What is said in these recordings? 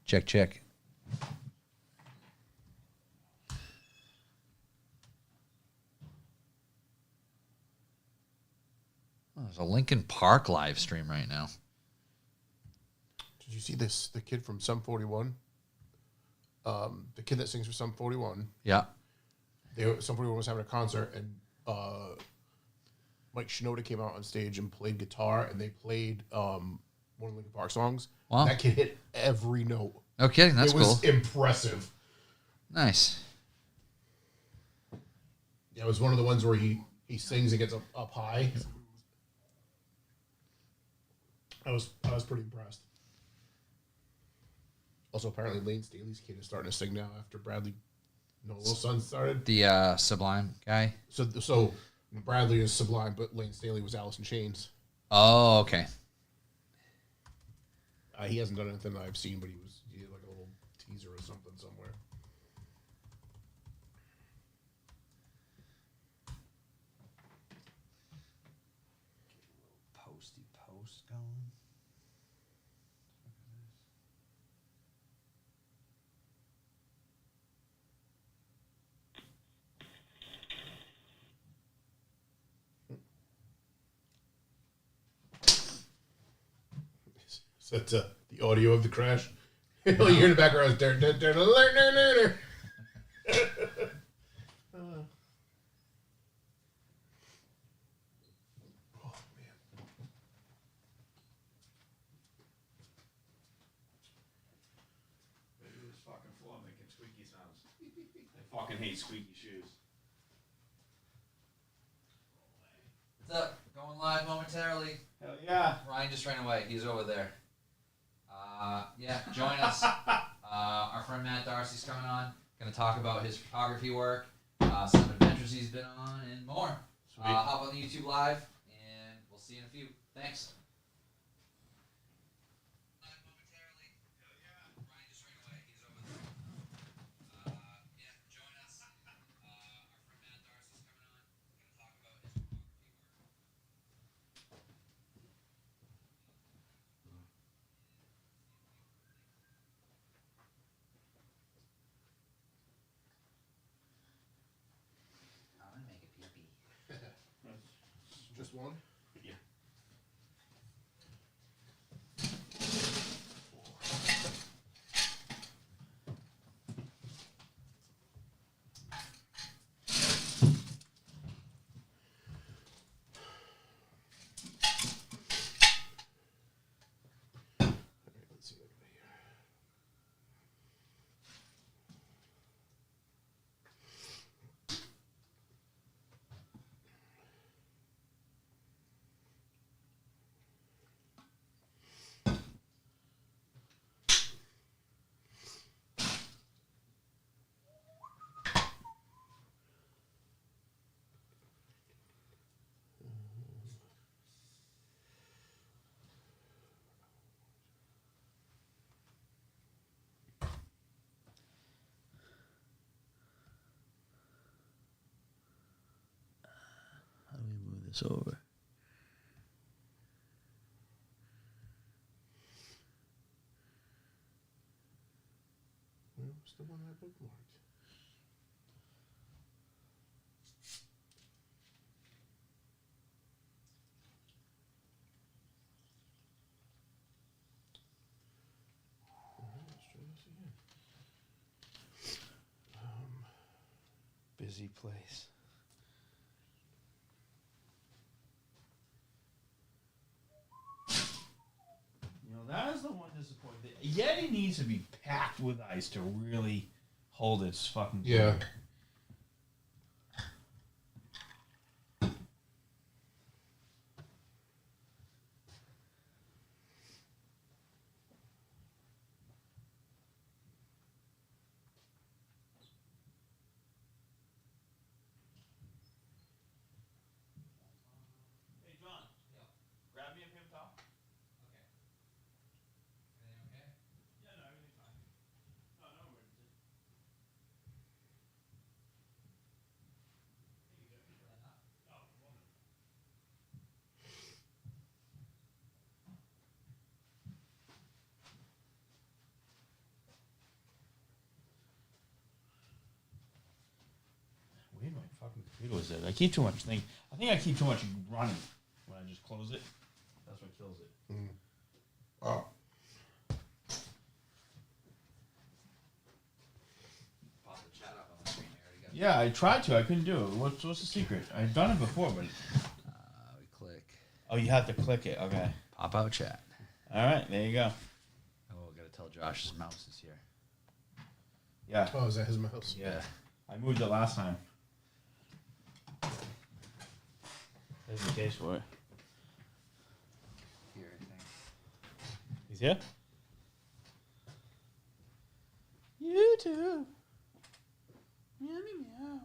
Check, check. Oh, there's a Linkin Park live stream right now. Did you see this? The kid from Sum 41? The kid that sings for Sum 41. Yeah. Sum 41 was having a concert, and Mike Shinoda came out on stage and played guitar, and they played one of Linkin Park songs. Wow. That kid hit every note. No kidding. That's cool. It was impressive. Nice. Yeah, it was one of the ones where he sings and gets up high. I was pretty impressed. Also, apparently, Lane Staley's kid is starting to sing now after Bradley Nowell's son started. The Sublime guy. So Bradley is Sublime, but Lane Staley was Alice in Chains. Oh, okay. He hasn't done anything that I've seen, but he had like a little teaser or something somewhere. Posty post going. Is that the audio of the crash? All you hear in the background is Oh, man. Maybe this fucking floor making squeaky sounds. I fucking hate squeaky shoes. What's up? Going live momentarily. Hell yeah. Ryan just ran away. He's over there. Yeah, join us. Our friend Matt Darcy's coming on. Going to talk about his photography work, some adventures he's been on, and more. Hop on the YouTube live, and we'll see you in a few. Thanks. Just one? Yeah. All right, let's see what I got here. How do we move this over? Where's the one I bookmarked? Let's try this again. Busy place. You know, that is the one disappointing. Yeti needs to be packed with ice to really hold its fucking. Yeah. Hey, John. Yeah. Grab me a paper towel. Okay. Everything okay? Yeah, no, everything's fine. No emergency. think it was it. I keep too much thing. I think I keep too much running when I just close it. That's what kills it. Oh. Pop the chat up on the screen here. Yeah, I tried to. I couldn't do it. What's the secret? I've done it before, but We click oh, you have to click it. Okay. pop out chat. All right, there you go. Oh, gotta tell Josh his mouse is here. Yeah. Oh, is that his mouse? Yeah. I moved it last time. There's the case for it. Here, I think. He's here? You too. Meow, meow, meow.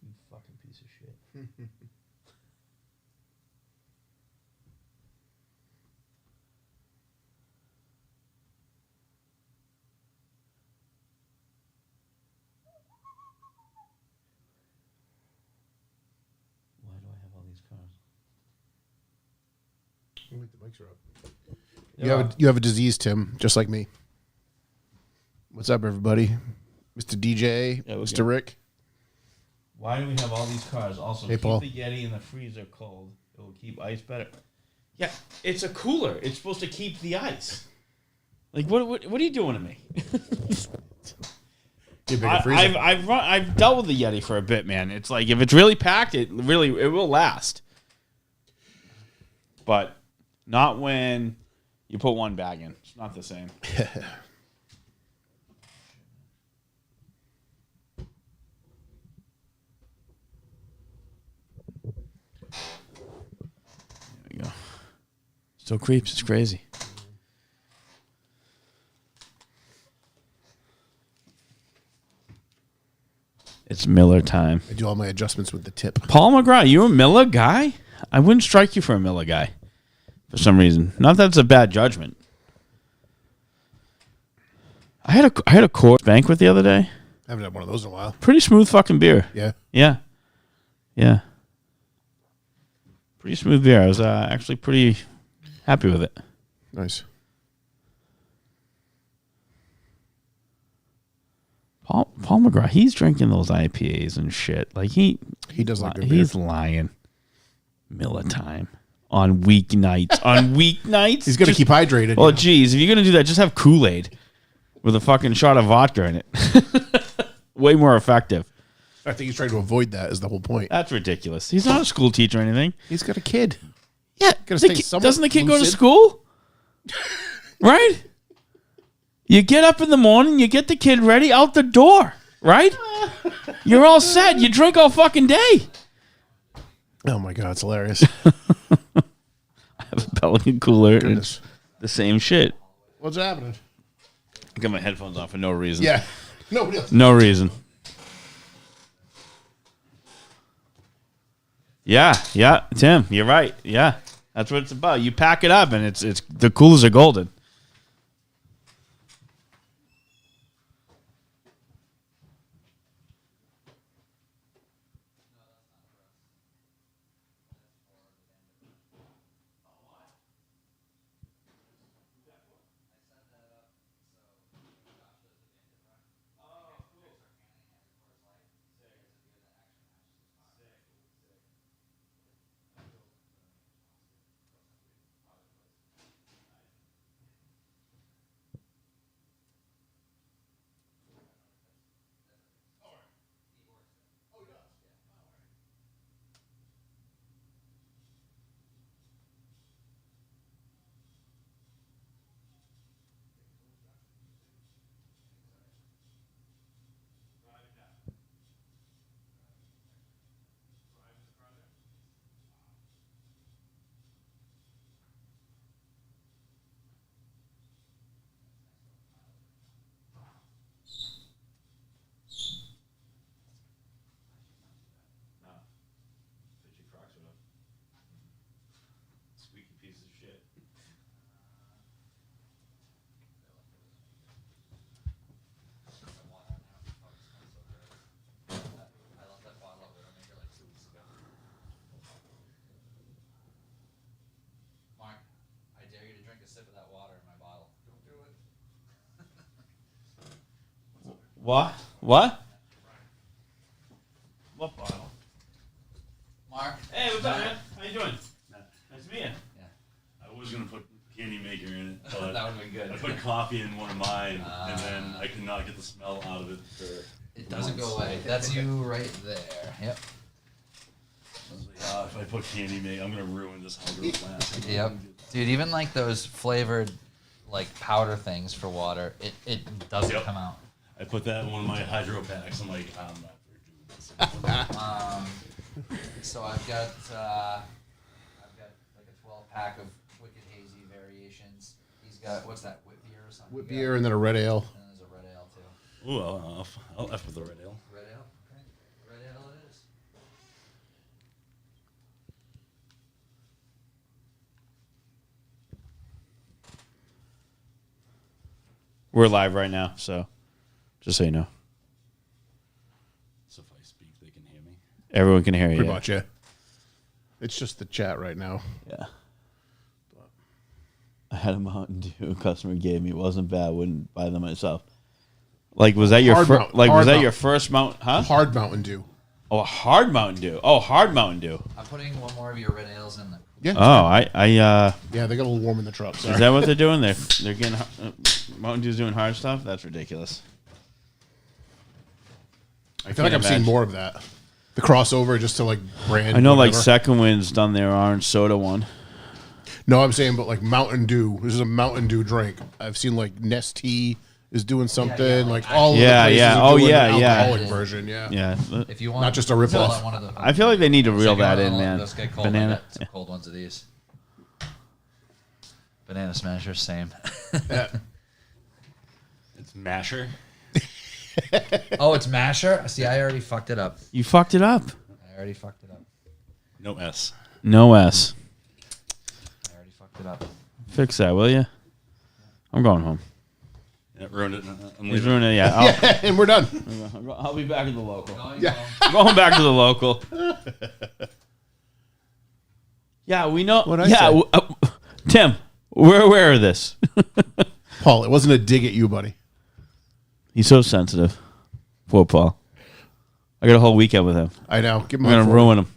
You fucking piece of shit. Why do I have all these cars? Wait, the mics are up. You have a disease, Tim, just like me. What's up, everybody? Mr. DJ, Yeah, we're Mr. good. Rick. Why do we have all these cars? Also, Hey, keep Paul. the Yeti in the freezer cold. It will keep ice better. Yeah, it's a cooler. It's supposed to keep the ice. Like, what are you doing to me? Get bigger freezer. I've dealt with the Yeti for a bit, man. It's like if it's really packed, it will last. But not when you put one bag in. It's not the same. There we go. Still creeps. It's crazy. It's Miller time. I do all my adjustments with the tip. Paul McGrath, you a Miller guy? I wouldn't strike you for a Miller guy for some reason. Not that it's a bad judgment. I had a Coors Banquet the other day. I haven't had one of those in a while. Pretty smooth fucking beer. Yeah. Yeah. Pretty smooth beer. I was actually pretty happy with it. Nice. Paul McGrath, he's drinking those IPAs and shit. Like he does like good beer. he's lying. Miller time on weeknights. On weeknights, He's gonna keep hydrated. Well, you know? geez, if you're gonna do that, just have Kool-Aid with a fucking shot of vodka in it. Way more effective. I think he's trying to avoid that. Is the whole point. That's ridiculous. He's not a school teacher or anything. He's got a kid. Yeah, Gotta stay somewhat doesn't the kid go to lucid. school? Right? You get up in the morning, you get the kid ready, out the door, right? You're all set. You drink all fucking day. Oh my god, it's hilarious. I have a Pelican cooler. And Goodness. it's the same shit. What's happening? I got my headphones on for no reason. Yeah. Nobody else. No reason. Yeah, Tim, you're right. Yeah, that's what it's about. You pack it up, and it's the coolers are golden. What? What? What bottle? Mark. Hey, what's up, man? How you doing? Nice to meet you. I was gonna put candy maker in it, but That would have been good. I put coffee in one of mine, and then I could not get the smell out of it for. It doesn't go away. That's you right there. Yep. I was like, if I put candy maker, I'm gonna ruin this hunger flask. Yep. Dude, even like those flavored like powder things for water, it doesn't Yep. come out. I put that in one of my hydro packs. I'm like, I'm not doing this. So I've got like a 12-pack of Wicked Hazy variations. He's got what's that, wit beer or something? Whip beer and then a red ale. And there's a red ale too. Ooh, I'll F with the red ale. Red ale, okay. Red ale it is. We're live right now, so just so you know. So if I speak, they can hear me. Everyone can hear you. Pretty much, yeah. It's just the chat right now. Yeah. I had a Mountain Dew a customer gave me. It wasn't bad. Wouldn't buy them myself. Like, was that your Hard first? Mount- Like, was hard that Mount- your first Mount? Huh? Hard Mountain Dew. Oh, a hard Mountain Dew. Oh, hard Mountain Dew. I'm putting one more of your red ales in there. Yeah. Oh, Yeah, they got a little warm in the truck. Sorry. is that what they're doing? They're getting Mountain Dew's doing hard stuff. That's ridiculous. I feel like I'm can't seeing imagine. more of that. The crossover just to like brand. I know, like whatever. Second Wind's done their orange soda one. No, I'm saying, but like Mountain Dew. This is a Mountain Dew drink. I've seen like Nestea is doing something. yeah, like like all Yeah, of the places yeah. are Oh, doing yeah, an yeah. alcoholic version. Yeah. Yeah, If you want, Not just a rip fill off. out one of the, I feel like they need to reel So that you in, want man. those get cold, Banana. I got some cold ones of these. Banana Smasher, same. It's masher. Oh, it's Masher? See, I already fucked it up. You fucked it up. I already fucked it up. No S. No S. I already fucked it up. Fix that, will you? I'm going home. Yeah, ruined it. I'm He's leaving. ruining it. Yeah, And we're done. I'll be back at the local. Yeah. Going back to the local. Yeah, we know. What'd I yeah, say? Tim, we're aware of this. Paul, it wasn't a dig at you, buddy. He's so sensitive. Poor Paul. I got a whole weekend with him. I know. Give him I'm a gonna ruin him.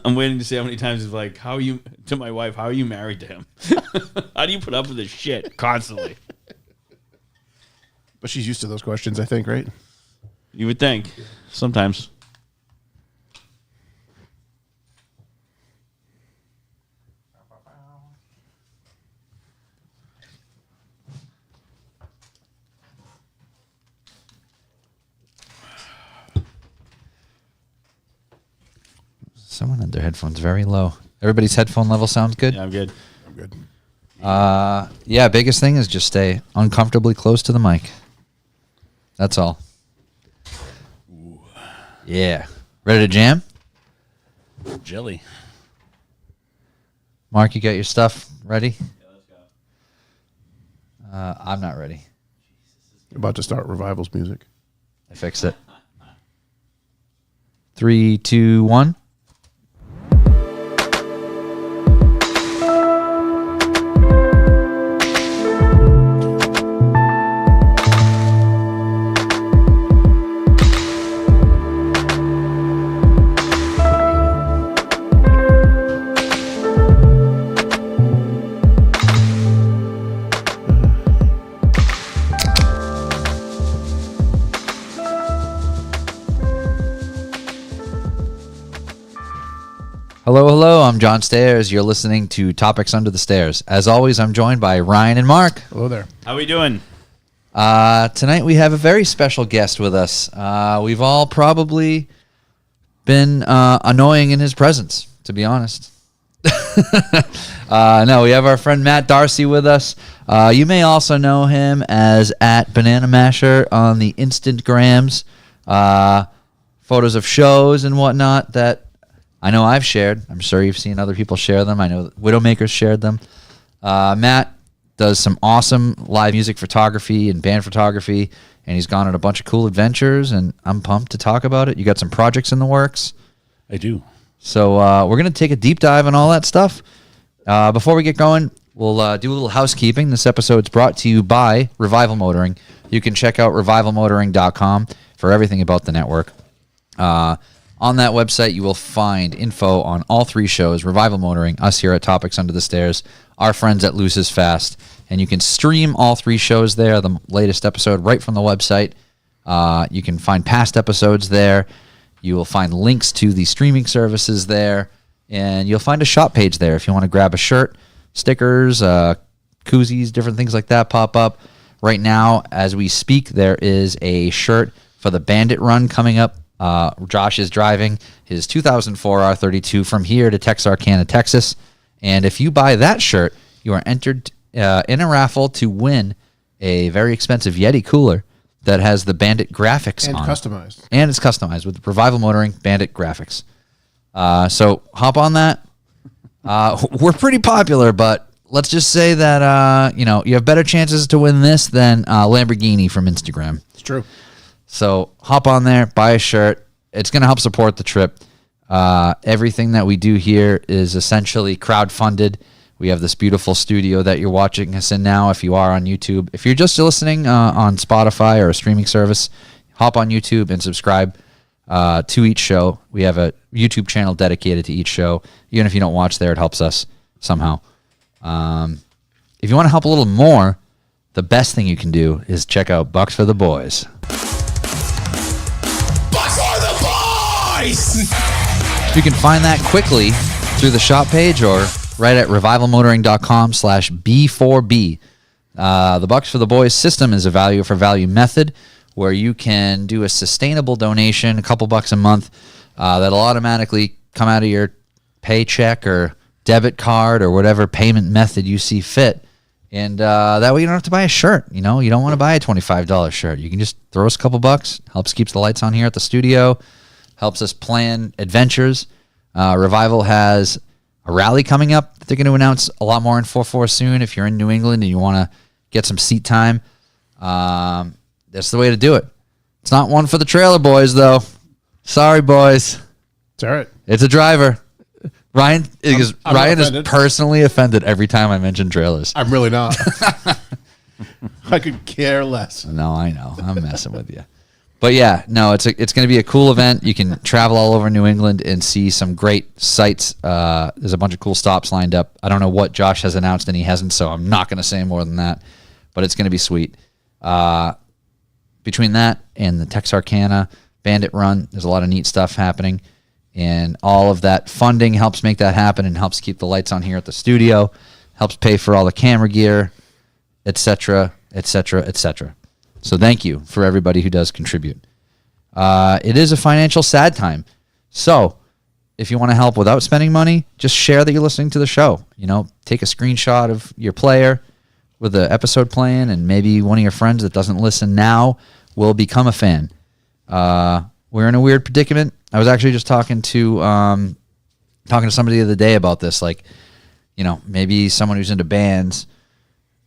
I'm waiting to see how many times he's like, "How are you?" To my wife, "How are you married to him? How do you put up with this shit constantly?" But she's used to those questions, I think, right? You would think. Sometimes. Someone had their headphones very low. Everybody's headphone level sounds good? Yeah, I'm good. I'm good. Yeah, biggest thing is just stay uncomfortably close to the mic. That's all. Yeah. Ready to jam? Jelly. Mark, you got your stuff ready? I'm not ready. About to start Revival's music. I fixed it. 3, 2, 1. Hello, hello. I'm John Stairs. You're listening to Topics Under the Stairs. As always, I'm joined by Ryan and Mark. Hello there. How we doing? Tonight we have a very special guest with us. We've all probably been annoying in his presence, to be honest. No, we have our friend Matt Darcy with us. You may also know him as at Banana Masher on the Instagrams. Photos of shows and whatnot that I know I've shared. I'm sure you've seen other people share them. I know Widowmakers shared them. Matt does some awesome live music photography and band photography, and he's gone on a bunch of cool adventures, and I'm pumped to talk about it. You got some projects in the works. I do. So we're going to take a deep dive on all that stuff. Before we get going, we'll do a little housekeeping. This episode's brought to you by Revival Motoring. You can check out revivalmotoring.com for everything about the network. On that website, you will find info on all 3 shows, Revival Motoring, us here at Topics Under the Stairs, our friends at Loose is Fast, and you can stream all 3 shows there, the latest episode right from the website. You can find past episodes there. You will find links to the streaming services there, and you'll find a shop page there if you want to grab a shirt, stickers, koozies, different things like that pop up. Right now, as we speak, there is a shirt for the Bandit Run coming up. Josh is driving his 2004 R32 from here to Texarkana, Texas. And if you buy that shirt, you are entered in a raffle to win a very expensive Yeti cooler that has the Bandit graphics And on customized. And it's customized with Revival Motoring Bandit graphics. So hop on that. We're pretty popular, but let's just say that you have better chances to win this than Lamborghini from Instagram. It's true. So hop on there, buy a shirt. It's going to help support the trip. Everything that we do here is essentially crowdfunded. We have this beautiful studio that you're watching us in now if you are on YouTube. If you're just listening on Spotify or a streaming service, hop on YouTube and subscribe to each show. We have a YouTube channel dedicated to each show. Even if you don't watch there, it helps us somehow. If you want to help a little more, the best thing you can do is check out Bucks for the Boys. Bucks for the boys! You can find that quickly through the shop page or right at revivalmotoring.com/B4B. The Bucks for the Boys system is a value for value method where you can do a sustainable donation, a couple bucks a month, that'll automatically come out of your paycheck or debit card or whatever payment method you see fit. And that way you don't have to buy a shirt. You don't want to buy a $25 shirt. You can just throw us a couple bucks. Helps keeps the lights on here at the studio. Helps us plan adventures. Revival has a rally coming up. They're going to announce a lot more info for soon. If you're in New England and you want to get some seat time, that's the way to do it. It's not one for the trailer boys, though. Sorry, boys. It's all right. It's a driver. Ryan is offended. personally offended every time I mention trailers. I'm really not. I could care less. No, I know. I'm messing with you. But yeah, no, it's going to be a cool event. You can travel all over New England and see some great sights. There's a bunch of cool stops lined up. I don't know what Josh has announced and he hasn't, so I'm not going to say more than that. But it's going to be sweet. Between that and the Texarkana Bandit Run, there's a lot of neat stuff happening. And all of that funding helps make that happen and helps keep the lights on here at the studio, helps pay for all the camera gear, etc., etc., etc. So thank you for everybody who does contribute. It is a financial sad time. So if you want to help without spending money, just share that you're listening to the show. Take a screenshot of your player with the episode playing, and maybe one of your friends that doesn't listen now will become a fan. We're in a weird predicament. I was actually just talking to somebody the other day about this. Maybe someone who's into bands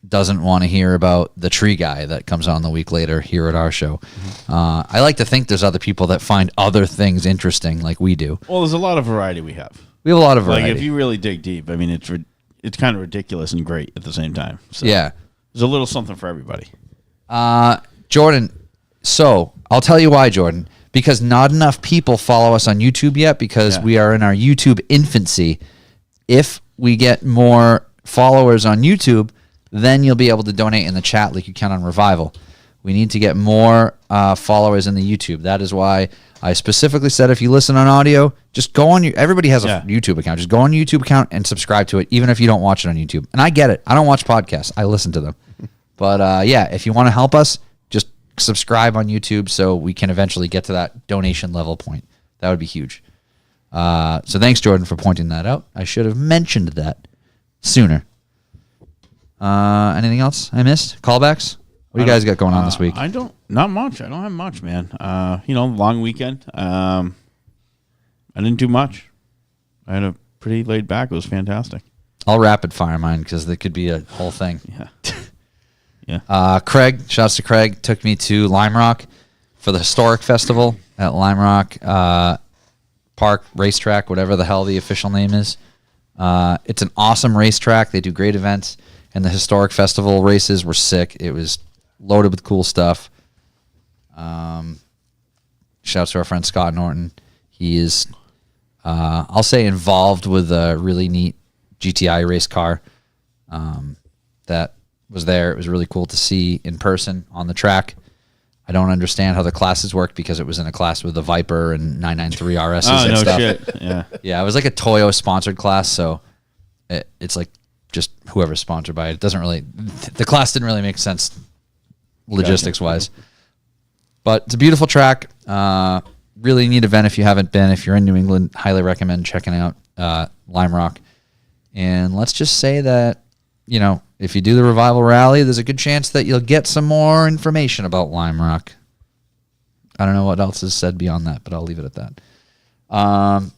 doesn't want to hear about the Tree Guy that comes on the week later here at our show. I like to think there's other people that find other things interesting like we do. Well, there's a lot of variety we have. We have a lot of variety. Like if you really dig deep, I mean, it's kind of ridiculous and great at the same time. So yeah. There's a little something for everybody. Jordan, so I'll tell you why, Jordan. Because not enough people follow us on YouTube yet because we are in our YouTube infancy. If we get more followers on YouTube, then you'll be able to donate in the chat like you can on Revival. We need to get more followers in the YouTube. That is why I specifically said if you listen on audio, just go on. Everybody has a YouTube account. Just go on your YouTube account and subscribe to it, even if you don't watch it on YouTube. And I get it. I don't watch podcasts. I listen to them. But if you want to help us, just subscribe on YouTube so we can eventually get to that donation level point. That would be huge. So thanks, Jordan, for pointing that out. I should have mentioned that sooner. Anything else I missed? Callbacks? What do you guys got going on this week? Not much. I don't have much, man. Long weekend. I didn't do much. I had a pretty laid back. It was fantastic. I'll rapid fire mine because there could be a whole thing. Yeah. Craig, shouts to Craig, took me to Lime Rock for the Historic Festival at Lime Rock Park Racetrack, whatever the hell the official name is. It's an awesome racetrack. They do great events, and the historic festival races were sick. It was loaded with cool stuff. Shouts to our friend Scott Norton. He is, I'll say, involved with a really neat GTI race car that was there. It was really cool to see in person on the track. I don't understand how the classes work because it was in a class with a Viper and 993 RSs Oh, and no stuff. shit. Yeah. Yeah, it was like a Toyo sponsored class, so it's like just whoever's sponsored by it. It doesn't really, the class didn't really make sense logistics wise. But it's a beautiful track. Really neat event if you haven't been. If you're in New England, highly recommend checking out Lime Rock. And let's just say that, you know, if you do the Revival Rally, there's a good chance that you'll get some more information about Lime Rock. I don't know what else is said beyond that, but I'll leave it at that.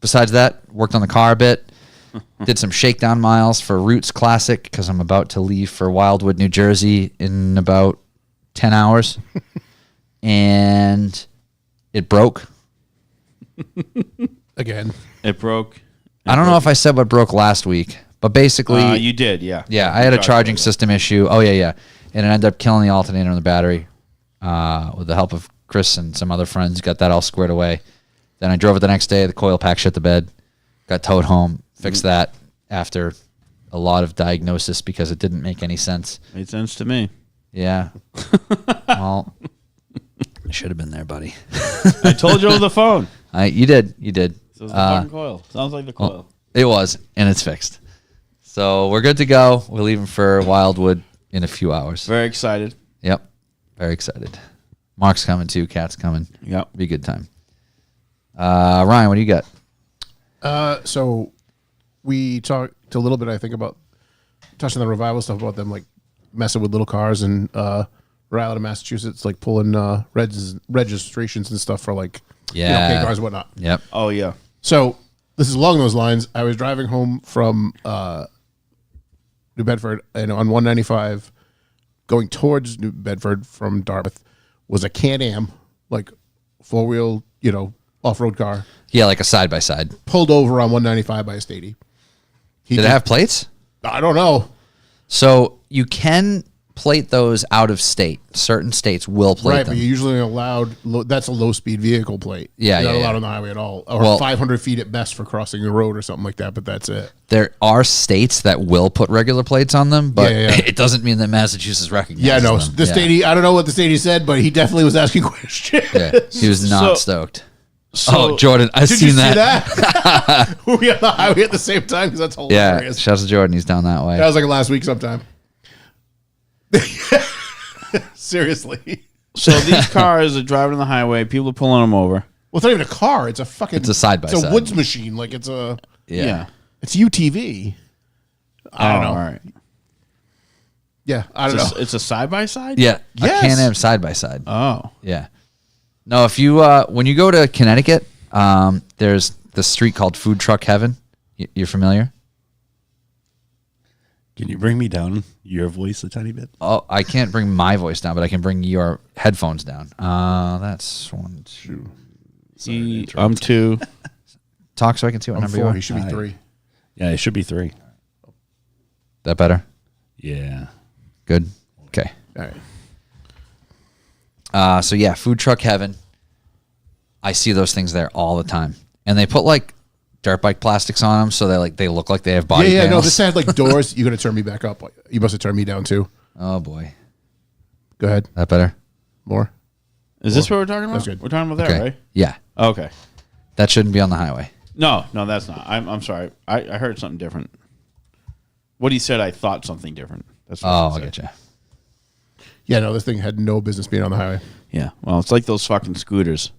Besides that, worked on the car a bit. Did some shakedown miles for Roots Classic because I'm about to leave for Wildwood, New Jersey in about 10 hours. And it broke. Again. It broke. I don't know if I said what broke last week, but basically... you did, yeah. Yeah, I had a charging system issue. Oh, yeah. And it ended up killing the alternator and the battery with the help of Chris and some other friends. Got that all squared away. Then I drove it the next day. The coil pack shit the bed. Got towed home. Fixed that after a lot of diagnosis because it didn't make any sense. Made sense to me. Yeah. Well, I should have been there, buddy. I told you over the phone. You did. So it's the fucking coil. Sounds like the coil. Well, it was, and it's fixed. So we're good to go. We're leaving for Wildwood in a few hours. Very excited. Yep. Very excited. Mark's coming too. Cat's coming. Yep. Be a good time. Ryan, what do you got? So we talked a little bit, I think, about touching the Revival stuff about them, like messing with little cars and we're out of Massachusetts, like pulling registrations and stuff for like pay cars and whatnot. Yep. Oh, yeah. So this is along those lines. I was driving home from New Bedford and on 195 going towards New Bedford from Dartmouth was a Can-Am, like four-wheel, off-road car. Yeah, like a side-by-side. Pulled over on 195 by a statey. Did it have plates? I don't know. So you can plate those out of state. Certain states will plate Right, them. but you're usually allowed, that's a low-speed vehicle plate. Yeah, You're not yeah, allowed yeah. on the highway at all. Or 500 feet at best for crossing the road or something like that, but that's it. There are states that will put regular plates on them, but it doesn't mean that Massachusetts recognizes Yeah, no, them. the statey, I don't know what the statey said, but he definitely was asking questions. Yeah, he was not stoked. So, Jordan, I've Did seen you see that. that? Were we on the highway at the same time? Because that's Yeah, hilarious. shouts to Jordan. He's down that way. That was like last week sometime. Seriously. So these cars are driving on the highway. People are pulling them over. Well, it's not even a car. It's a fucking... It's a side-by-side. It's a woods machine. Like, it's a... Yeah. It's UTV. I don't know. All right. Yeah, I don't know. It's a side-by-side? Yeah. Yes. A Can-Am side-by-side. Oh. Yeah. No, if you when you go to Connecticut, there's the street called Food Truck Heaven. You're familiar? Can you bring me down your voice a tiny bit? Oh, I can't bring my voice down, but I can bring your headphones down. That's 1, 2. I'm 2. Talk so I can see what I'm number you 4. are. He should be 3. Yeah, it should be 3. That better? Yeah. Good. Okay. All right. So yeah, Food Truck Heaven. I see those things there all the time, and they put like dirt bike plastics on them, so they look like they have body Yeah, no, panels. this had like doors. You're going to turn me back up. You must have turned me down too. Oh boy, Go ahead. that better? More. Is this what we're talking about? That's good. We're talking about that, Okay. right? Yeah, Okay. that shouldn't be on the highway. No, that's not. I'm sorry. I heard something different. What he said, I thought something different. That's what Oh, he I said. get you. Yeah, no, this thing had no business being on the highway. Yeah. Well, it's like those fucking scooters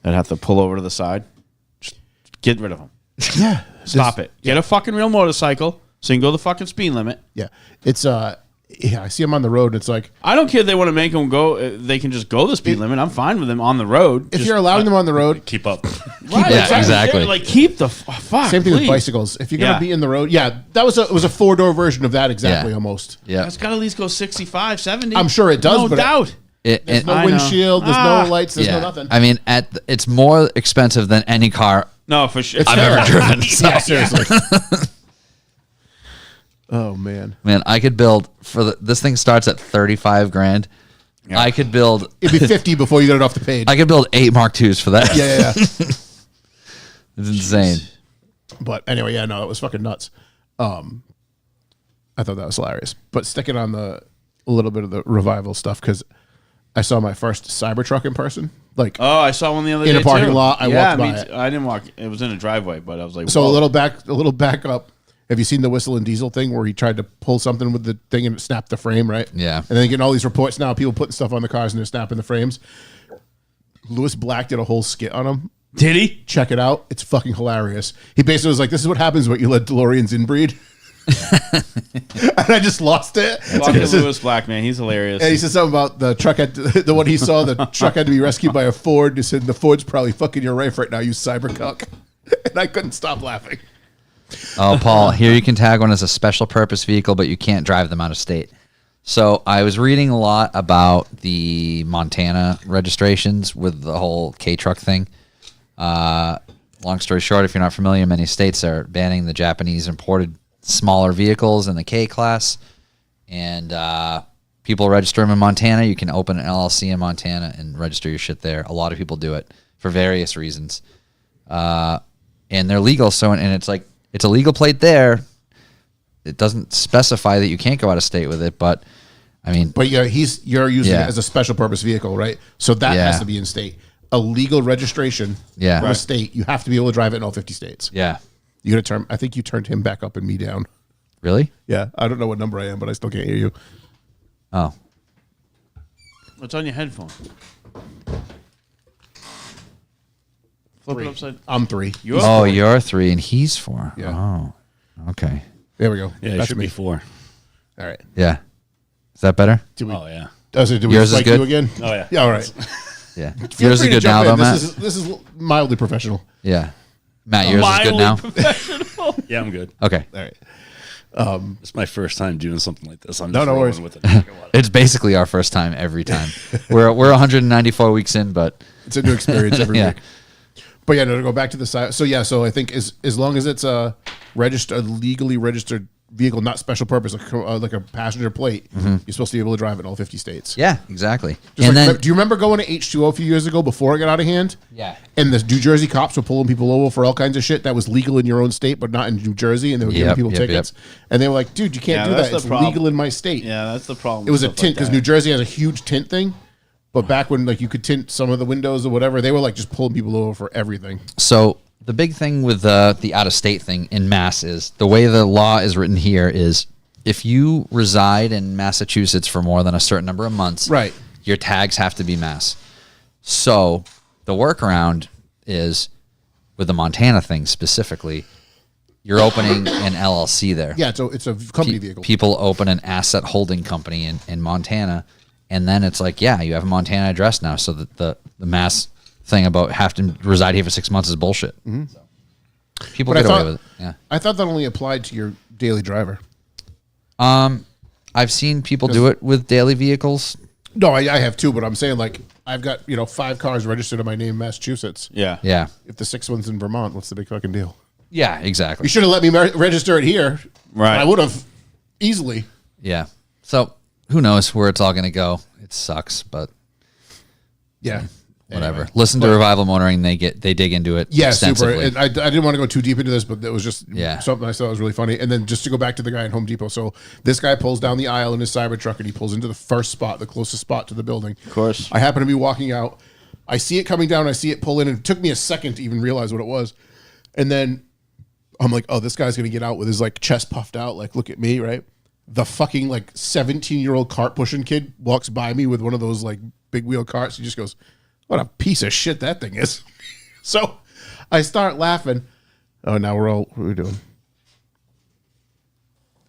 that have to pull over to the side. Just get rid of them. Yeah. Stop it. Get a fucking real motorcycle so you can go the fucking speed limit. Yeah. It's, I see them on the road. And it's like, I don't care if they want to make them go. They can just go the speed limit. I'm fine with them on the road. if you're allowing them on the road, Keep up. Right, Yeah, exactly. Like keep the fuck. same thing please. with bicycles. If you're going to Yeah. be in the road, it was a 4-door version of that exactly Yeah. almost. Yeah, It's got to at least go 65, 70. I'm sure it does, No but doubt. There's no I know. windshield. There's no lights. There's yeah. no nothing. I mean, it's more expensive than any car No, for sure. I've ever driven. So. Yeah, seriously. Oh man. Man, I could build this thing starts at 35 grand. Yeah. I could build. It'd be 50 before you got it off the page. I could build 8 Mark IIs for that. Yeah. It's insane. But anyway, yeah, no, it was fucking nuts. I thought that was hilarious. But sticking on a little bit of the revival stuff, because I saw my first Cybertruck in person. Like, Oh, I saw one the other day in a parking too. lot. I walked by it. I didn't walk. It was in a driveway, but I was like, So whoa. a little back up. Have you seen the Whistle and Diesel thing where he tried to pull something with the thing and it snapped the frame, right? Yeah. And then getting all these reports now, people putting stuff on the cars and they're snapping the frames. Lewis Black did a whole skit on him. Did he? Check it out. It's fucking hilarious. He basically was like, this is what happens when you let DeLoreans inbreed. And I just lost it. Fucking Lewis Black, man. He's hilarious. And he said something about the truck the one he saw, the truck had to be rescued by a Ford. He said, the Ford's probably fucking your wife right now, you cybercuck. And I couldn't stop laughing. Oh, Paul, here you can tag one as a special purpose vehicle, but you can't drive them out of state. So I was reading a lot about the Montana registrations with the whole K-truck thing. Long story short, if you're not familiar, many states are banning the Japanese imported smaller vehicles in the K class. And people register them in Montana. You can open an LLC in Montana and register your shit there. A lot of people do it for various reasons. And they're legal. So, and it's like, it's a legal plate there. It doesn't specify that you can't go out of state with it, but I mean, But yeah, you're using Yeah. it as a special purpose vehicle, right? So that Yeah. has to be in state. A legal registration Yeah. from a Right. state, you have to be able to drive it in all 50 states. yeah. You got to turn. I think you turned him back up and me down. Really? Yeah, I don't know what number I am, but I still can't hear you. Oh, What's on your headphone? Flip it upside. I'm 3. You're oh, you're 3 and he's 4. Yeah. Oh, okay. There we go. Yeah, it That's should me. be 4. All right. Yeah. Is that better? Did we, Oh, yeah. did we Yours is spike good? you again? Oh, yeah. Yeah, all right. Yeah. Feel Yours is free to good now, jump though, in. Matt. This is mildly professional. Yeah. Matt, yours is good now. Yeah, I'm good. Okay. All right. It's my first time doing something like this. I'm No, just no rolling worries. with it. It's basically our first time every time. We're 194 weeks in, but It's a new experience every Yeah. week. But yeah, no, to go back to the side. So yeah, so I think as long as it's a legally registered vehicle, not special purpose, like a passenger plate, you're supposed to be able to drive it in all 50 states. yeah, exactly. Just And like, then do you remember going to H2O a few years ago before it got out of hand? Yeah. And the New Jersey cops were pulling people over for all kinds of shit that was legal in your own state, but not in New Jersey, and they were giving Yep, people yep, tickets. And they were like, dude, you can't Yeah, do that's that. the It's problem. legal in my state. Yeah, that's the problem. It was a with stuff tint like because that. New Jersey has a huge tint thing. But back when like you could tint some of the windows or whatever, they were like just pulling people over for everything. So the big thing with the out-of-state thing in Mass is the way the law is written here is if you reside in Massachusetts for more than a certain number of months, Right. your tags have to be Mass. So the workaround is with the Montana thing specifically, you're opening an LLC there. Yeah, so it's a company vehicle. People open an asset holding company in Montana, and then it's like, yeah, you have a Montana address now. So that the Mass thing about have to reside here for 6 months is bullshit. So people But I get away thought- with it. Yeah. I thought that only applied to your daily driver. I've seen people do it with daily vehicles. No, I have two, but I'm saying like I've got 5 cars registered in my name in Massachusetts. Yeah. Yeah. If the 6th one's in Vermont, what's the big fucking deal? Yeah, You exactly. should have let me register it here. Right. I would have easily. Yeah. So who knows where it's all going to go? It sucks, but Yeah. whatever. Anyway. Listen to Revival Motoring. They dig into it Yeah, super. extensively. And I didn't want to go too deep into this, but it was just Yeah. something I thought was really funny. And then just to go back to the guy at Home Depot. So this guy pulls down the aisle in his Cybertruck and he pulls into the first spot, the closest spot to the building. Of course. I happen to be walking out. I see it coming down. I see it pull in. And it took me a second to even realize what it was. And then I'm like, oh, this guy's going to get out with his like chest puffed out. Like, look at me, right? The fucking like 17-year-old cart pushing kid walks by me with one of those like big wheel carts. He just goes, what a piece of shit that thing is. So I start laughing. Oh, now what are we doing?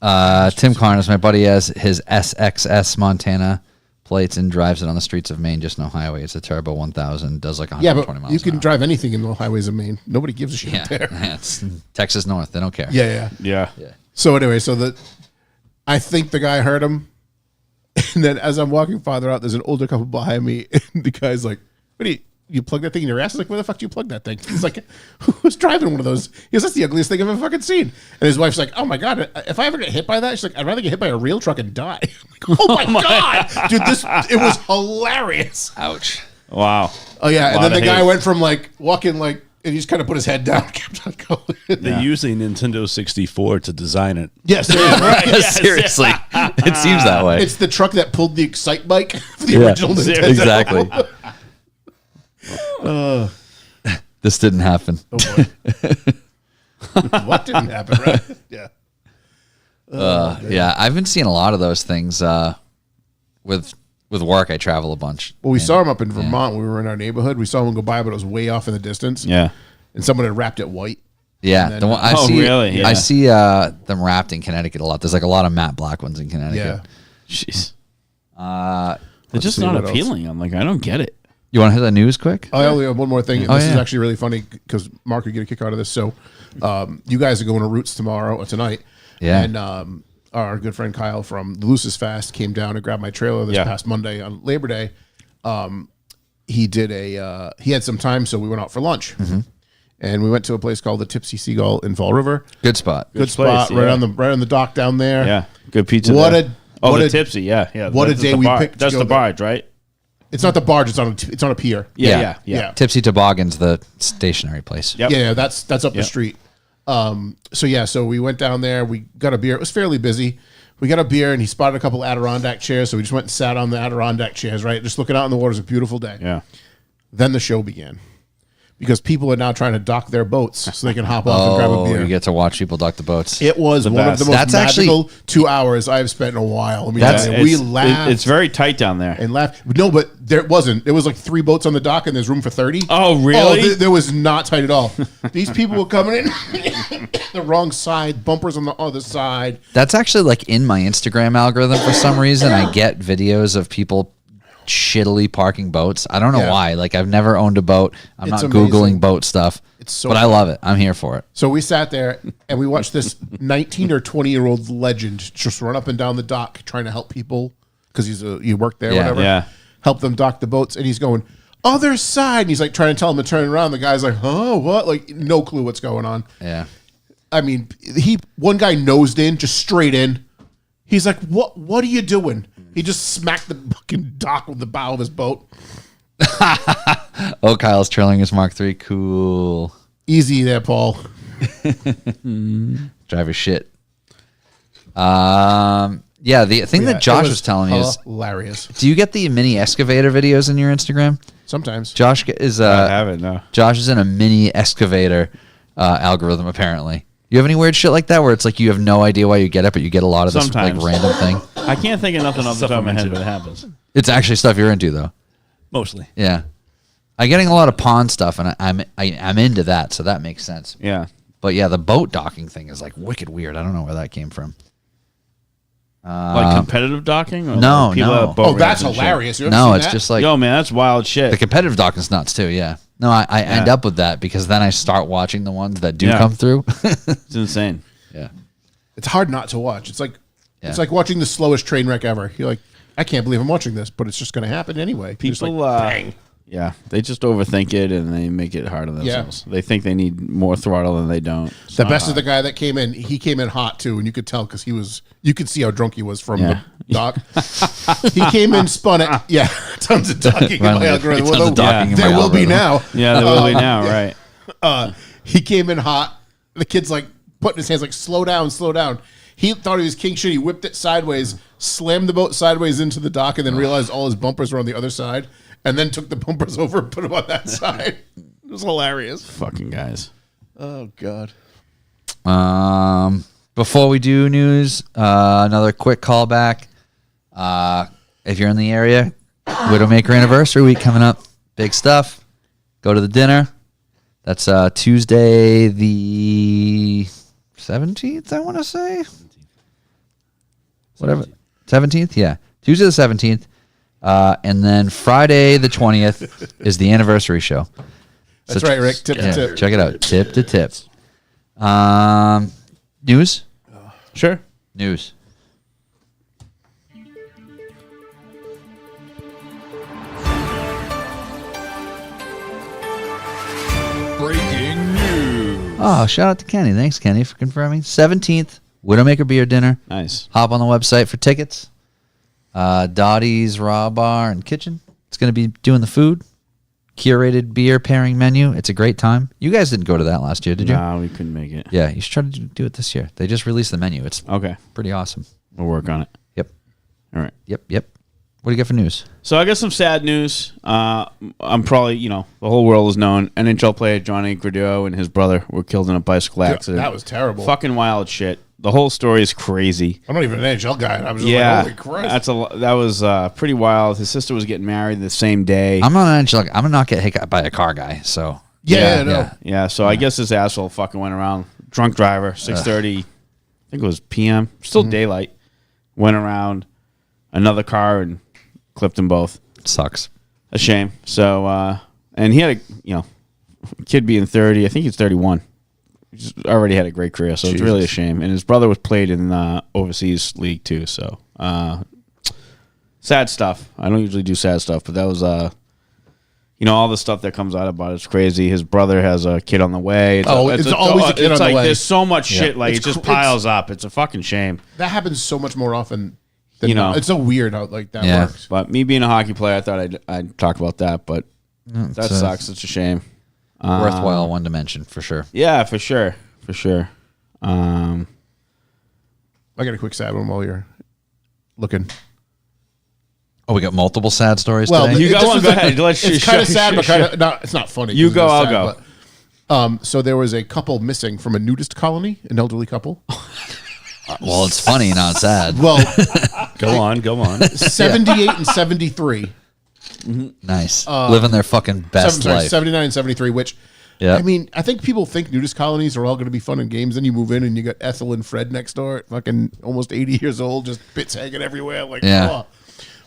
Tim Carnes, my buddy, has his SXS Montana plates and drives it on the streets of Maine, just no highway. It's a turbo 1000, does like Yeah, 120 but miles you an can hour. drive anything in the highways of Maine. Nobody gives a shit Yeah, up there. yeah, it's Texas North. They don't care. Yeah. Yeah. So anyway, I think the guy heard him. And then as I'm walking farther out, there's an older couple behind me. And the guy's like, what are you plug that thing in your ass. I was like, where the fuck do you plug that thing? He's like, who's driving one of those? He goes, that's the ugliest thing I've ever fucking seen. And his wife's like, oh my God, if I ever get hit by that, she's like, I'd rather get hit by a real truck and die. Like, oh my God. Dude, it was hilarious. Ouch. Wow. Oh yeah. And then the guy hate. went from like walking like, and he just kind of put his head down and kept on going. They use a Nintendo 64 to design it. Yes. Seriously. It seems that way. It's the truck that pulled the Excite bike for the Yeah, original Nintendo. exactly. This didn't happen. Oh boy. What didn't happen, right? Yeah. Yeah, I've been seeing a lot of those things with work. I travel a bunch. Well, we saw him up in Vermont. We were in our neighborhood. We saw one go by, but it was way off in the distance. Yeah. And someone had wrapped it white. Yeah, then- the one I Oh, see. really? Yeah. I see them wrapped in Connecticut a lot. There's like a lot of matte black ones in Connecticut. Yeah. Jeez. Uh, They're just see not what else. appealing. I'm like, I don't get it. you want to hit the news quick? I only have one more thing. And Oh, this is yeah. actually really funny because Mark would get a kick out of this. So, you guys are going to Roots tomorrow or tonight. Yeah. And our good friend Kyle from the Lucis Fast came down and grabbed my trailer this Yeah. past Monday on Labor Day. He had some time, so we went out for lunch. And we went to a place called the Tipsy Seagull in Fall River. Good spot. Good spot, place, right yeah. on the dock down there. Yeah. Good pizza. What there. a- what the a- tipsy. Yeah. Yeah. what a That's day the we bar- picked to That's go the there. barge, right? It's not the barge. It's on a pier. Yeah. Yeah. Tipsy Toboggan's the stationary place. Yep. Yeah, that's up the Yep. street. So we went down there. We got a beer. It was fairly busy. We got a beer, and he spotted a couple Adirondack chairs. So we just went and sat on the Adirondack chairs, right, just looking out in the water. It was a beautiful day. Yeah. Then the show began because people are now trying to dock their boats so they can hop off and grab a Oh, beer. you get to watch people dock the boats. It was one of best. the most That's actually- magical 2 hours I've spent in a while. Let me That's- tell you. We It's- laughed It's very tight down there. and laughed. No, but there wasn't. There was like 3 boats on the dock, and there's room for 30. Oh, really? There was not tight at all. These people were coming in the wrong side, bumpers on the other side. That's actually like in my Instagram algorithm for some reason. I get videos of people shittily parking boats. I don't know Yeah. why. Like I've never owned a boat. I'm It's not amazing. Googling boat stuff. It's so but I love it. I'm here for it. So we sat there and we watched this 19 or 20-year-old legend just run up and down the dock trying to help people because he worked there, Yeah. whatever. Yeah. Help them dock the boats, and he's going other side. And he's like trying to tell him to turn around. The guy's like, "Huh, what?" Like no clue what's going on. Yeah. I mean, one guy nosed in, just straight in. He's like, "What? What are you doing?" He just smacked the fucking dock with the bow of his boat. Oh, Kyle's trailing his Mark III. Cool. Easy there, Paul. Driver shit. Yeah, the thing Yeah, that Josh it was telling me is, hilarious. do you get the mini excavator videos in your Instagram? Sometimes. Josh is I haven't, no. Josh is in a mini excavator algorithm apparently. You have any weird shit like that where it's like you have no idea why you get it, but you get a lot of this Sometimes. like random thing? I can't think of nothing off the Stuff top of my I'm head, into. but it happens. It's actually stuff you're into though. Mostly. Yeah, I'm getting a lot of pond stuff, and I'm into that, so that makes sense. Yeah. But yeah, the boat docking thing is like wicked weird. I don't know where that came from. Like competitive docking? Or no, people no. at boat Oh, that's ramps and shit? hilarious. You ever No, seen it's that? just like Yo, man, that's wild shit. the competitive docking's nuts too. Yeah. No, I end up with that because then I start watching the ones that do Yeah. come through. It's insane. Yeah. It's hard not to watch. It's like Yeah. it's like watching the slowest train wreck ever. You're like, I can't believe I'm watching this, but it's just going to happen anyway. You're just People, like, bang. yeah, they just overthink it and they make it hard on themselves. They think they need more throttle than they don't. It's The not best is hard. the guy that came in. He came in hot too, and you could tell because you could see how drunk he was from Yeah. the dock. He came in, spun it. Yeah, tons of docking in Finally, my algorithm. tons of Well, docking in there my will be algorithm. now. Yeah, there will be now, right? He came in hot. The kid's like putting his hands like, slow down, slow down. He thought he was king shit. He whipped it sideways, slammed the boat sideways into the dock, and then realized all his bumpers were on the other side, and then took the bumpers over and put them on that side. It was hilarious. Fucking guys. Oh God. Before we do news, another quick callback. If you're in the area, Widowmaker Anniversary Week coming up. Big stuff. Go to the dinner. That's Tuesday the 17th, I want to say. Whatever. 17th? Yeah. Tuesday the 17th. And then Friday the 20th is the anniversary show. That's right, Rick. Tip to tip. Check it out. Tip to tip. News? Sure. News. Oh, shout out to Kenny. Thanks, Kenny, for confirming. 17th, Widowmaker Beer Dinner. Nice. Hop on the website for tickets. Dottie's Raw Bar and Kitchen. It's going to be doing the food. Curated beer pairing menu. It's a great time. You guys didn't go to that last year, did you? No, we couldn't make it. Yeah, you should try to do it this year. They just released the menu. It's Okay. pretty awesome. We'll work on it. Yep. All right. Yep. What do you got for news? So I got some sad news. I'm probably, the whole world has known NHL player Johnny Gaudreau and his brother were killed in a bicycle accident. That was terrible. Fucking wild shit. The whole story is crazy. I'm not even an NHL guy. And I was just Yeah, like, holy Christ. that was pretty wild. His sister was getting married the same day. I'm not get hit by a car guy, so yeah, no. Yeah, so I guess this asshole fucking went around, drunk driver, 6:30, I think it was p.m., still daylight, went around another car and clipped them both. it sucks. A shame. So, and he had a, kid being 30, I think he's 31. He's already had a great career, so it's really a shame. And his brother was played in the overseas league too, so sad stuff. I don't usually do sad stuff, but that was all the stuff that comes out about it's crazy. His brother has a kid on the way. It's always a kid on the way. There's so much shit, like It's it just cr- piles up. It's a fucking shame. That happens so much more often than not. It's so weird how like that Yeah. works. But me being a hockey player, I thought I'd talk about that, but that sucks. It's a shame. Worthwhile one to mention for sure. Yeah, for sure. I got a quick sad one while you're looking. Oh, we got multiple sad stories Well, today. You got one. Go ahead. It's kind of sad, but kind of no. It's not funny. You 'cause go, it's I'll sad, go. but, so there was a couple missing from a nudist colony, an elderly couple. Well, it's funny, not sad. Well, Go on. 78 and 73. Nice. Living their fucking best life. 79 and 73, which, Yeah. I mean, I think people think nudist colonies are all going to be fun and games. Then you move in and you got Ethel and Fred next door, fucking almost 80 years old, just bits hanging everywhere. Like, Yeah. oh.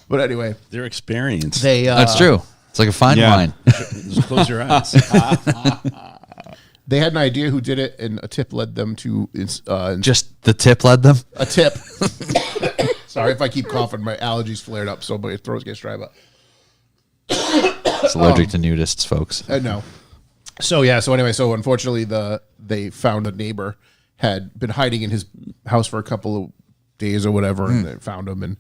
But anyway, Their experience. they That's true. It's like a fine Yeah. wine. Just close your eyes. they had an idea who did it, and a tip led them to Just the tip led them. a tip. Sorry if I keep coughing, my allergies flared up, so my throat gets dry. But It's allergic to nudists, folks. no. So anyway, unfortunately, they found a neighbor had been hiding in his house for a couple of days or whatever, and they found him, and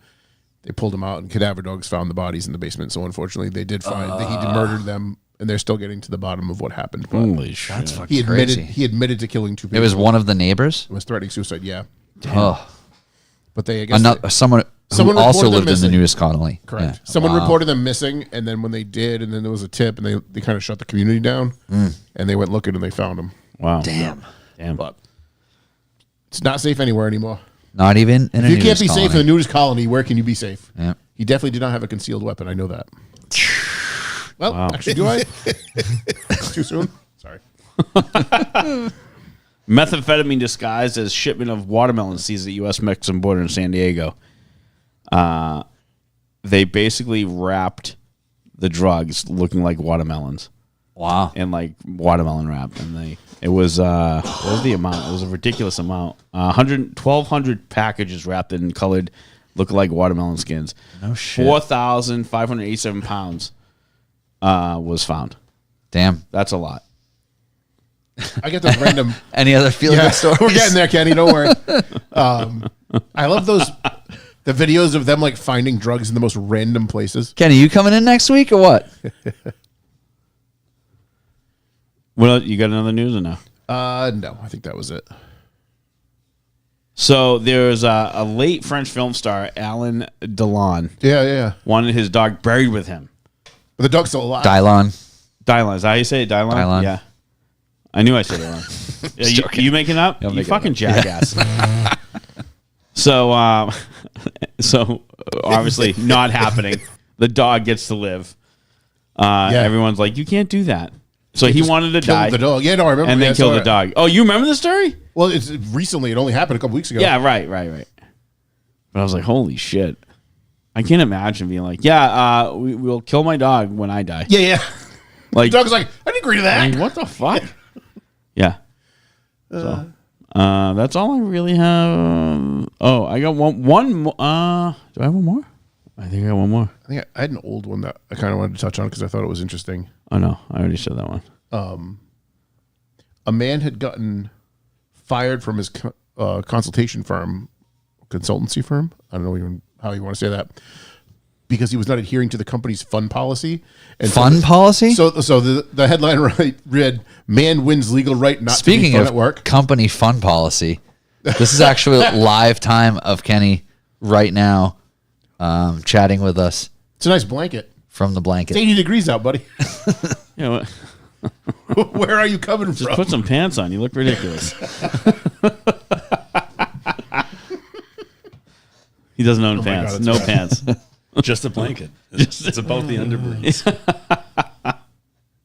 they pulled him out, and cadaver dogs found the bodies in the basement. So unfortunately, they did find that he murdered them, and they're still getting to the bottom of what happened. But Holy shit. That's fucking he admitted crazy. he admitted to killing two people. It was one of the neighbors. was threatening suicide. Yeah, Oh, but they I guess another someone Someone who also reported them lived in the missing. nudist colony. correct. Yeah. Someone Wow. reported them missing, and then when they did, and then there was a tip, and they kind of shut the community down, and they went looking and they found him. Wow. Damn. But it's not safe anywhere anymore. Not even in a If you can't nudist be colony. safe in a nudist colony, where can you be safe? Yeah. He definitely did not have a concealed weapon. I know that. Well, actually, do I? Too soon? Sorry. Methamphetamine disguised as shipment of watermelon seized at the U.S.-Mexican border in San Diego. They basically wrapped the drugs looking like watermelons Wow. and like watermelon wrap, and it was what was the amount? It was a ridiculous amount. 1,200 packages wrapped in colored look-alike watermelon skins. No shit. 4,587 pounds was found. Damn. That's a lot. I get those random. Any other feel-good stories? We're getting there, Kenny. Don't worry. I love the videos of them like finding drugs in the most random places. Kenny, you coming in next week or what? Well, you got another news or no? No, I think that was it. So there's a late French film star, Alain Delon, Yeah. wanted his dog buried with him. But the dog's still alive. Dylon. Dylon, is that how you say it? Dylon? Dylon. Yeah. I knew I said it wrong. Yeah, you making it up? I'm You making it fucking up. jackass. So obviously not happening. The dog gets to live. Everyone's like, you can't do that. So he wanted to Killed die the dog. Yeah, no, I remember. and Yeah, then I saw kill the it. dog. Oh, you remember the story? Well, it's recently. It only happened a couple weeks ago. Yeah, right. But I was like, holy shit. I can't imagine being like, we'll kill my dog when I die. Yeah. Like, The dog's like, I didn't agree to that. what the fuck? Yeah. So, that's all I really have. Oh, I got one more. Do I have one more? I think I got one more. I think I had an old one that I kind of wanted to touch on because I thought it was interesting. Oh, no. I already said that one. a man had gotten fired from his consultation firm, consultancy firm. I don't know even how you want to say that, because he was not adhering to the company's fund policy. And Policy? So the headline read, "Man wins legal right not to be Speaking fun of at work." company fun policy, this is actually live time of Kenny right now chatting with us It's a nice blanket. from the It's blanket. 80 degrees out, buddy. You know what? Where are you coming Just from? put some pants on. You look ridiculous. He doesn't own pants. God, it's No bad. pants. Just a blanket. It's about the underbreeds.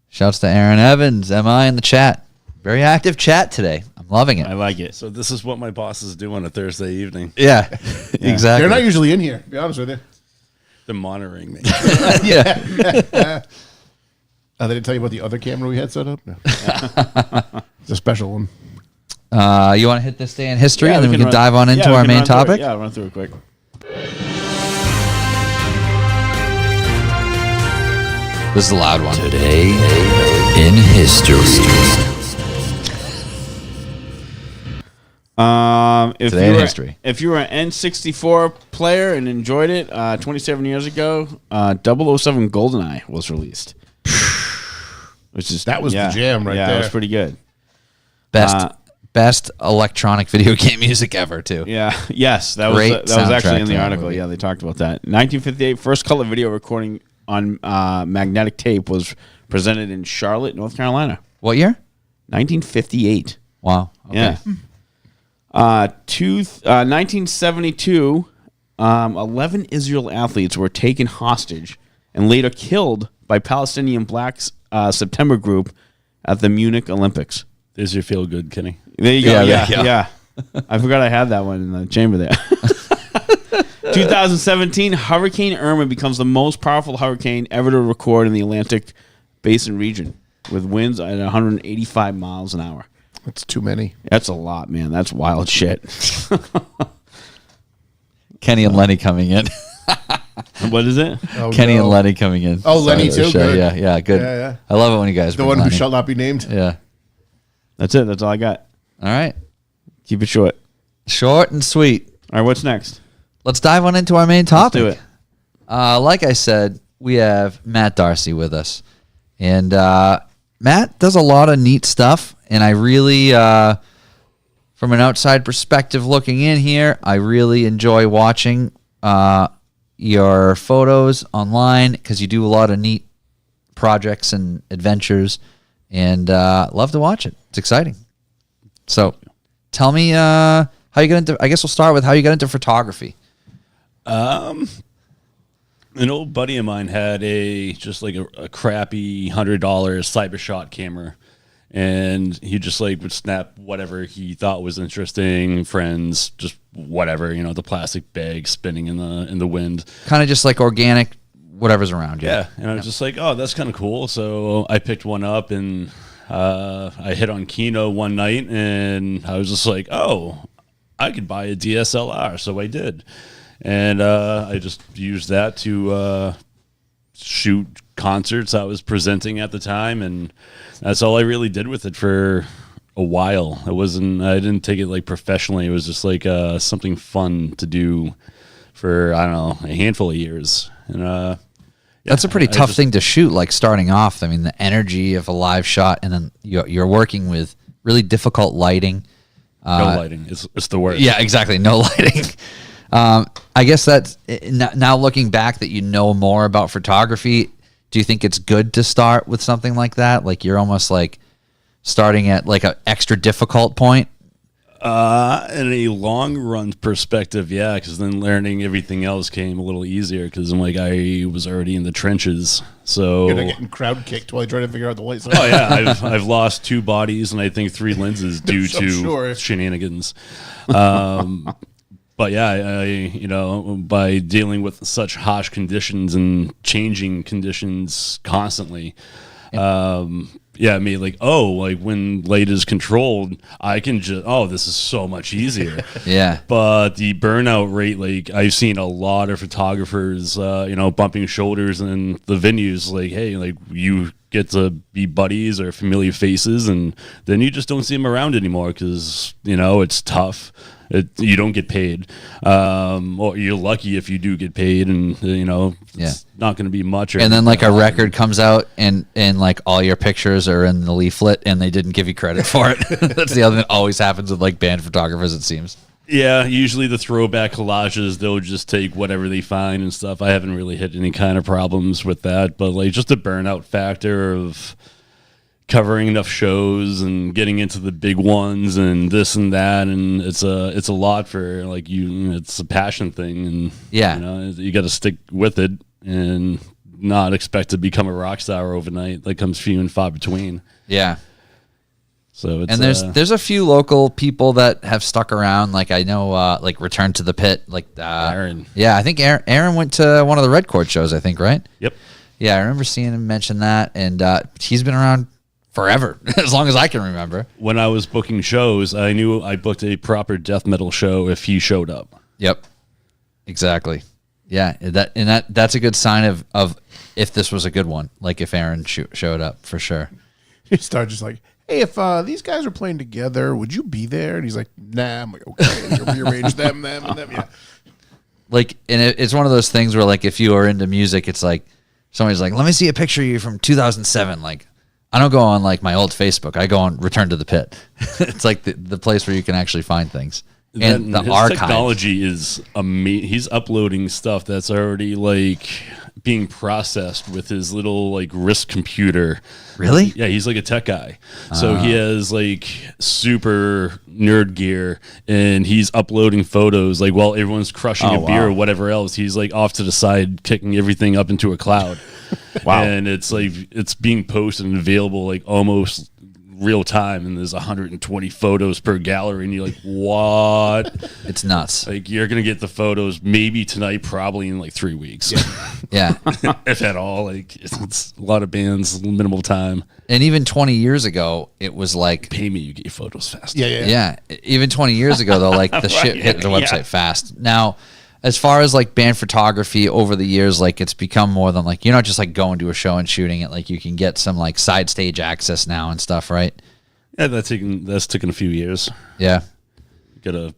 Shouts to Aaron Evans, MI in the chat. Very active chat today. I'm loving it. I like it. So this is what my bosses do on a Thursday evening. Yeah, exactly. They're not usually in here, to be honest with you. They're monitoring me. Yeah. They didn't tell you about the other camera we had set up? No. It's a special one. You want to hit this day in history, and then we can run- dive on into we our can main run through it. topic? Yeah, I'll run through it quick. This is a loud one. Today in history. If Today you in were, history. If you were an N64 player and enjoyed it, 27 years ago, 007 GoldenEye was released. Which is That was the jam right yeah, there. it was pretty good. Best electronic video game music ever, too. Yeah. Yes, that Great was actually soundtrack in to the that article. movie. Yeah, they talked about that. 1958, first color video recording on magnetic tape was presented in Charlotte, North Carolina. What year? 1958. Wow. Okay. Yeah. 1972, 11 Israel athletes were taken hostage and later killed by Palestinian Black September group at the Munich Olympics. There's your feel good, Kenny. There you go. Yeah, Yeah, there you go. yeah. I forgot I had that one in the chamber there. 2017, Hurricane Irma becomes the most powerful hurricane ever to record in the Atlantic Basin region, with winds at 185 miles an hour. That's too many. That's a lot, man. That's wild shit. Kenny and Lenny coming in. What is it? Oh, Kenny no. and Lenny coming in. Oh, Lenny Sorry, too? show. Good. Yeah, good. Yeah, yeah. I love it when you guys The bring one who Lenny. shall not be named. Yeah. That's it. That's all I got. All right. Keep it short. Short and sweet. All right, what's next? Let's dive on into our main topic. do it. Like I said, we have Matt Darcy with us. And Matt does a lot of neat stuff. And I really, from an outside perspective looking in here, I really enjoy watching your photos online because you do a lot of neat projects and adventures. And love to watch it. It's exciting. So tell me how you got into, I guess we'll start with how you got into photography. An old buddy of mine had a crappy $100 CyberShot camera, and he just would snap whatever he thought was interesting, friends, just whatever, the plastic bag spinning in the wind. Kind of just like organic, whatever's around you. Yeah, and I was just like, oh, that's kind of cool. So I picked one up, and I hit on Kino one night, and I was just like, oh, I could buy a DSLR, so I did. And I just used that to shoot concerts I was presenting at the time, and that's all I really did with it for a while. I didn't take it professionally. It was just something fun to do for, I don't know, a handful of years. And That's a pretty tough thing to shoot, starting off. I mean, the energy of a live shot, and then you're working with really difficult lighting. no lighting. It's the worst. Yeah, exactly. No lighting. I guess that's now looking back that you know more about photography. Do you think it's good to start with something like that? You're almost starting at an extra difficult point. In a long run perspective, yeah, because then learning everything else came a little easier because I was already in the trenches. So You're not getting crowd kicked while you try to figure out the lights. oh yeah, I've lost 2 bodies and I think 3 lenses due I'm to sure. shenanigans. But yeah, I by dealing with such harsh conditions and changing conditions constantly, it made when light is controlled, I can just, this is so much easier. Yeah. But the burnout rate, I've seen a lot of photographers, bumping shoulders in the venues, hey, you get to be buddies or familiar faces, and then you just don't see them around anymore because it's tough. You don't get paid, or you're lucky if you do get paid, and it's not going to be much. And then like a record comes out, and like all your pictures are in the leaflet, and they didn't give you credit for it. That's the other thing that always happens with like band photographers, it seems. Yeah, usually the throwback collages, they'll just take whatever they find and stuff. I haven't really hit any kind of problems with that, but like just the burnout factor of covering enough shows and getting into the big ones and this and that, and it's a lot for like you. It's a passion thing, and you got to stick with it and not expect to become a rock star overnight. That comes few and far between. Yeah. So it's, and there's a few local people that have stuck around. Like I know, like Return to the Pit, like Aaron. Yeah, I think Aaron went to one of the Red Chord shows. I think, right? Yep. Yeah, I remember seeing him mention that, and he's been around forever, as long as I can remember. When I was booking shows, I knew I booked a proper death metal show if he showed up. Yep. Exactly. Yeah, that's a good sign of if this was a good one. Like if Aaron showed up for sure. You start just like, hey, if these guys are playing together, would you be there? And he's like, nah. I'm like, okay, you'll rearrange them, and them. Yeah. Like, and it's one of those things where like if you are into music, it's like somebody's like, let me see a picture of you from 2007. Like, I don't go on like my old Facebook. I go on Return to the Pit. It's like the place where you can actually find things. And the his archive. Technology is amazing. He's uploading stuff that's already like being processed with his little like wrist computer. Really? Yeah, he's like a tech guy. So he has like super nerd gear, and he's uploading photos like while everyone's crushing a beer or whatever else. He's like off to the side, kicking everything up into a cloud. Wow. And it's like it's being posted and available like almost real time, and there's 120 photos per gallery, and you're like, what? It's nuts. Like, you're gonna get the photos maybe tonight, probably in like 3 weeks. Yeah. If at all. Like, it's a lot of bands, minimal time. And even 20 years ago, it was like, Pay me, you get your photos fast. yeah. Even 20 years ago, though, like the shit hit the website fast. Now, as far as like band photography over the years, like it's become more than like, you're not just like going to a show and shooting it. Like you can get some like side stage access now and stuff, right? Yeah, that's taken a few years. Yeah. You gotta,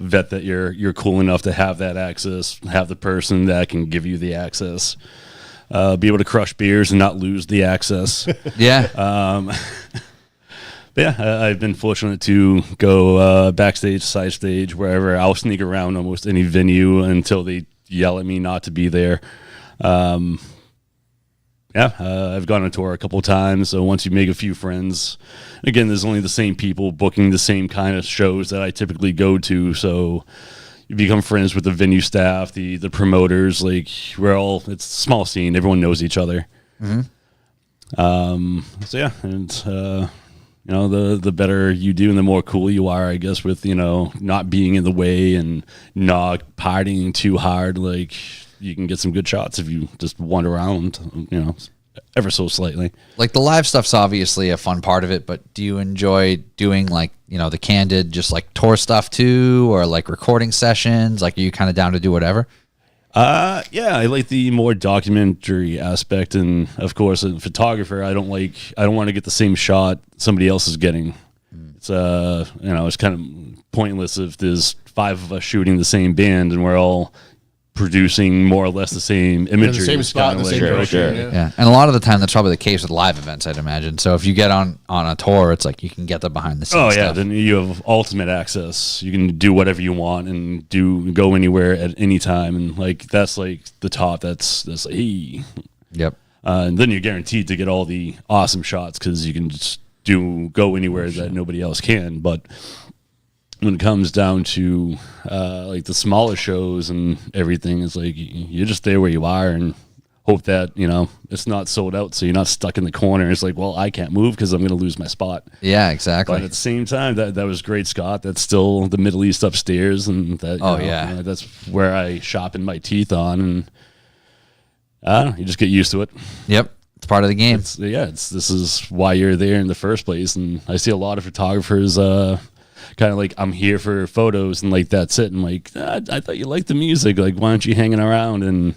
vet that you're cool enough to have that access, have the person that can give you the access, be able to crush beers and not lose the access. Yeah. But yeah, I've been fortunate to go backstage, side stage, wherever. I'll sneak around almost any venue until they yell at me not to be there. I've gone on tour a couple of times. So once you make a few friends, again, there's only the same people booking the same kind of shows that I typically go to. So you become friends with the venue staff, the promoters. Like it's a small scene. Everyone knows each other. Mm-hmm. So yeah, and the better you do and the more cool you are, I guess, with, not being in the way and not partying too hard. Like, you can get some good shots if you just wander around, ever so slightly. Like the live stuff's obviously a fun part of it, but do you enjoy doing like, the candid, just like tour stuff too, or like recording sessions? Like, are you kind of down to do whatever? Yeah, I like the more documentary aspect, and of course, a photographer, I don't want to get the same shot somebody else is getting. It's it's kind of pointless if there's 5 of us shooting the same band and we're all producing more or less the same imagery. the same spot, the same direction. Yeah. And a lot of the time that's probably the case with live events, I'd imagine. So if you get on a tour, it's like you can get the behind the scenes Oh yeah, stuff. then you have ultimate access. You can do whatever you want and go anywhere at any time, and like that's like the top. That's like, hey. Yep. And then you're guaranteed to get all the awesome shots because you can just go anywhere that nobody else can. But when it comes down to like the smaller shows and everything, it's like you're just there where you are and hope that it's not sold out, so you're not stuck in the corner. It's like, well, I can't move because I'm going to lose my spot. Yeah, exactly. But at the same time, that was great, Scott. That's still the Middle East upstairs, and that that's where I sharpen my teeth on, and I don't know, you just get used to it. Yep. It's part of the game. This is why you're there in the first place. And I see a lot of photographers kind of like, I'm here for photos and like that's it. And like, I thought you liked the music. Like, why aren't you hanging around? And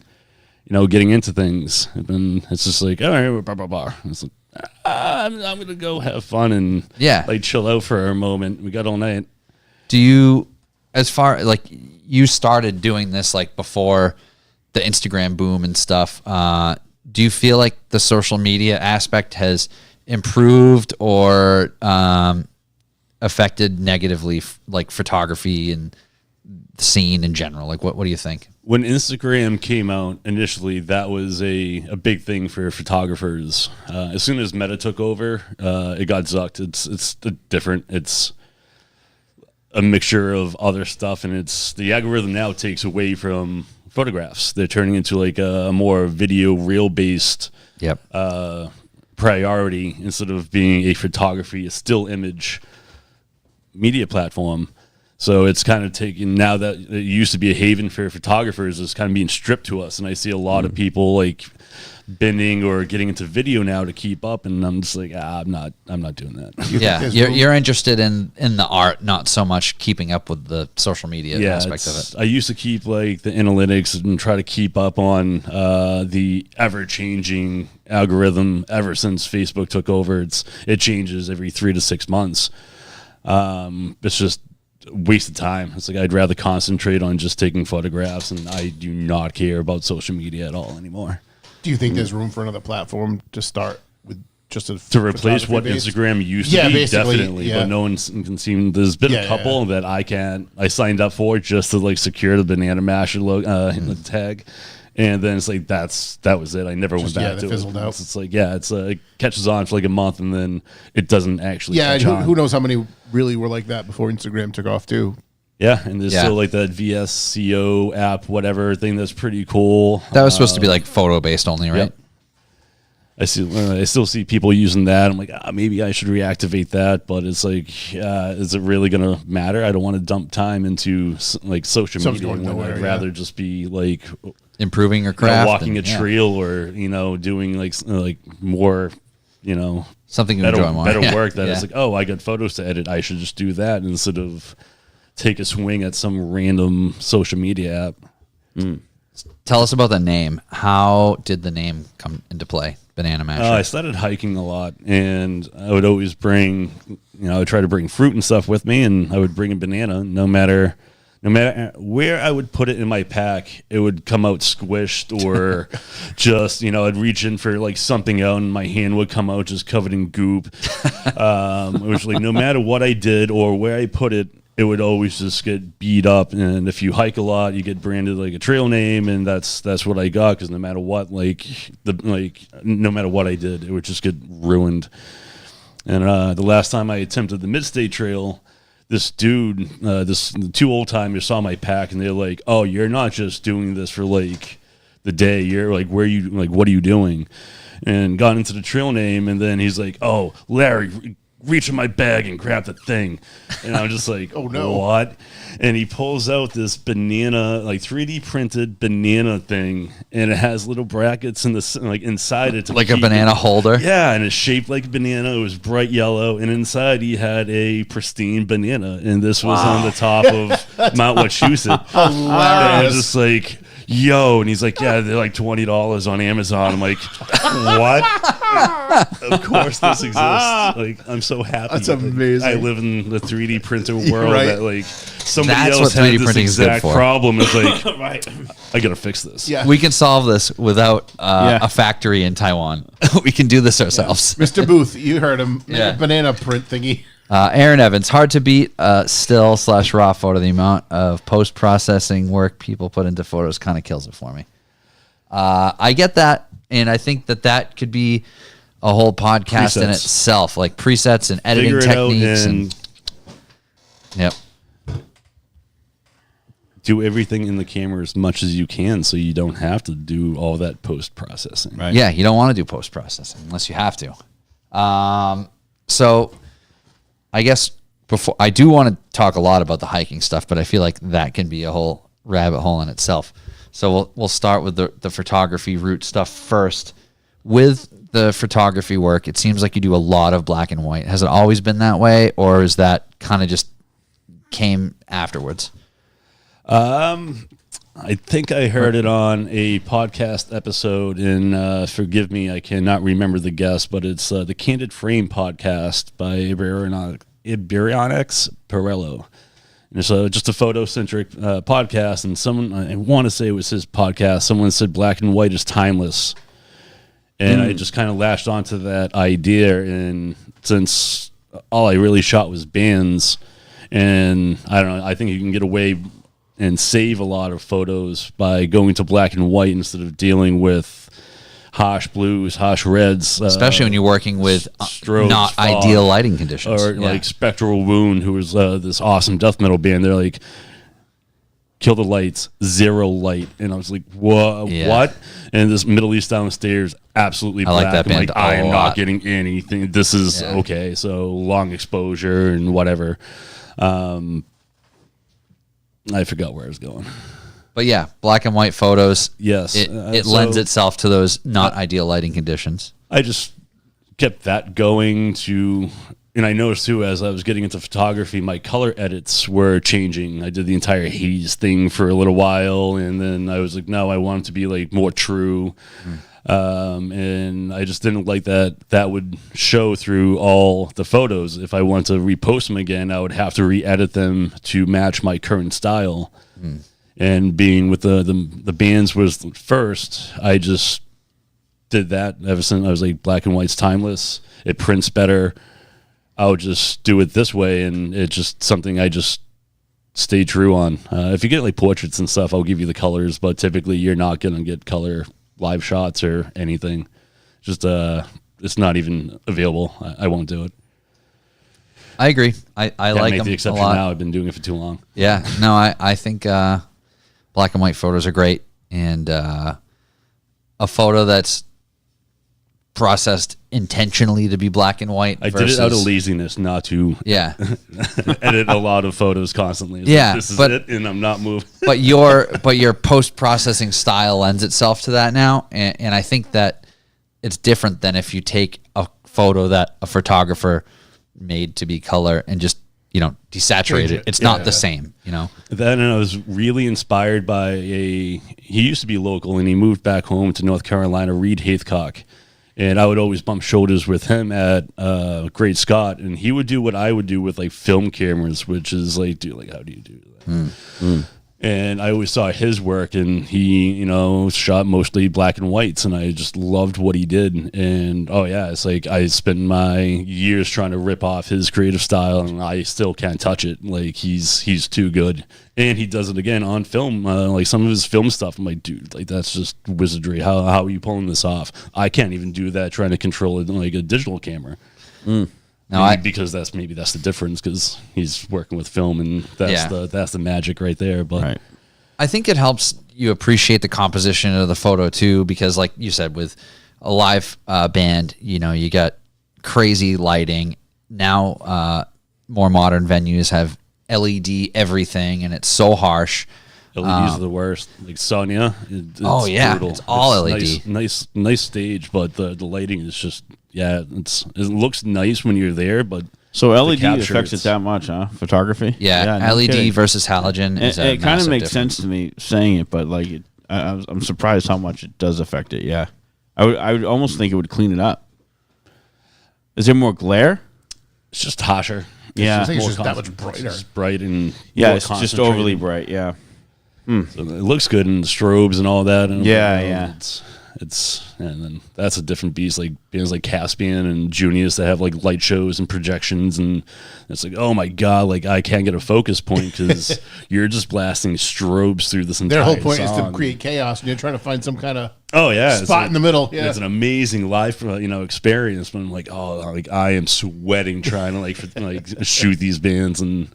getting into things. And then it's just like, all right, blah, blah, blah. It's like, I'm going to go have fun and like chill out for a moment. We got all night. Do you, as far like you started doing this like before the Instagram boom and stuff, do you feel like the social media aspect has improved or affected negatively like photography and the scene in general? Like what do you think? When Instagram came out initially, that was a big thing for photographers. As soon as Meta took over, it got zucked. It's different. It's a mixture of other stuff, and it's the algorithm now takes away from photographs. They're turning into like a more video reel based priority instead of being a photography, a still image media platform. So it's kind of taken, now that it used to be a haven for photographers, it's kind of being stripped to us. And I see a lot of people like bending or getting into video now to keep up, and I'm just like, I'm not doing that. You're interested in the art, not so much keeping up with the social media aspect of it. I used to keep like the analytics and try to keep up on the ever-changing algorithm. Ever since Facebook took over, it changes every 3 to 6 months. It's just waste of time. It's like I'd rather concentrate on just taking photographs, and I do not care about social media at all anymore. Do you think there's room for another platform to start with, just to replace what Instagram used to be? Definitely, but no one can seem. There's been a couple that I signed up for just to like secure the Banana Masher tag, and then it's like that was it. I never went back to it. Fizzled out. It's like it catches on for like a month, and then it doesn't actually. Yeah, and who knows how many really were like that before Instagram took off too. Yeah, and there's still like that VSCO app, whatever thing that's pretty cool. That was supposed to be like photo based only, right? Yep. I still see people using that. I'm like, maybe I should reactivate that, but it's like, is it really gonna matter? I don't want to dump time into like social media when I'd rather just be like improving your craft, walking a trail, or doing like more, something better work. That it's like, I got photos to edit. I should just do that instead of take a swing at some random social media app. Tell us about the name. How did the name come into play? Banana Masher. I started hiking a lot, and I would always bring, I would try to bring fruit and stuff with me, and I would bring a banana. No matter where I would put it in my pack, it would come out squished, or just, I'd reach in for like something out and my hand would come out just covered in goop. It was like no matter what I did or where I put it, it would always just get beat up. And if you hike a lot, you get branded like a trail name, and that's what I got, because no matter what, no matter what I did, it would just get ruined. And the last time I attempted the Mid-State Trail, this dude, this 2 old timers saw my pack, and they're like, "Oh, you're not just doing this for like the day. You're like, what are you doing?" And got into the trail name, and then he's like, "Oh, Larry, reach in my bag and grab the thing." And I'm just like, "Oh no, what?" And he pulls out this banana, like 3D printed banana thing, and it has little brackets in the inside it, like a banana holder. Yeah, and it's shaped like a banana. It was bright yellow, and inside he had a pristine banana, and this was on the top of Mount Wachusett. And I was just like, "Yo," and he's like, "Yeah, they're like $20 on Amazon." I'm like, "What?" Of course this exists. Like, I'm so happy. That's amazing. I live in the 3D printer world, right? That like somebody That's else what 3D had this printing is good exact for. problem. It's like, I gotta fix this. Yeah. We can solve this without a factory in Taiwan. We can do this ourselves. Mr. Booth, you heard him. Yeah. Banana print thingy. Aaron Evans, hard to beat still/raw photo. The amount of post-processing work people put into photos kind of kills it for me. I get that, and I think that could be a whole podcast in itself, like presets and editing techniques. Yep. Do everything in the camera as much as you can, so you don't have to do all that post-processing. Right. Yeah, you don't want to do post-processing unless you have to. So I guess I do want to talk a lot about the hiking stuff, but I feel like that can be a whole rabbit hole in itself. So we'll start with the photography route stuff first. With the photography work, it seems like you do a lot of black and white. Has it always been that way, or is that kind of just came afterwards? I think I heard it on a podcast episode, and forgive me, I cannot remember the guest, but it's the Candid Frame podcast by Iberionics Perello. And it's just a photocentric podcast, and someone, I want to say it was his podcast, someone said black and white is timeless. And I just kind of latched onto that idea, and since all I really shot was bands, and I don't know, I think you can get away and save a lot of photos by going to black and white instead of dealing with harsh blues, harsh reds. Especially when you're working with strobes, not fog, ideal lighting conditions. Or like Spectral Wound, who was this awesome death metal band. They're like, kill the lights, zero light. And I was like, whoa, what? And this Middle East downstairs, absolutely black. I like that band I am a not lot. getting anything. This is okay. So long exposure and whatever. I forgot where I was going. But yeah, black and white photos. Yes. It lends itself to those not ideal lighting conditions. I just kept that going to, and I noticed too, as I was getting into photography, my color edits were changing. I did the entire haze thing for a little while, and then I was like, no, I want it to be like more true. And I just didn't like that would show through all the photos. If I wanted to repost them again, I would have to re-edit them to match my current style. And being with the bands was first, I just did that ever since I was like, black and white's timeless. It prints better. I would just do it this way, and it's just something I just stay true on. If you get like portraits and stuff, I'll give you the colors, but typically you're not going to get color live shots or anything. Just it's not even available. I won't do it. I agree. I like make them the a exception lot. now. I've been doing it for too long. Yeah, no, I think black and white photos are great, and a photo that's processed intentionally to be black and white. I did it out of laziness, not to Yeah, edit a lot of photos constantly. It's Yeah, like, this is but- it, and I'm not moving. but your post processing style lends itself to that now, and I think that it's different than if you take a photo that a photographer made to be color and just desaturate it. It's not the same. Then I was really inspired by he used to be local, and he moved back home to North Carolina, Reed Haithcock. And I would always bump shoulders with him at Great Scott, and he would do what I would do with like film cameras, which is like, how do you do that? And I always saw his work, and he, shot mostly black and whites, and I just loved what he did. And it's like I spent my years trying to rip off his creative style, and I still can't touch it. Like he's too good, and he does it again on film. Like some of his film stuff, I'm like, dude, like that's just wizardry. How are you pulling this off? I can't even do that trying to control it like a digital camera. Because that's the difference, because he's working with film, and that's the magic right there. But Right. I think it helps you appreciate the composition of the photo too, because like you said, with a live band, you got crazy lighting. Now, more modern venues have LED everything, and it's so harsh. LEDs are the worst. Like Sonya, it's brutal. It's all LED. Nice stage, but the lighting is just it looks nice when you're there, but So LED capture, affects it that much, huh? Photography? Yeah, no LED kidding. versus halogen. Is It kind of makes difference. sense to me saying it, but like, I'm surprised how much it does affect it. Yeah, I would almost think it would clean it up. Is there more glare? it's just harsher. Yeah. I think it's More just that much concent- brighter. It's just bright and Yeah, more it's just concentrated. overly bright. Yeah. So it looks good in the strobes and all that. And Yeah. It's and then that's a different beast. Like bands like Caspian and Junius that have like light shows and projections, and it's like, oh my god, like I can't get a focus point because you're just blasting strobes through this entire. Their whole point is to song. create chaos, and you're trying to find some kind of it's spot like- in the middle. Yeah. It's an amazing live, experience. But I'm like, like I am sweating trying to like shoot these bands, and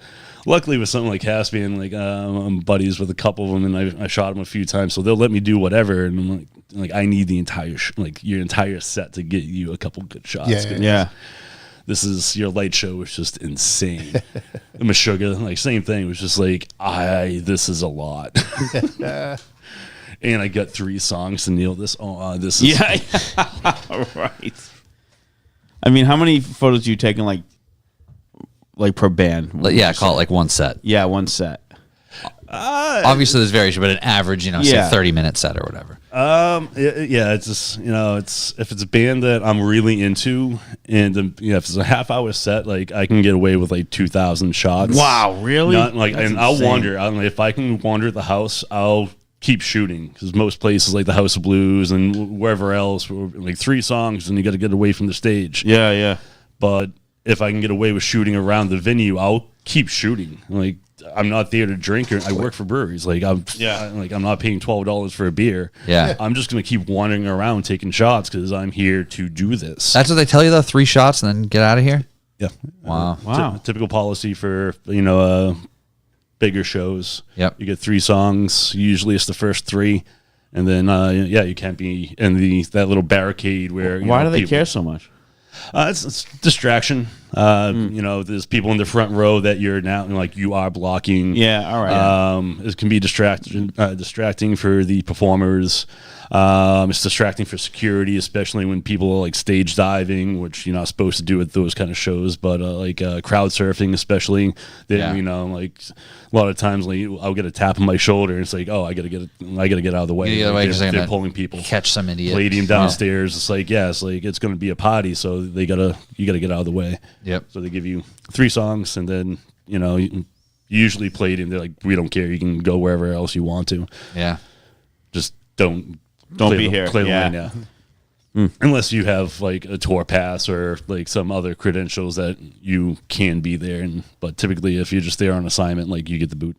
luckily with something like Caspian, like I'm buddies with a couple of them, and I shot them a few times, so they'll let me do whatever. And I'm like I need the entire your entire set to get you a couple good shots. Yeah. This is your light show was just insane. Meshuggah, like same thing. It was just like this is a lot. And I got 3 songs to nail this. This is Right. I mean, how many photos do you take in like per band? Yeah, call it like one set. Yeah, one set. Obviously, there's variation, but an average, say 30-minute set or whatever. Yeah, it's just it's if it's a band that I'm really into, and if it's a half-hour set, like I can get away with like 2,000 shots. Wow, really? And I'll wander. If I can wander the house, I'll keep shooting because most places like the House of Blues and wherever else, like 3 songs, and you got to get away from the stage. Yeah. But if I can get away with shooting around the venue, I'll keep shooting. Like I'm not there to drink. I work for breweries. Like I'm not paying $12 for a beer. Yeah. I'm just gonna keep wandering around taking shots because I'm here to do this. That's what they tell you, though. 3 shots and then get out of here. Yeah. Wow. Typical policy for bigger shows. Yep. You get 3 songs. Usually it's the first 3, and then you can't be in that little barricade where. Why do they care so much? It's distraction. There's people in the front row that you're now you are blocking. Yeah, all right. It can be distracting for the performers. It's distracting for security, especially when people are like stage diving, which you're not supposed to do at those kind of shows. But crowd surfing, especially, a lot of times I'll get a tap on my shoulder, and it's like, oh, I gotta get out of the way. They're pulling people, catch some idiot, lady downstairs. It's it's gonna be a party, so you gotta get out of the way. Yep. So they give you 3 songs, and then you usually played, and they're like, we don't care, you can go wherever else you want to. Yeah. Just don't be here. Play the lane, unless you have like a tour pass or like some other credentials that you can be there. But typically, if you're just there on assignment, you get the boot.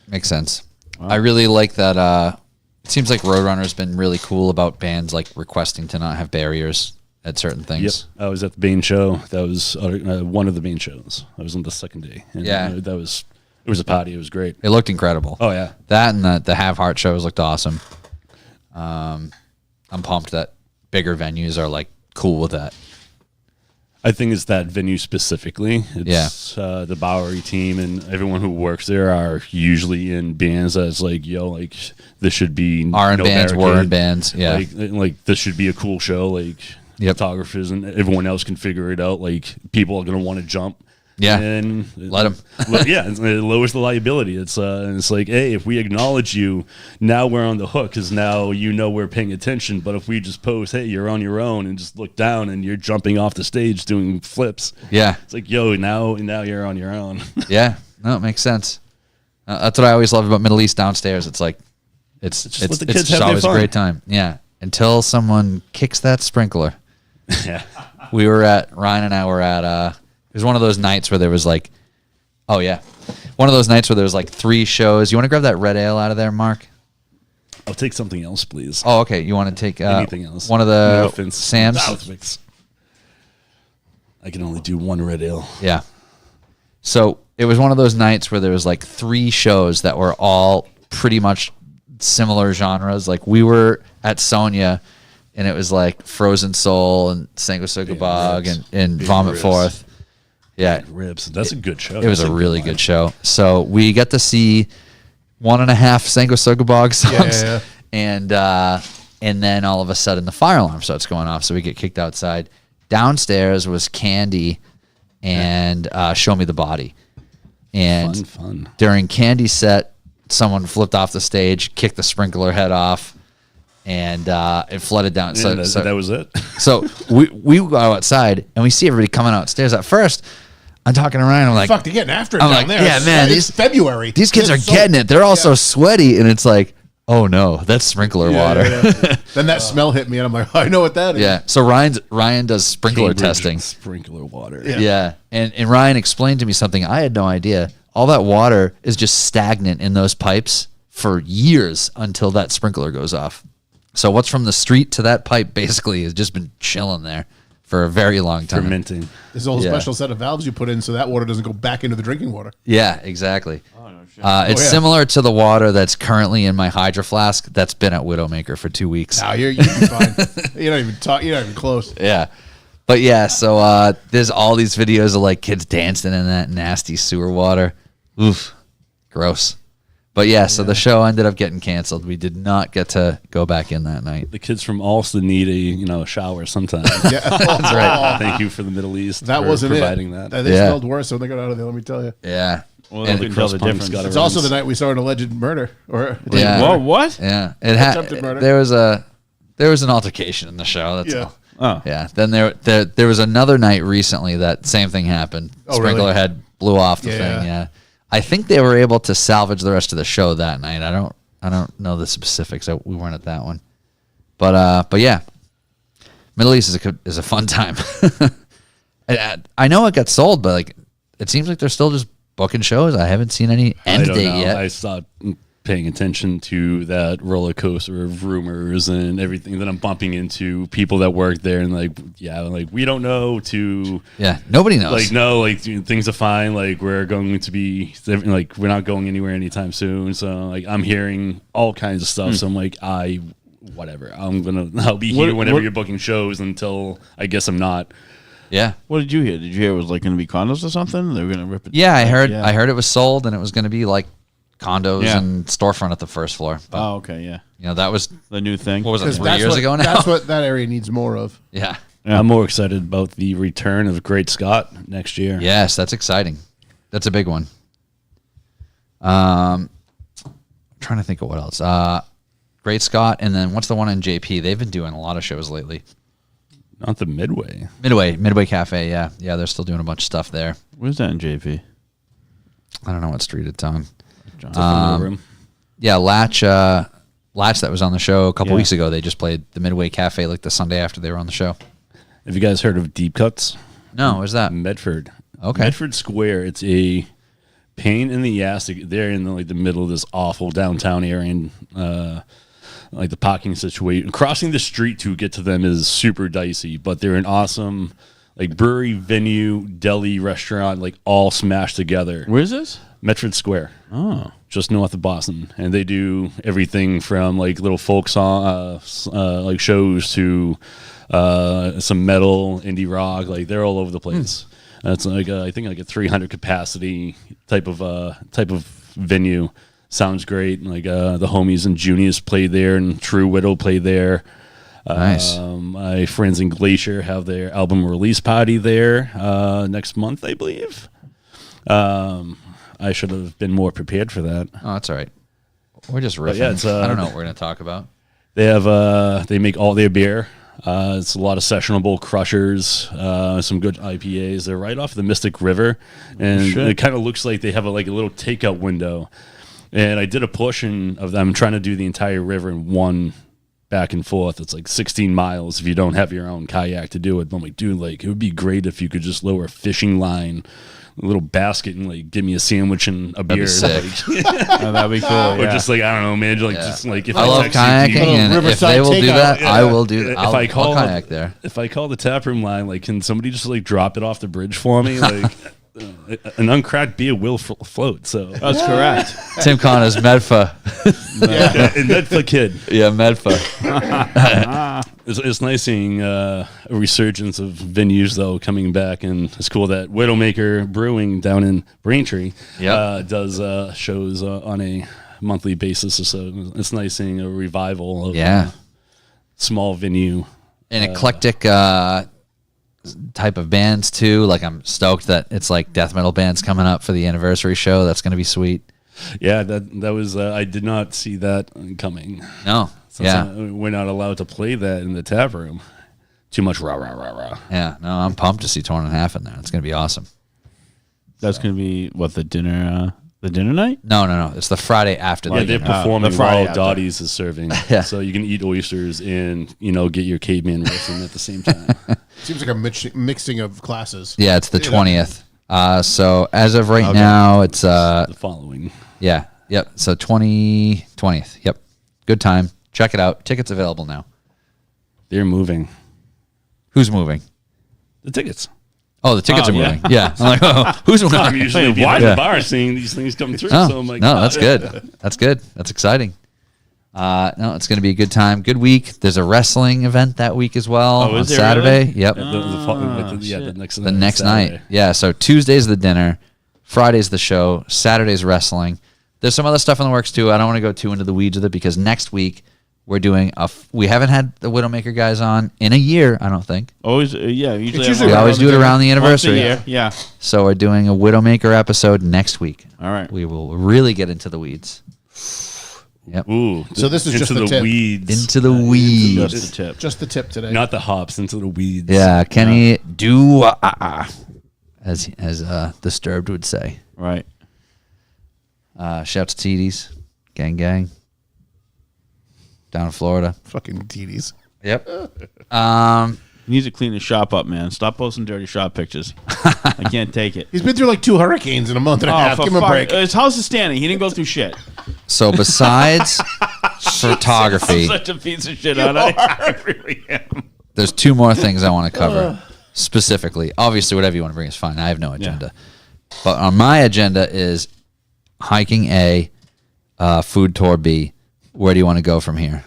Makes sense. Wow. I really like that. It seems like Roadrunner's been really cool about bands requesting to not have barriers at certain things. Yep, I was at the Bane show. That was one of the Bane shows. I was on the second day. And it was a party. It was great. It looked incredible. Oh yeah, that and the Have Heart shows looked awesome. I'm pumped that bigger venues are cool with that. I think it's that venue specifically. It's the Bowery team and everyone who works there are usually in bands that's this should be are in bands, were in bands. Yeah, this should be a cool show. Photographers and everyone else can figure it out. People are gonna want to jump. Yeah, and let them. It lowers the liability. It's hey, if we acknowledge you, now we're on the hook because now we're paying attention. But if we just post, hey, you're on your own, and just look down and you're jumping off the stage doing flips, it's now you're on your own. Yeah, no, it makes sense. That's what I always loved about Middle East downstairs. It's it's always a great time. Yeah, until someone kicks that sprinkler. Yeah, Ryan and I were at. It was one of those nights where there was one of those nights where there was 3 shows. You want to grab that red ale out of there, Mark? I'll take something else, please. Oh, okay. You want to take anything else? One of the no offense. Sam's? I can only do 1 red ale. Yeah. So it was one of those nights where there was 3 shows that were all pretty much similar genres. We were at Sonia, and it was Frozen Soul and Sanguisuga Bog and Vomit ribs. Forth. Yeah, ribs. That's a good show. It was a really good show. So we got to see 1.5 Sanguisuga Bog songs, and then all of a sudden the fire alarm starts going off. So we get kicked outside. Downstairs was Candy and Show Me the Body. And fun. During Candy's set, someone flipped off the stage, kicked the sprinkler head off, and it flooded down. So that was it. So we go outside and we see everybody coming outstairs. At first, I'm talking to Ryan. I'm like, fuck, they're getting after it I'm down like, there. yeah, man, It's February. These kids are getting it. They're all so sweaty, and it's like, oh no, that's sprinkler water. Yeah. Then that smell hit me, and I'm like, I know what that is. Yeah. So Ryan does sprinkler testing. Sprinkler water. Yeah. And Ryan explained to me something I had no idea. All that water is just stagnant in those pipes for years until that sprinkler goes off. So what's from the street to that pipe basically has just been chilling there for a very long time. Fermenting. There's a whole special set of valves you put in so that water doesn't go back into the drinking water. Yeah, exactly. Oh, no shit. It's similar to the water that's currently in my Hydro Flask that's been at Widowmaker for 2 weeks. No, you're fine. You don't even talk. You're not even close. Yeah. But yeah, so there's all these videos of kids dancing in that nasty sewer water. Oof. Gross. But yeah, so the show ended up getting canceled. We did not get to go back in that night. The kids from Alston need a shower sometime. Yeah, that's right. Thank you for the Middle East. That for wasn't providing it. that. They smelled worse when they got out of there. Let me tell you. Yeah. Well, And they the can tell the Punk's difference. got It's also the night we saw an alleged murder. Yeah. Whoa, what? Yeah, Attempted murder. there was an altercation in the show. That's Yeah. all. Oh, Yeah. Then there was another night recently that same thing happened. Oh, Sprinkler really? head blew off the Yeah. thing. Yeah. I think they were able to salvage the rest of the show that night. I don't know the specifics. We weren't at that one. But yeah, Middle East is a fun time. I know it got sold, but like it seems like they're still just booking shows. I haven't seen any end I don't date know. yet. I stopped paying attention to that roller coaster of rumors and everything that I'm bumping into people that work there and like we don't know to Yeah, nobody knows. like no like things are fine, like we're going to be like we're not going anywhere anytime soon, so like I'm hearing all kinds of stuff. So I'm like whatever, I'll be here whenever you're booking shows until I guess I'm not. Yeah. what did you hear? Did you hear it was like going to be condos or something? They were going to rip it. Yeah, I heard. Yeah. I heard it was sold, and it was going to be like condos Yeah. and storefront at the first floor. But Oh, okay, yeah. that was The new thing. what was it, Because 3 years ago now? That's what that area needs more of. Yeah. Yeah. I'm more excited about the return of Great Scott next year. Yes, that's exciting. That's a big one. Trying to think of what else. Great Scott, and then what's the one in JP? They've been doing a lot of shows lately. Not the Midway. Midway Cafe. Yeah, they're still doing a bunch of stuff there. Where's that in JP? I don't know what street it's on. Room. Yeah, Latch that was on the show a couple Yeah. weeks ago. They just played the Midway Cafe like the Sunday after they were on the show. Have you guys heard of Deep Cuts? No, where's that? Medford. Okay. Medford Square. It's a pain in the ass. They're in the middle of this awful downtown area, and like the parking situation. Crossing the street to get to them is super dicey, but they're an awesome like brewery, venue, deli, restaurant, like all smashed together. Where's this? Medford Square. Oh. Just north of Boston, and they do everything from like little folk song, like shows to some metal, indie rock. Like they're all over the place. That's like I think like a 300 capacity type of venue. Sounds great. Like the homies and Junius played there, and True Widow played there. Nice. My friends in Glacier have their album release party there next month, I believe. I should have been more prepared for that. Oh, that's all right. We're just riffing. yeah, it's, I don't know what we're going to talk about. They have they make all their beer. It's a lot of sessionable crushers, some good IPAs. They're right off the Mystic River, and it kind of looks like they have a little takeout window. And I did a portion of them trying to do the entire river in one back and forth. It's like 16 miles if you don't have your own kayak to do it. But I'm like, dude, like it would be great if you could just lower a fishing line, a little basket, and like give me a sandwich and a beer. be sick. Like, Oh, that'd be cool. or Yeah. just like I don't know, man. Just like if I love text you, kayaking, and if Riverside they will do takeout. that, I Yeah. will do that. If I'll I call kayak there. If I call the taproom line, like, can somebody just like drop it off the bridge for me? Like, an uncracked beer will float. So That's correct. Tim Connor's Medfa. and Medfa kid. Yeah, Medfa. It's nice seeing a resurgence of venues though coming back, and it's cool that Widowmaker Brewing down in Braintree does shows on a monthly basis. So it's nice seeing a revival of small venue. An eclectic type of bands too. Like I'm stoked that it's like death metal bands coming up for the anniversary show. That's going to be sweet. Yeah, that was I did not see that coming. No. Since we're not allowed to play that in the tap room. Too much rah rah rah rah. Yeah. No, I'm pumped to see Torn in Half in there. It's going to be awesome. That's gonna be what the dinner night. No. It's the Friday after Yeah, the they're dinner. performing the Friday while after. Dottie's is serving. Yeah. So you can eat oysters and get your caveman wrestling at the same time. Seems like a mixing of classes. Yeah, it's the 20th. So as of right now, it's The following. yeah. Yep. So 20th. Yep. Good time. Check it out. Tickets available now. They're moving. Who's moving? The tickets. Oh, the tickets Oh, are yeah. moving. Yeah. I'm like, oh, who's moving? I'm usually behind the bar seeing these things come through. No, So I'm like, no, that's good. That's good. That's exciting. No, it's going to be a good time. Good week. There's a wrestling event that week as well Oh, on is there Saturday. really? Yep. The next The next Saturday. night. Yeah. So Tuesday's the dinner, Friday's the show, Saturday's wrestling. There's some other stuff in the works too. I don't want to go too into the weeds with it because next week We're doing we haven't had the Widowmaker guys on in a year, I don't think. Always, yeah. Usually usually We always do it around the once a anniversary. year. Yeah. So we're doing a Widowmaker episode next week. All right. We will really get into the weeds. Ooh. So this is into just the the tip. weeds. Into the weeds. Just the tip. Just the tip today. Not the hops, into the weeds. Yeah, Kenny do as Disturbed would say. Right. Shouts to TDs, gang. Down in Florida. Fucking TDs. Yep. He needs to clean his shop up, man. Stop posting dirty shop pictures. I can't take it. He's been through like 2 hurricanes in a month and a half. for Give him a fuck- break. His house is standing. He didn't go through shit. So besides photography, Such a piece of shit. I really am. there's 2 more things I want to cover specifically. Obviously, whatever you want to bring is fine. I have no agenda. But on my agenda is hiking A, food tour B. Where do you want to go from here?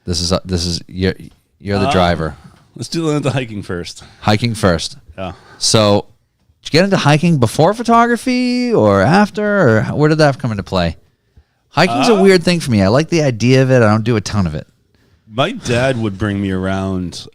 This is you're the driver. Let's do the hiking first. Hiking first. Yeah. So, did you get into hiking before photography or after, or where did that come into play? Hiking's a weird thing for me. I like the idea of it. I don't do a ton of it. My dad would bring me around.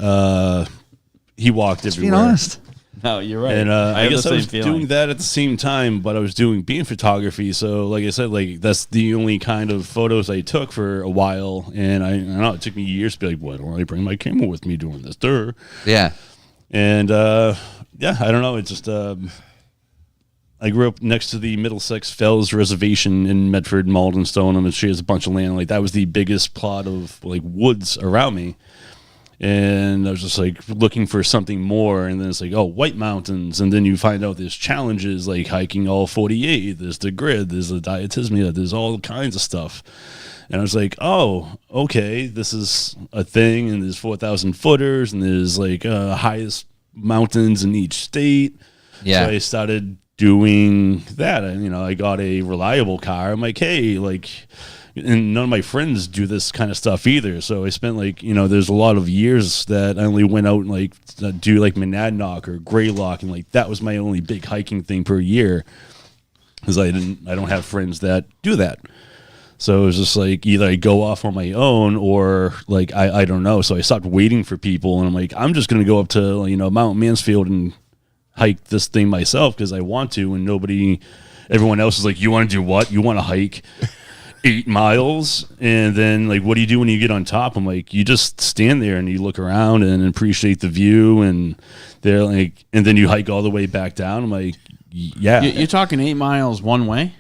He walked Just everywhere. being honest. No, you're right. And I have guess the I same was feeling. doing that at the same time, but I was doing bean photography. So, like I said, like that's the only kind of photos I took for a while. And I know it took me years to be like, why don't I bring my camera with me doing this? Yeah. And yeah, I don't know. It's just I grew up next to the Middlesex Fells Reservation in Medford, Maldenstone, and she has a bunch of land. Like that was the biggest plot of like woods around me. And I was just like looking for something more, and then it's like, oh, White Mountains, and then you find out there's challenges like hiking all 48. There's the grid, there's the diatismia, there's all kinds of stuff. And I was like, oh, okay, this is a thing, and there's 4,000 footers, and there's like highest mountains in each state. Yeah. So I started doing that. And, I got a reliable car. I'm like, hey, like. And none of my friends do this kind of stuff either. So I spent like, there's a lot of years that I only went out and like do like Monadnock or Greylock. And like, that was my only big hiking thing per year. Cause I don't have friends that do that. So it was just like, either I go off on my own or like, I don't know. So I stopped waiting for people and I'm like, I'm just going to go up to, Mount Mansfield and hike this thing myself. Cause I want to, and everyone else is like, you want to do what? You want to hike 8 miles, and then like, what do you do when you get on top? I'm like, you just stand there and you look around and appreciate the view, and they're like, and then you hike all the way back down. I'm like, yeah. You're talking 8 miles one way?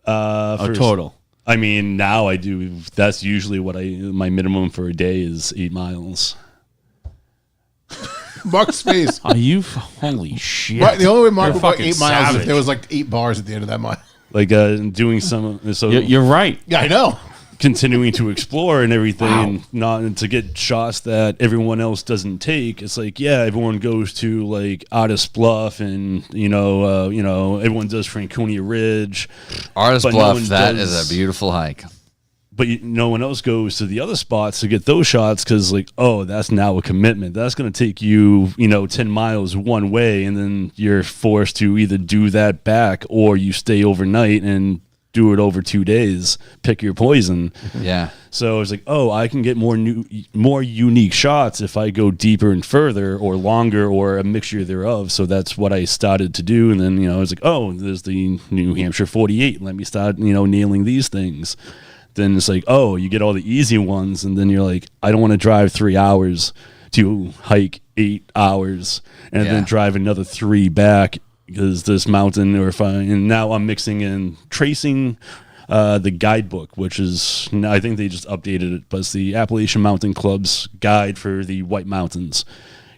Total. I mean, now I do. That's usually what my minimum for a day is 8 miles. Mark's face. Are you? Holy shit. Right, the only way Mark You're would go fucking 8 miles is savage. if there was like 8 bars at the end of that mile. Like doing some. So You're right. Yeah, I know. continuing to explore and everything, and not to get shots that everyone else doesn't take. It's like, yeah, everyone goes to like Artist Bluff, and everyone does Franconia Ridge. Artist but Bluff, one that does- is a beautiful hike. But no one else goes to the other spots to get those shots because, like, oh, that's now a commitment. That's going to take you, 10 miles one way, and then you're forced to either do that back or you stay overnight and do it over 2 days. Pick your poison. Yeah. So I was like, oh, I can get more unique shots if I go deeper and further or longer or a mixture thereof. So that's what I started to do. And then, I was like, oh, there's the New Hampshire 48. Let me start, nailing these things. Then it's like, oh, you get all the easy ones, and then you're like, I don't want to drive 3 hours to hike 8 hours and then drive another 3 back because this mountain, and now I'm mixing in tracing the guidebook, which is, I think they just updated it, but it's the Appalachian Mountain Club's guide for the White Mountains.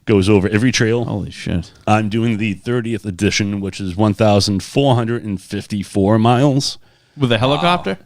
Goes over every trail. Holy shit. I'm doing the 30th edition, which is 1,454 miles. With a helicopter?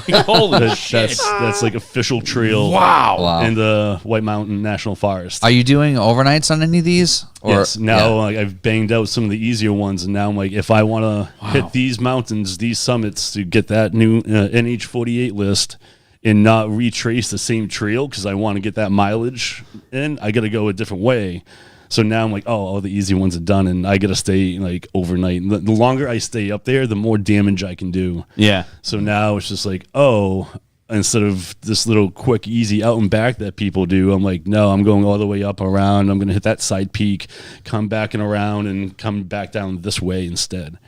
Holy shit. That's like official trail. Wow. In the White Mountain National Forest. Are you doing overnights on any of these? Or, Yes. Now like, I've banged out some of the easier ones, and now I'm like, if I want to hit these mountains, these summits to get that new NH48 list and not retrace the same trail because I want to get that mileage in, I got to go a different way. So now I'm like, oh, all the easy ones are done, and I got to stay like overnight. And the longer I stay up there, the more damage I can do. Yeah. So now it's just like, oh, instead of this little quick, easy out and back that people do, I'm like, no, I'm going all the way up around. I'm going to hit that side peak, come back and around, and come back down this way instead.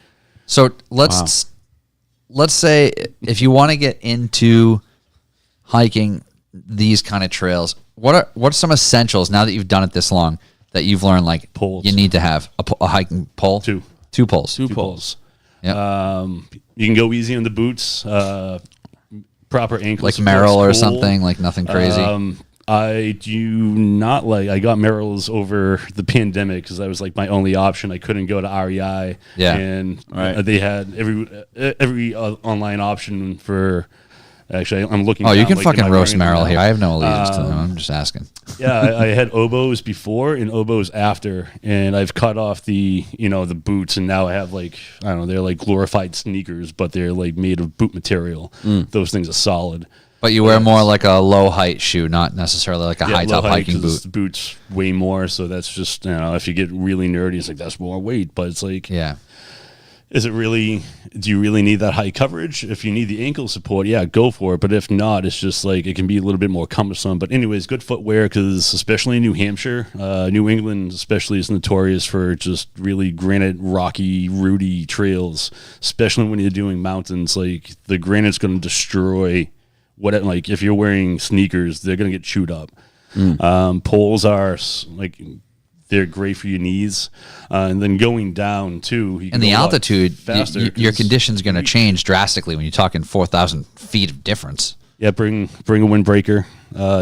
So let's say if you want to get into hiking these kind of trails, what are some essentials now that you've done it this long that you've learned? Like Poles. You need to have a hiking pole. Two poles. Two poles. Yeah. You can go easy on the boots. Proper ankle Like support's Merrill or cool. something, like nothing crazy. I do not like. I got Merrill's over the pandemic because that was like my only option. I couldn't go to REI. Yeah. And Right. they had every online option for. Actually, I'm looking. Oh, you down, can like, fucking in my roast brain Merrill now. here. I have no allegiance to them. I'm just asking. Yeah, I had oboes before and oboes after, and I've cut off the the boots, and now I have like I don't know, they're like glorified sneakers, but they're like made of boot material. Those things are solid. But you wear more like a low height shoe, not necessarily like a high top low height, hiking 'cause boot. the boots way more, so that's just if you get really nerdy, it's like that's more weight, but it's like Yeah. is it really? Do you really need that high coverage? If you need the ankle support, yeah, go for it. But if not, it's just like it can be a little bit more cumbersome. But anyways, good footwear because especially in New Hampshire, New England especially is notorious for just really granite, rocky, rooty trails. Especially when you're doing mountains, like the granite's going to destroy what. Like if you're wearing sneakers, they're going to get chewed up. Poles are like. They're great for your knees, and then going down too. You can And the go a lot altitude, faster your 'cause- condition's going to change drastically when you're talking 4,000 feet of difference. Yeah, bring a windbreaker,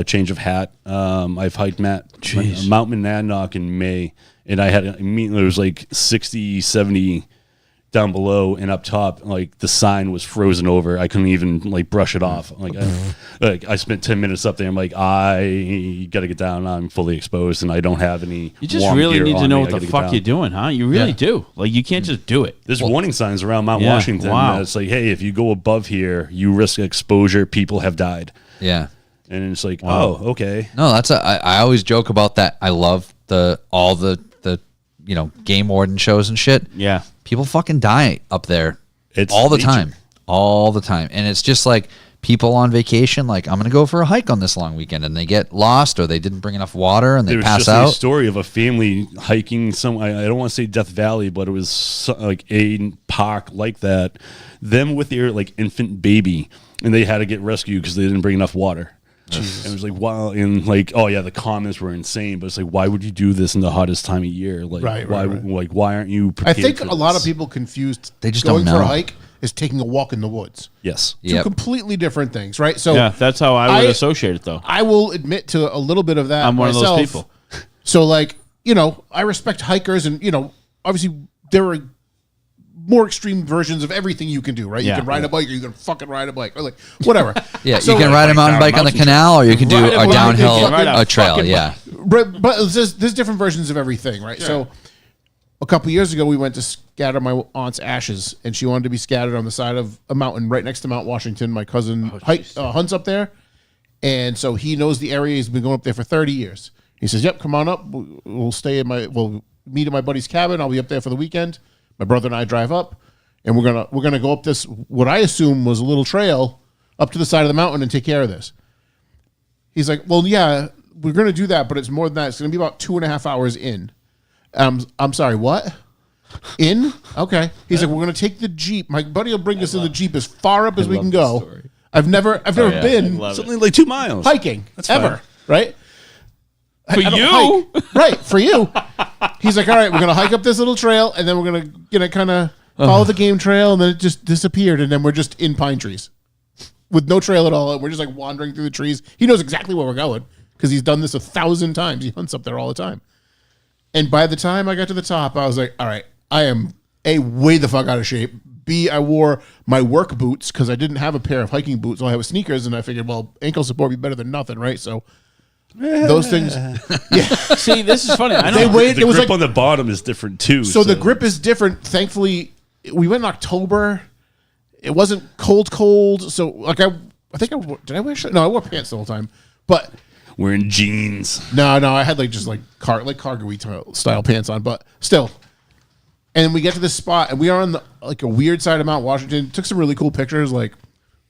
change of hat. I've hiked Mount Monadnock in May, and I had immediately it was like 60, 70 down below, and up top, like the sign was frozen over. I couldn't even like brush it off. I spent 10 minutes up there. I'm like, I got to get down. I'm fully exposed, and I don't have any. You just warm really gear need to on know me. what I the gotta get fuck down. you're doing, huh? You really do. Like, you can't just do it. There's warning signs around Mount Yeah, Washington. wow. It's like, hey, if you go above here, you risk exposure. People have died. Yeah. And it's like, oh, okay. No, I always joke about that. I love all the game warden shows and shit. Yeah. People fucking die up there It's all the nature. time. And it's just like people on vacation, like, I'm going to go for a hike on this long weekend, and they get lost or they didn't bring enough water and they There was pass just out. a story of a family hiking some. I don't want to say Death Valley, but it was like a park like that. Them with their like infant baby, and they had to get rescued because they didn't bring enough water. And it was like, wow, and like, oh yeah, the comments were insane. But it's like, why would you do this in the hottest time of year? Like, Right, why? right. Like, why aren't you I prepared? think for a lot of this? people confused They just going don't for a know. hike is taking a walk in the woods. Yes. Two Yep. completely different things, right? So Yeah, that's how I would I- associate it, though. I will admit to a little bit of that I'm one of myself. those people. So, like, I respect hikers, and obviously there are more extreme versions of everything you can do, right? Yeah. You can ride a bike, or you can fucking ride a bike, or like whatever. Yeah, So- you can ride a mountain bike on the canal, or you can do Ride a a bike, downhill ride a a trail. fucking Yeah. But there's different versions of everything, right? So a couple years ago, we went to scatter my aunt's ashes, and she wanted to be scattered on the side of a mountain right next to Mount Washington. My cousin hunts up there, and so he knows the area. He's been going up there for 30 years. He says, "Yep, come on up. We'll we'll meet at my buddy's cabin. I'll be up there for the weekend." My brother and I drive up, and we're gonna go up this what I assume was a little trail up to the side of the mountain and take care of this. He's like, "Well, yeah, we're going to do that, but it's more than that. It's going to be about 2.5 hours in." I'm sorry, what? In? Okay. He's like, we're going to take the Jeep. My buddy will bring us in the Jeep as far up as we can go. I've never yeah. been Love it. Something like 2 miles. hiking ever, right? For I don't you? hike. Right, for you. He's like, all right, we're going to hike up this little trail, and then we're going to kind of follow the game trail, and then it just disappeared, and then we're just in pine trees with no trail at all, and we're just like wandering through the trees. He knows exactly where we're going because he's done this 1,000 times. He hunts up there all the time. And by the time I got to the top, I was like, all right, I am A, way the fuck out of shape. B, I wore my work boots because I didn't have a pair of hiking boots. All I had was sneakers, and I figured, well, ankle support would be better than nothing, right? So those things, yeah. See, this is funny. I They know. weighed, The it was grip like, on the bottom is different too. so the grip is different. Thankfully, we went in October. It wasn't cold. So like did I wear shirts? No, I wore pants the whole time. But wearing jeans. no, I had cargo-y style pants on, but still. And we get to this spot, and we are on a weird side of Mount Washington. Took some really cool pictures. Like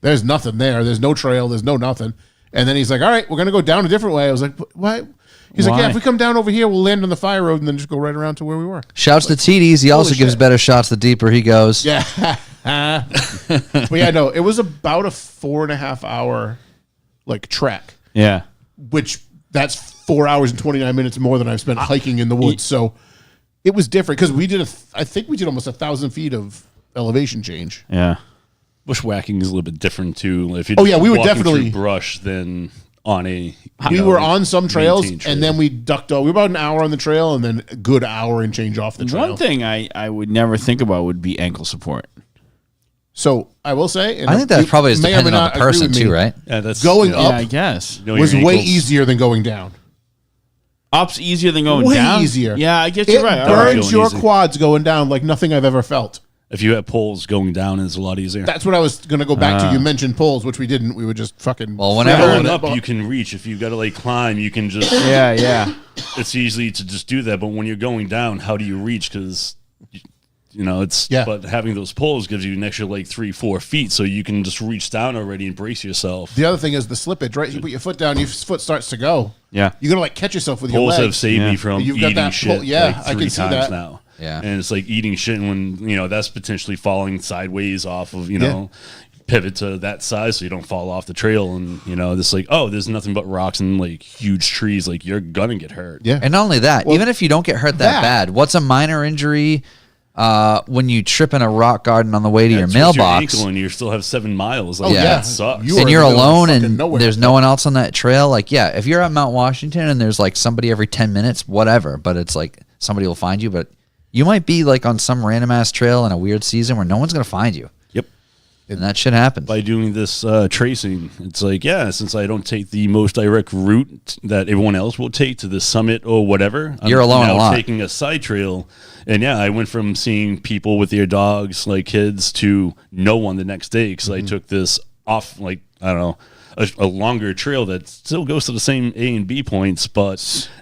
There's nothing there. There's no trail. There's no nothing. And then he's like, all right, we're going to go down a different way. I was like, what? He's like, yeah, if we come down over here, we'll land on the fire road and then just go right around to where we were. Shouts to TDs. He also gives better shots the deeper he goes. Yeah. But yeah, no, it was about a 4.5 hour like trek. Yeah. Which that's 4 hours and 29 minutes more than I've spent hiking in the woods. So it was different because we did I think we did almost 1,000 feet of elevation change. Yeah. Bushwhacking is a little bit different too. If you're we were walking definitely through brush than on a. We were on some trails maintained trail. and then we ducked off. We were about an hour on the trail and then a good hour and change off the trail. One thing I would never think about would be ankle support. So I will say, and I think that you probably is may or may dependent on not the agree person with me, too, right? Yeah, that's Going Yeah, up I guess. know was your way ankles. easier than going down. Up's easier than going Way down. easier. Yeah, I guess It you're right. All right. burns Going your easy. quads going down like nothing I've ever felt. If you have poles going down, it's a lot easier. That's what I was going to go back to. You mentioned poles, which we didn't. We were just fucking. Well, whenever- Going freeballing up, it. you can reach. If you got to like climb, you can just. Yeah. It's easy to just do that. But when you're going down, how do you reach? Because it's. Yeah. But having those poles gives you an extra like 3-4 feet, so you can just reach down already and brace yourself. The other thing is the slippage, right? You put your foot down, your foot starts to go. Yeah. You got to like catch yourself with your Poles legs. have saved Yeah. me from You've got eating that shit pole- yeah, like I 3 can see times that. now. Yeah. And it's like eating shit when, that's potentially falling sideways off of, pivot to that size so you don't fall off the trail. And, this like, oh, there's nothing but rocks and like huge trees. Like you're going to get hurt. Yeah. And not only that, even if you don't get hurt that bad, what's a minor injury when you trip in a rock garden on the way to your Twist your mailbox ankle and you still have 7 miles. Like, Oh, yeah. that sucks. You and are you're in the middle of alone fucking and nowhere. there's no one else on that trail? Like, yeah, if you're at Mount Washington and there's like somebody every 10 minutes, whatever, but it's like somebody will find you, but you might be like on some random ass trail in a weird season where no one's going to find you. Yep. And that shit happens. By doing this tracing, it's like, since I don't take the most direct route that everyone else will take to the summit or whatever, You're I'm alone now a lot. taking a side trail. And I went from seeing people with their dogs, like kids, to no one the next day because I took this off, like, I don't know, a longer trail that still goes to the same A and B points, but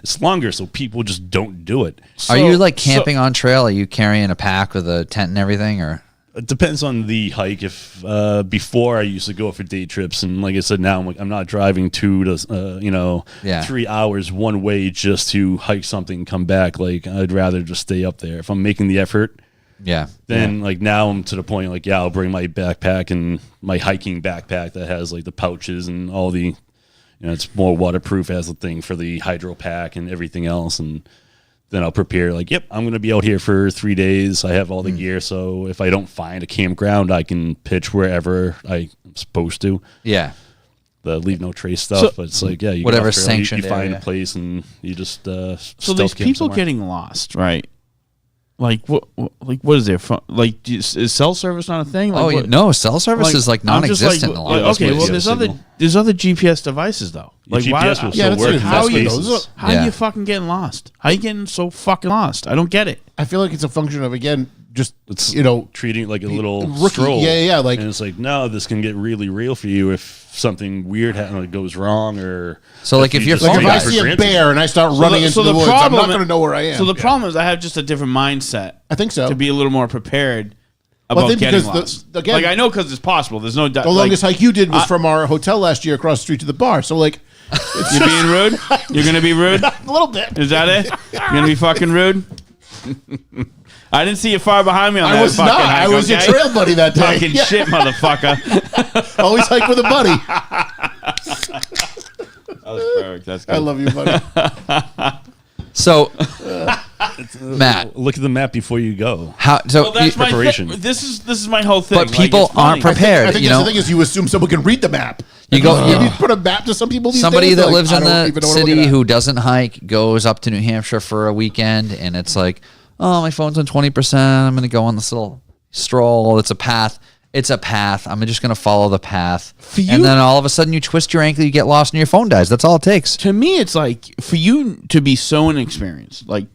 it's longer, so people just don't do it. Are you like camping on trail? Are you carrying a pack with a tent and everything, or? It depends on the hike. If before I used to go for day trips, and like I said, now I'm not driving 2 to 3 hours one way just to hike something and come back. Like I'd rather just stay up there. If I'm making the effort, then like now I'm to the point like I'll bring my backpack and my hiking backpack that has like the pouches and all the, it's more waterproof, has the thing for the hydro pack and everything else, and then I'll prepare like, yep, I'm going to be out here for 3 days. I have all the gear. So if I don't find a campground, I can pitch wherever I'm supposed to. Yeah. The leave no trace stuff. But it's like, you get Whatever off trail, you sanctioned find area. a place and you just So stealth these camp people somewhere. getting lost, right? Like what? What is there? Like is cell service not a thing? Like, what- no, cell service is like I'm just non-existent in a lot of okay, places. well, there's other GPS devices though. Your Like GPS will why? still that's work it. in How most are you- cases. How Yeah. are you fucking getting lost? How are you getting so fucking lost? I don't get it. I feel like it's a function of, again, just, It's treating it like a little rookie. stroll. Yeah, like- and it's like, no, this can get really real for you if something weird goes wrong, or So, like, if you you're just like if take I it for see a granted. bear and I start running into the woods, I'm not going to know where I am. So the problem is I have just a different mindset. I think so. To be a little more prepared Well, about I think getting because lost. again, like I know because it's possible. There's no doubt. the longest hike you did was from our hotel last year across the street to the bar. So like, You're being rude. You're gonna be rude. a little bit. Is that it? You're gonna be fucking rude. I didn't see you far behind me on that. I was fucking not. hike, I was okay? your trail buddy that day. Fucking Yeah. shit, motherfucker. Always hike with a buddy. That was perfect. That's I love you, buddy. So, Matt, Look at the map before you go. how? So, Well, that's my Preparation. This is my whole thing. but Like, people it's funny. aren't prepared. I think you that's know, the thing is you assume someone can read the map. You go- If yeah. you put a map to some people these somebody days, that they're like, lives I in don't the even know what I'm city looking at. who doesn't hike goes up to New Hampshire for a weekend, and it's like, oh, my phone's on 20%. I'm going to go on this little stroll. It's a path. It's a path. I'm just going to follow the path. you- And then all of a sudden you twist your ankle, you get lost, and your phone dies. That's all it takes. To me, it's like for you to be so inexperienced. Like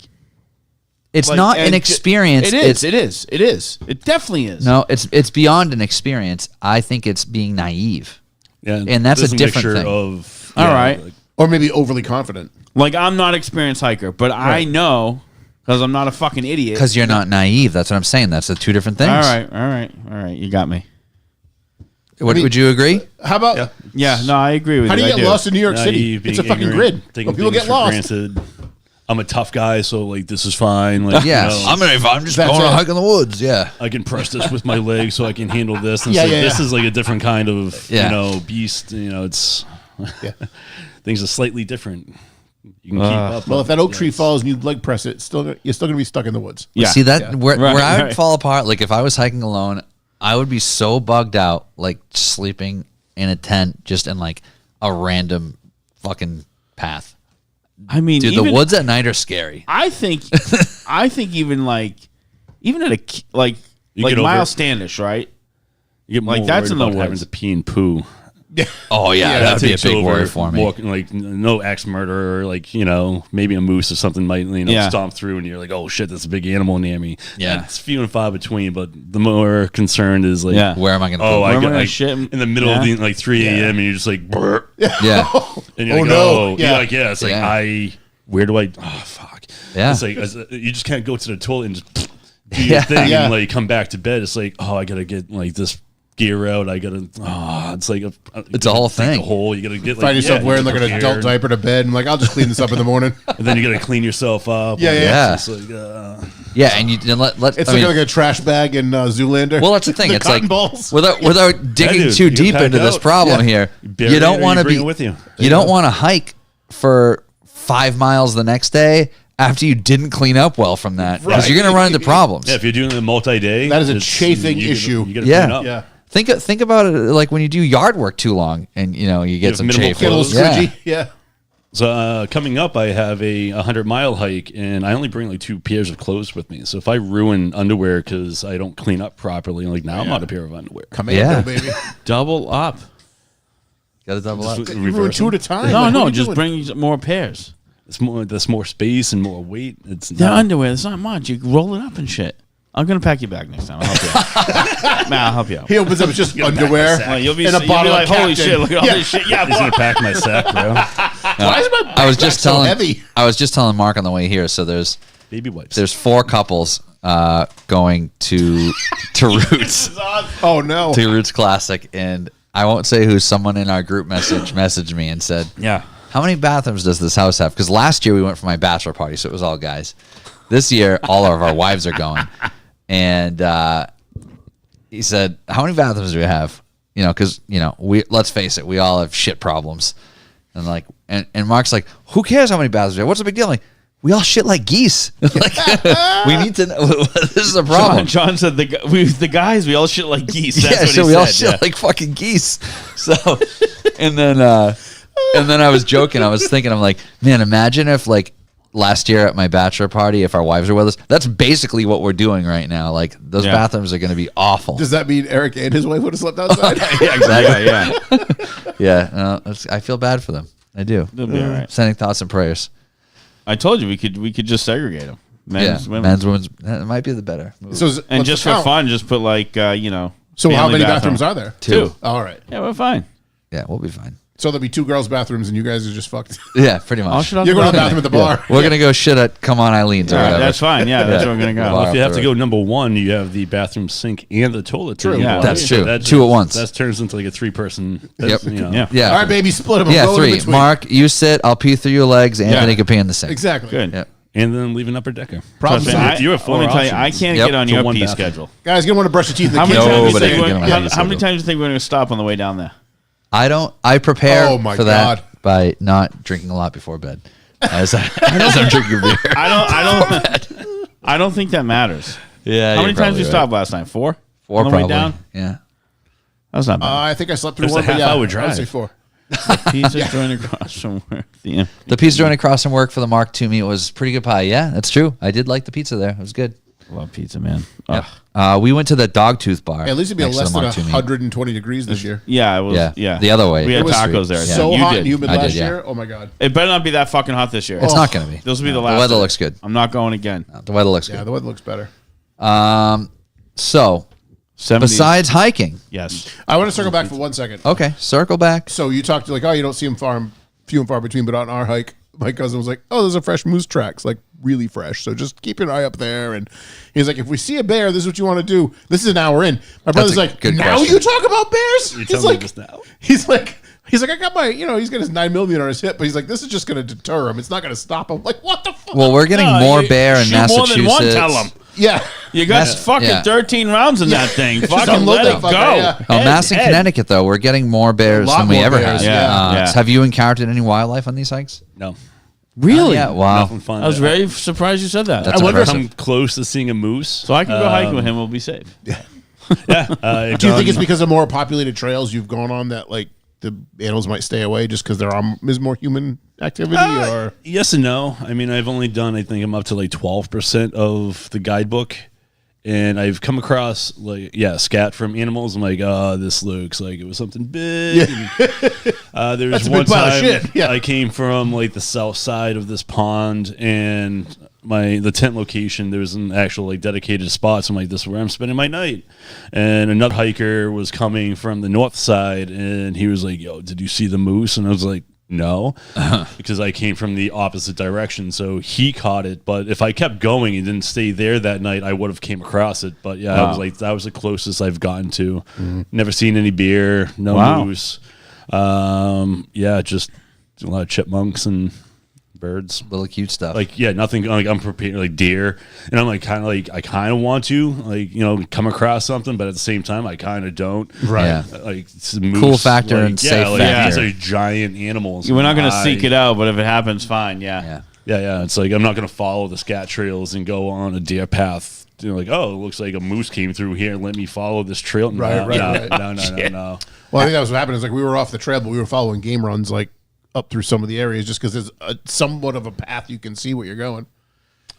It's like, not and an experience. It is. It is. It is. It definitely is. No, it's beyond an experience. I think it's being naive. Yeah, And that's there's a different mixture thing. Of All right. like, Or maybe overly confident. Like I'm not an experienced hiker, but I know because I'm not a fucking idiot. Because you're not naive. That's what I'm saying. That's the two different things. All right. You got me. Would you agree? How about Yeah, no, I agree with how you. do you I get lost in New York City? Naive, being It's a fucking ignorant, grid. taking People things get for lost. granted. I'm a tough guy, so like this is fine. Like, Yeah, you know, I'm just That's going on a it. hike in the woods. Yeah, I can press this with my legs, so I can handle this. And Yeah, it's like, yeah, this yeah. is like a different kind of Yeah. beast. It's Yeah. things are slightly different. You can keep up. Well, but if that oak tree yes. falls and you leg press it, you're still gonna be stuck in the woods. Yeah. See that Yeah. where Right, I would right. fall apart. Like if I was hiking alone, I would be so bugged out, like sleeping in a tent, just in like a random fucking path. I mean, Dude, even, the woods at night are scary. I think even at a like You like get over Miles it. Standish, right? You get like, more that's worried in the about having woods. to pee and poo. Oh yeah, that would be a takes big over worry for me. more, like no axe murder, or like maybe a moose or something might Yeah. stomp through, and you're like, oh shit, that's a big animal near me. Yeah. It's few and far between. But the more concerned is like, Yeah. Where am I going to? oh, Where am I I got gonna like, shit? in the middle of Yeah. the like 3 a.m. and you're just like, brr, Yeah, and you're Oh, like, no. oh, Yeah. you're like, yeah, it's like Yeah. where do I? Oh fuck. Yeah. It's like you just can't go to the toilet and just do your Yeah. thing Yeah. and like come back to bed. It's like, oh, I gotta get like this gear out. I gotta. Oh, it's like It's a whole dig thing. A hole. You gotta get like Find yourself yeah, wearing you like get an adult prepared. diaper to bed and like I'll just clean this up in the morning. And then you gotta clean yourself up. Yeah, Like, yeah. It's just like, yeah, and you and let. It's I mean, like a trash bag in Zoolander. well, that's the thing. It's cotton like balls. without digging dude, too you get deep packed into this out. problem here. bury You it don't or want to bring be it with you. You don't want to hike for 5 miles the next day after you didn't clean up well from that, because Right. you're going to run into problems. Yeah, if you're doing a multi-day, That is a it's- chafing you gotta- issue. You gotta Yeah. clean up. Yeah. Think about it like when you do yard work too long, and you get have some minimal chafe. Get a little clothes. squidgy. Yeah. So coming up, I have a 100-mile hike, and I only bring like 2 pairs of clothes with me. So if I ruin underwear because I don't clean up properly, like now I'm out a pair of underwear. Commando, Yeah. baby. Double up. Got to double up. Just You ruin reverse 2 them. at a time. No, Like, what no, are you just doing? bring more pairs. It's more. That's more space and more weight. It's The not, underwear, it's not much. You roll it up and shit. I'm gonna pack your bag next time. I'll help you out. Man, I'll help you out. He opens up, it's just underwear. Like, you'll be, and a you'll be bottle like, of holy Captain. shit, look at all Yeah. this shit. Yeah, He's gonna fuck. pack my sack, bro. Why is my I was backpack just so telling heavy? Mark on the way here. So there's Baby wipes. 4 couples going to Roots Oh no. to Roots Classic, and I won't say who. Someone in our group messaged me and said, Yeah. how many bathrooms does this house have? Because last year we went for my bachelor party, so it was all guys. This year, all of our wives are going. And he said, how many bathrooms do we have? Because, let's face it, we all have shit problems. And like, and Mark's like, who cares how many bathrooms we have? What's the big deal? I'm like, we all shit like geese. Like, we need to know. This is a problem. John said the guys, we all shit like geese. That's Yeah, what so he we all said. shit Yeah. like fucking geese. So, and then I was joking. I was thinking, I'm like, man, imagine if like last year at my bachelor party, if our wives are with us, that's basically what we're doing right now. Like those Yeah. bathrooms are going to be awful. Does that mean Eric and his wife would have slept outside? Yeah, exactly. Yeah. Yeah, I feel bad for them. I do. They'll be all right. Sending thoughts and prayers. I told you we could just segregate them. Men's, Yeah, women's. men's, women's. That might be the better move. So And let's just for count. fun, just put like, So how family many bathroom. bathrooms are there? Two. All right. Yeah, we're fine. Yeah, we'll be fine. So there'll be 2 girls' bathrooms and you guys are just fucked. Yeah, pretty much. I'll shit on You're the going to the balcony. bathroom at the bar. We're gonna go shit at Come On Eileen's or Yeah, whatever. that's fine. Yeah, that's where we're gonna go. Well, If you have to Right. go number 1, you have the bathroom sink and the toilet. True. Yeah, that's true. Two at once. That turns into like a 3-person. Yep. Yeah. Yeah. All right, baby, split them. Yeah, Go in 3. between. Mark, you sit. I'll pee through your legs. Anthony can pee in the sink. Exactly. Good. Yep. And then leave an upper decker. Problem Trust me, solved. You have let me 4 tell you, I options. can't Yep. get on To your one pee bathroom. schedule. Guys, you don't want to brush your teeth in the How many kitchen. times do you Nobody think can get on my how pee many schedule. times do you think we're going to stop on the way down there? I prepare Oh, my for that God. by not drinking a lot before bed. As I'm drinking beer. I don't think that matters. Yeah. How many times did you stop last night? 4? 4 on the probably. way down? Yeah. That was not bad. I think I slept through It's one, a but yeah, half-hour I would drive. say 4. Pizza joint across from where The pizza joint across from work for the Mark II meat was pretty good pie. Yeah, that's true. I did like the pizza there. It was good. Love pizza, man. Yep. Ugh. We went to the Dogtooth bar. At least it'd be next to less the than Mark II meat. 120 degrees this year. Yeah, it was. Yeah. Yeah, The other way. We had It was tacos there. So you hot did. and humid I did, last yeah. year. Oh, my God. It better not be that fucking hot this year. It's not going to be. This will be the The last. weather time. looks good. I'm not going again. The weather looks Yeah, good. the weather looks better. So 70s. besides hiking, yes. I want to circle back for 1 second. okay, circle back. So you talked like, oh, you don't see them few and far between, but on our hike, my cousin was like, oh, those are fresh moose tracks, like really fresh. So just keep an eye up there. And he's like, if we see a bear, this is what you want to do. This is an hour in. My brother's a like, good now question. you talk about bears? You're He's telling me like, this now? he's like, I got my, he's got his 9mm on his hip, but he's like, this is just going to deter him. It's not going to stop him. I'm like, what the fuck? Well, we're getting more bear in shoot Massachusetts. More than one, tell them. Yeah. You got Mass- fucking yeah. 13 rounds in that thing. Just Fucking unload let that it fucker, go. yeah. Oh, Mass in Connecticut, though, we're getting more bears lot than we more ever bears, had. yeah. Have you encountered any wildlife on these hikes? No. Really? Yeah. Wow. Nothing fun. I was very surprised you said that. That's I wonder if impressive. I'm close to seeing a moose. So I can go hiking with him. We'll be safe. Yeah. Do you think it's because of more populated trails you've gone on that, like, the animals might stay away just because there is more human activity? Or yes and no. I mean, I've only done, I think I'm up to like 12% of the guidebook. And I've come across scat from animals. I'm like, oh, this looks like it was something big. And, there was That's a one big pile of time shit. Yeah. I came from like the south side of this pond, and the tent location, there was an actual like dedicated spot. So I'm like, this is where I'm spending my night. And another hiker was coming from the north side, and he was like, yo, did you see the moose? And I was like, no, because I came from the opposite direction. So he caught it. But if I kept going and didn't stay there that night, I would have came across it. But yeah, I was like, that was the closest I've gotten to. Never seen any bear, no moose. Just a lot of chipmunks and birds. Little cute stuff. Like, yeah, nothing. Like, I'm prepared, like deer, and I'm like, I kind of want to, like, come across something, but at the same time, I kind of don't. Right. Yeah. Like, it's a moose, Cool factor like, and yeah, safe like, factor. These are giant animals. We're not going to I- seek it out, but if it happens, fine. Yeah. Yeah. Yeah. It's like I'm not going to follow the scat trails and go on a deer path. Like, oh, it looks like a moose came through here and let me follow this trail. Right, No. Well, I think that was what happened. It's like we were off the trail, but we were following game runs, like, up through some of the areas just because there's somewhat of a path you can see where you're going.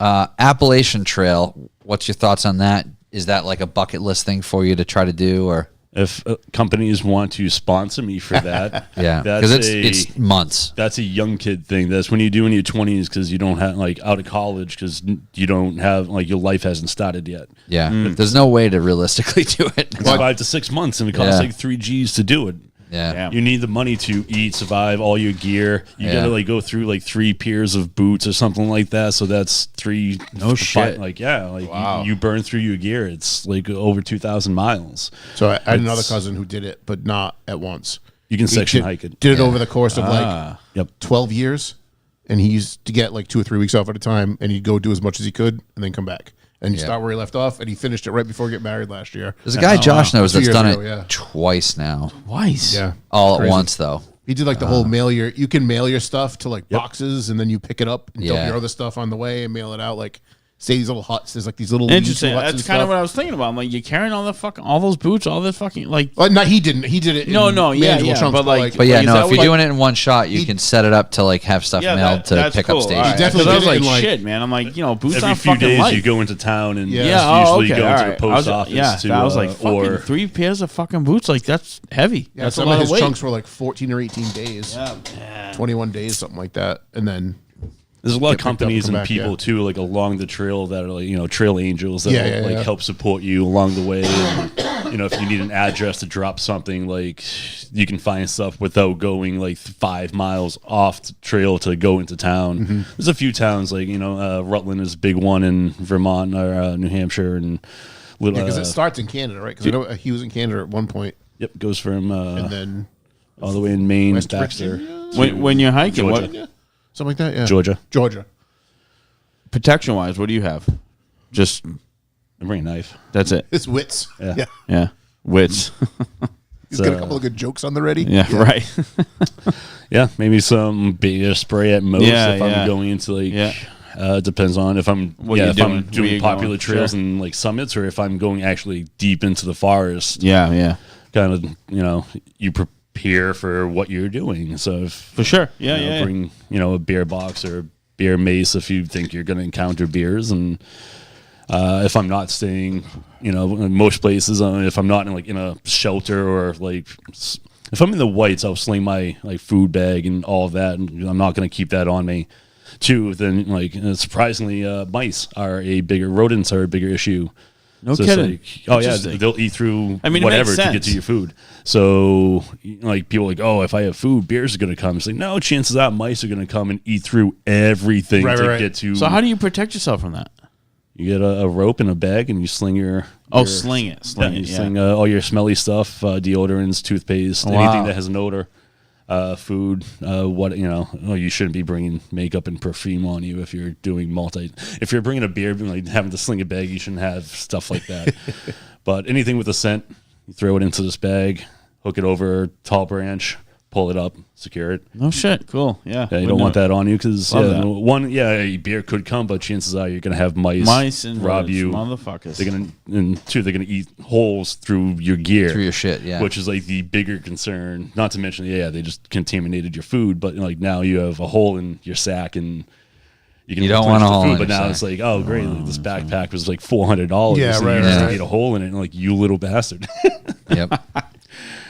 Appalachian Trail. What's your thoughts on that? Is that like a bucket list thing for you to try to do, or? If companies want to sponsor me for that, Yeah, that's because it's months. That's a young kid thing. That's when you do in your 20s because you don't have, like, out of college because you don't have, like, your life hasn't started yet. Yeah, there's no way to realistically do it. It's 5 to 6 months, and it costs Yeah. like 3 G's to do it. Yeah. You need the money to eat, survive, all your gear. You Yeah. gotta like go through like 3 pairs of boots or something like that. So that's 3. No shit. Like you burn through your gear. It's like over 2,000 miles. So I had another cousin who did it, but not at once. You can He section did, hike it. Did it over the course of like Yep. 12 years, and he used to get like 2 or 3 weeks off at a time, and he'd go do as much as he could and then come back. And you start where he left off, and he finished it right before he got married last year. There's a guy Josh knows 2 that's years done ago, it yeah. twice now, Twice. Yeah. all Crazy. at once though. He did like the whole you can mail your stuff to like boxes, and then you pick it up and dump Yeah. your other stuff on the way and mail it out. Like, say these little huts. There's like these little Interesting. huts That's and kind of stuff. what I was thinking about. I'm like, you're carrying all those boots, all this fucking like. No, he didn't. He did it. In No, yeah, manageable chunks, but, like- But yeah, Like, is no, that if you're what- doing it in one shot, you can set it up to like have stuff mailed to that's pick cool. up All station. right. definitely 'Cause I was did it like, in, like- shit, man. I'm like, boots Every aren't few fucking days light. you go into town and Yeah. usually okay, go all to the right. post office to I was like, fucking or 3 pairs of fucking boots. Like, that's heavy. Yeah, That's a some lot of of his weight. chunks were like 14 or 18 days. 21 days, something like that. And then there's a lot of picked up and companies come and back, people yeah. too, like along the trail that are like, trail angels that Yeah, will yeah, yeah. help support you along the way. And, if you need an address to drop something, like you can find stuff without going like 5 miles off the trail to go into town. Mm-hmm. There's a few towns like Rutland is a big one in Vermont or New Hampshire and little. because it starts in Canada, right? Because I know he was in Canada at one point, Yep, goes from and then all the way in Maine, West Baxter, Virginia? When you're hiking, Georgia. something like that. Yeah, Georgia. protection wise, what do you have? Just I bring a knife. that's it. It's wits. Yeah. Yeah, wits. He's got a couple of good jokes on the ready. yeah, right. Yeah, maybe some beer spray at most Yeah, if yeah. I'm going into like. Yeah. It depends on if I'm What you're if doing, I'm where doing you're popular going, trails sure. and like summits, or if I'm going actually deep into the forest. Yeah. Kind of you prepare for what you're doing. So if For sure. Yeah, bring a beer box or a beer mace if you think you're going to encounter beers, and if I'm not staying, in most places, if I'm not in a shelter or like. If I'm in the whites, I'll sling my food bag and all of that, and I'm not going to keep that on me. Too, then surprisingly, rodents are a bigger issue No So kidding. it's like, oh yeah, Interesting. they'll eat through I mean, it whatever makes to get to sense. your food. So like people are like, oh, if I have food, bears are going to come. It's like, no, chances are mice are going to come and eat through everything Right, to right. get to. So how do you protect yourself from that? You get a rope and a bag, and you sling your. Oh, your- sling it. Yeah, Sling you it. Yeah. sling all your smelly stuff, deodorants, toothpaste, Wow. anything that has an odor. Food, you shouldn't be bringing makeup and perfume on you if you're doing if you're bringing a beer, like having to sling a bag, you shouldn't have stuff like that. But anything with a scent, you throw it into this bag, hook it over a tall branch, pull it up, secure it. No shit. Cool. Yeah. Yeah, you don't want that on you because Love that. a beer could come, but chances are you're gonna have mice and rob rodents, you. motherfuckers. They're gonna eat holes through your gear, Through your shit, yeah. which is like the bigger concern. Not to mention, they just contaminated your food, but like now you have a hole in your sack and you don't want a hole in But your now sack. it's like, oh great, this backpack was like $400. Yeah, so right, you just right. need a hole in it, and like you little bastard. Yep.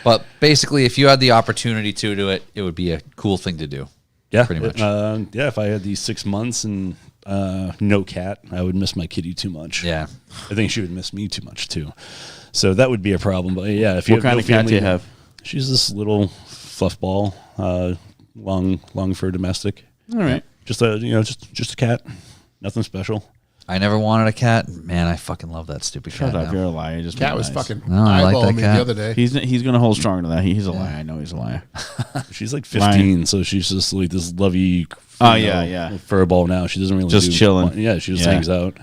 But basically, if you had the opportunity to do it, it would be a cool thing to do. Yeah, Pretty much. If I had these 6 months and no cat, I would miss my kitty too much. Yeah. I think she would miss me too much too. So that would be a problem. But yeah, if you What have kind no of cat family, do you have? She's this little fluff ball, long fur domestic. All right. Just a cat, nothing special. I never wanted a cat. Man, I fucking love that stupid Shut cat up. now. You're a liar. Just Cat be was nice. fucking No, I like eyeballing that me cat. the other day. He's going to hold strong to that. He's a liar. I know he's a liar. She's like 15, so she's just like this lovey. Oh, yeah. Fur ball now. She doesn't really Just do chilling. much. Yeah, she just Yeah. hangs out.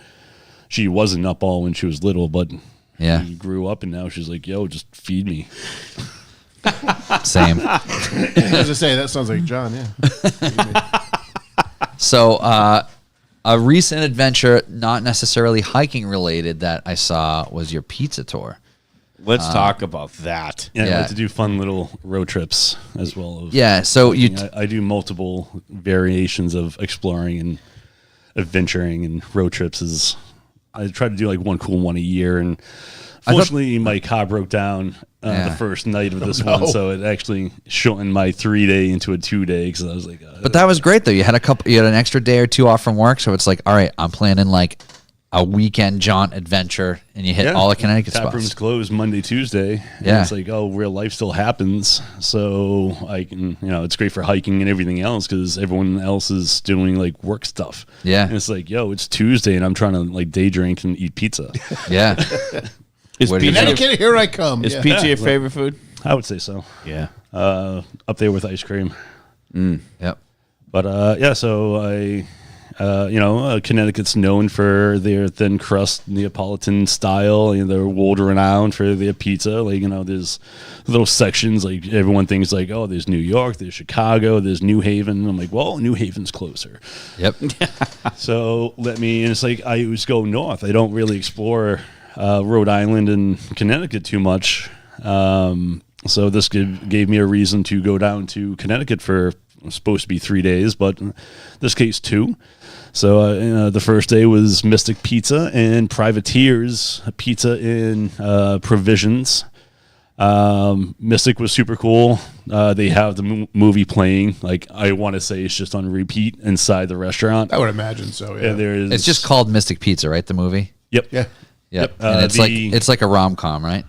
She was a nutball when she was little, but Yeah. she grew up and now she's like, yo, just feed me. Same. As I say, that sounds like John. Yeah. So, a recent adventure, not necessarily hiking related, that I saw was your pizza tour. Let's talk about that. Yeah, I Yeah. like to do fun little road trips as well. Yeah. So I do multiple variations of exploring and adventuring, and road trips I try to do like one cool one a year. And fortunately, my car broke down Yeah. the first night of this one, so it actually shortened my 3-day into a 2-day because I was like, But that was great though. You had an extra day or two off from work, so it's like, all right, I'm planning like a weekend jaunt adventure, and you hit all the Connecticut tap rooms spots. closed Monday, Tuesday. And Yeah. it's like, oh, real life still happens. So I can, it's great for hiking and everything else because everyone else is doing like work stuff. Yeah. And it's like, yo, it's Tuesday and I'm trying to like day drink and eat pizza. Yeah. Is Where do you pizza, Connecticut, here I come. is Yeah. pizza your favorite food? I would say so. Yeah. Up there with ice cream. Yep. But so Connecticut's known for their thin crust Neapolitan style. They're world renowned for their pizza. Like, there's little sections like everyone thinks like, oh, there's New York, there's Chicago, there's New Haven. I'm like, well, New Haven's closer. Yep. So and it's like I always go north. I don't really explore Rhode Island and Connecticut too much. So this gave me a reason to go down to Connecticut for supposed to be 3 days, but in this case 2. So the first day was Mystic Pizza and Privateers Pizza and Provisions. Mystic was super cool. They have the movie playing. Like, I want to say it's just on repeat inside the restaurant. I would imagine so. Yeah. And there is It's just called Mystic Pizza, right? The movie. Yep. Yeah. Yep. Yep. And it's like a rom-com, right?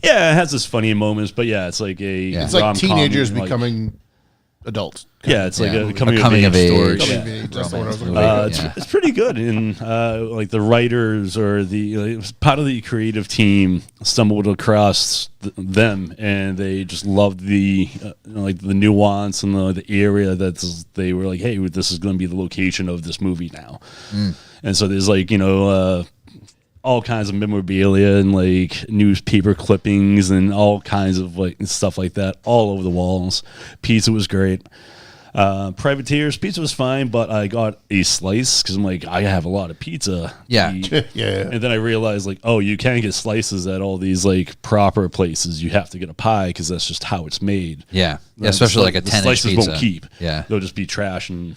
Yeah, it has its funny moments, but yeah, it's like It's like rom-com, teenagers like- becoming adults. Yeah, it's like Yeah. a coming, coming of age story. age. Coming Yeah. of age, that's the one I was looking Romance for. movie. It's pretty good, and like the writers or part of the creative team stumbled across them, and they just loved the like the nuance and the area that they were like, hey, this is going to be the location of this movie now, and so there's like all kinds of memorabilia and like newspaper clippings and all kinds of like stuff like that all over the walls. Pizza was great. Privateers pizza was fine, but I got a slice because I'm like, I have a lot of pizza. Yeah. to eat. Yeah. And then I realized like, oh, you can't get slices at all these like proper places. You have to get a pie because that's just how it's made. Yeah. Yeah, especially like a The 10-inch slices pizza. won't keep. Yeah. They'll just be trash, and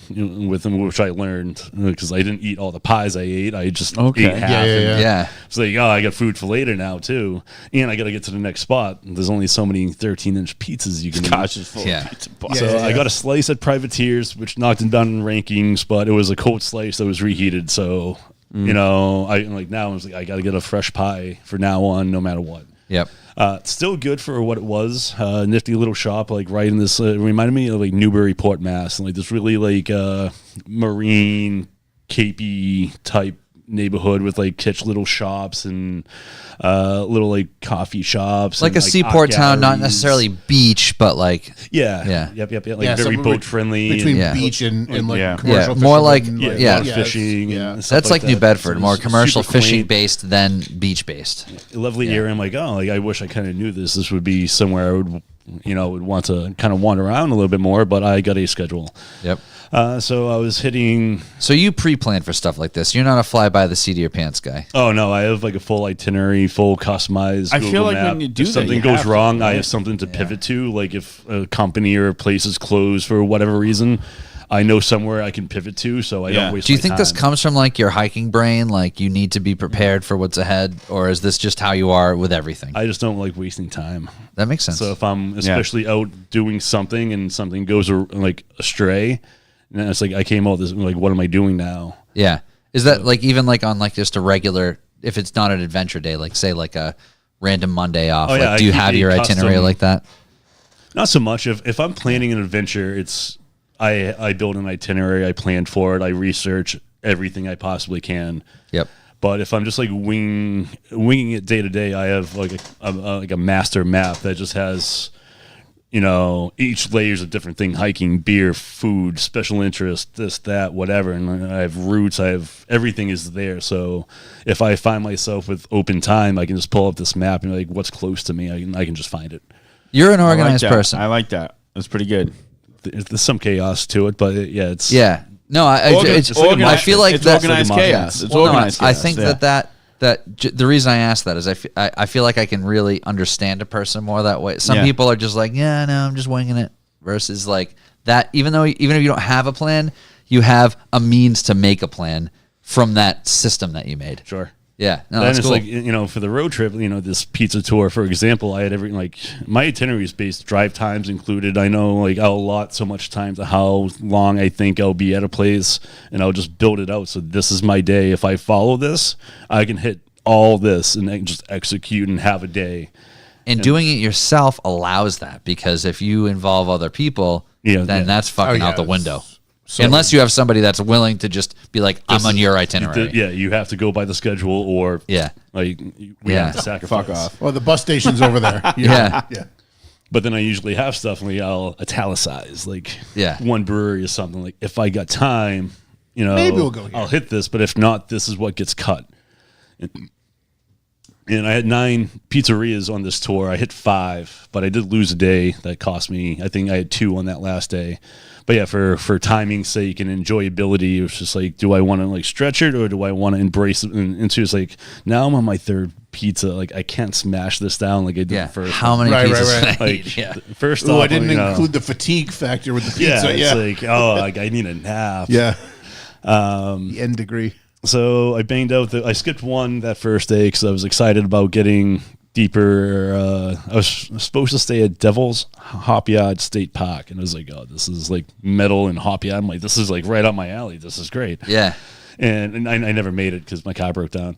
with them, which I learned because I didn't eat all the pies I ate. I just Okay. ate half. Yeah, yeah, and yeah. Yeah. it's like, oh, I got food for later now too, and I got to get to the next spot. There's only so many 13-inch pizzas you can Gosh, eat. it's full Yeah. of pizza. Yeah. So I got a slice at Privateers, which knocked him down in rankings, but it was a cold slice that was reheated, so You know, I like now I was like, I got to get a fresh pie for now on, no matter what. Yep. Still good for what it was. Nifty little shop, like right in this. It reminded me of like Newburyport, Mass, and like this really like marine, capey type neighborhood with like kitsch little shops and little like coffee shops, Like and, a seaport art town, not galleries. necessarily beach, but like Yeah, Yeah. yep. Like Yeah, very somewhere boat friendly. between Yeah. beach and like Yeah. commercial Yeah, more like- fishermen, and, yeah. a lot of it's- fishing. yeah. And stuff that's like New that. Bedford, So more it's commercial super fishing quaint, based than beach based. lovely area. I'm like, oh, like I wish I kind of knew this. This would be somewhere I would, would want to kind of wander around a little bit more. But I got a schedule. Yep. So I was hitting. So you pre-plan for stuff like this. You're not a fly by the seat of your pants guy. Oh no, I have like a full itinerary, full customized. I Google feel like map. when you do if that, something you goes have to, wrong, I right? have something to pivot to. Like if a company or a place is closed for whatever reason, I know somewhere I can pivot to, so I Yeah. don't waste. Do you my think this time. comes from like your hiking brain? Like you need to be prepared for what's ahead, or is this just how you are with everything? I just don't like wasting time. That makes sense. So if I'm especially out doing something and something goes like astray, and it's like I came out this like, what am I doing now? Yeah. Is that like even like on like just a regular, if it's not an adventure day, like say like a random Monday off, Oh, yeah, like do you I keep have a your itinerary custom- like that? Not so much. If I'm planning an adventure, it's I build an itinerary. I plan for it. I research everything I possibly can. Yep. But if I'm just like winging it day to day, I have like a master map that just has, each layer's a different thing: hiking, beer, food, special interest, this, that, whatever. And I have routes. I have everything is there. So if I find myself with open time, I can just pull up this map and be like, what's close to me? I can just find it. You're an I like organized that. person. I like that. That's pretty good. There's some chaos to it, but yeah, it's Yeah. No, I organized- feel like it's that's organized like a chaos. mafia. It's Well, no, organized I chaos. think yeah. the reason I ask that is I feel like I can really understand a person more that way. Some Yeah. people are just like, yeah, no, I'm just winging it. Versus like that, even if you don't have a plan, you have a means to make a plan from that system that you made. sure. Yeah, no, Then that's it's cool. like, for the road trip, this pizza tour, for example, I had my itinerary is based, drive times included. I know like I'll allot so much time to how long I think I'll be at a place, and I'll just build it out. So this is my day. If I follow this, I can hit all this and then just execute and have a day. And doing it yourself allows that, because if you involve other people, Yeah, then yeah. that's fucking yeah, out the it's window. so- Unless you have somebody that's willing to just be like, I'm on your itinerary. Yeah, you have to go by the schedule, or Yeah. like we Yeah. have to sacrifice. Fuck off. Well, the bus station's over there. Yeah. Yeah. But then I usually have stuff like I'll italicize like Yeah. one brewery or something. Like if I got time, Maybe we'll go here. I'll hit this, but if not, this is what gets cut. And I had 9 pizzerias on this tour. I hit 5, but I did lose a day. That cost me, I think I had 2 on that last day. But yeah, for timing's sake and enjoyability, it was just like, do I want to like stretch it, or do I want to embrace it? And so it's like, now I'm on my 3rd pizza. Like I can't smash this down like I did Yeah. the first. How one. many Right, pizzas right, did I Like eat? Yeah. first Ooh, off, I didn't include the fatigue factor with the yeah, pizza. it's Yeah. like, oh, like I need a nap. Yeah. The end degree. So I banged out I skipped one that first day because I was excited about getting deeper. I was supposed to stay at Devil's Hop Yard State Park, and I was like, oh, this is like metal and hop yard. I'm like, this is like right up my alley. This is great. Yeah. And I never made it because my car broke down.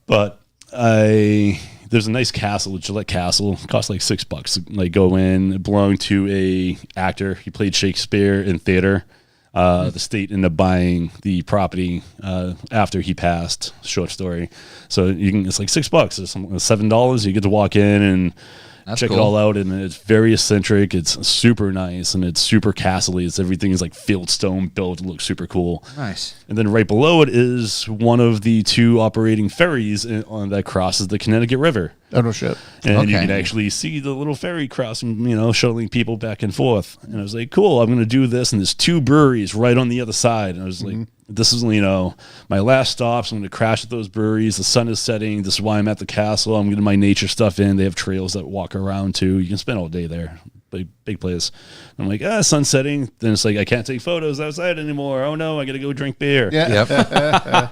But there's a nice castle, Gillette Castle. It cost like $6 to like go in. It belonged to a actor. He played Shakespeare in theater. The state ended up buying the property after he passed. Short story. So it's like $6. It's $7. You get to walk in and That's check cool. it all out, and it's very eccentric. It's super nice, and it's super castle-y. Everything is like fieldstone built. It looks super cool. Nice. And then right below it is one of the 2 operating ferries that crosses the Connecticut River. Oh, no shit. And you Okay. can actually see the little ferry crossing, shuttling people back and forth. And I was like, cool, I'm going to do this. And there's 2 breweries right on the other side. And I was like, this is, my last stops. I'm going to crash at those breweries. The sun is setting. This is why I'm at the castle. I'm getting my nature stuff in. They have trails that walk around too. You can spend all day there. Big place. I'm like, sun's setting. Then it's like, I can't take photos outside anymore. Oh no, I got to go drink beer. Yeah.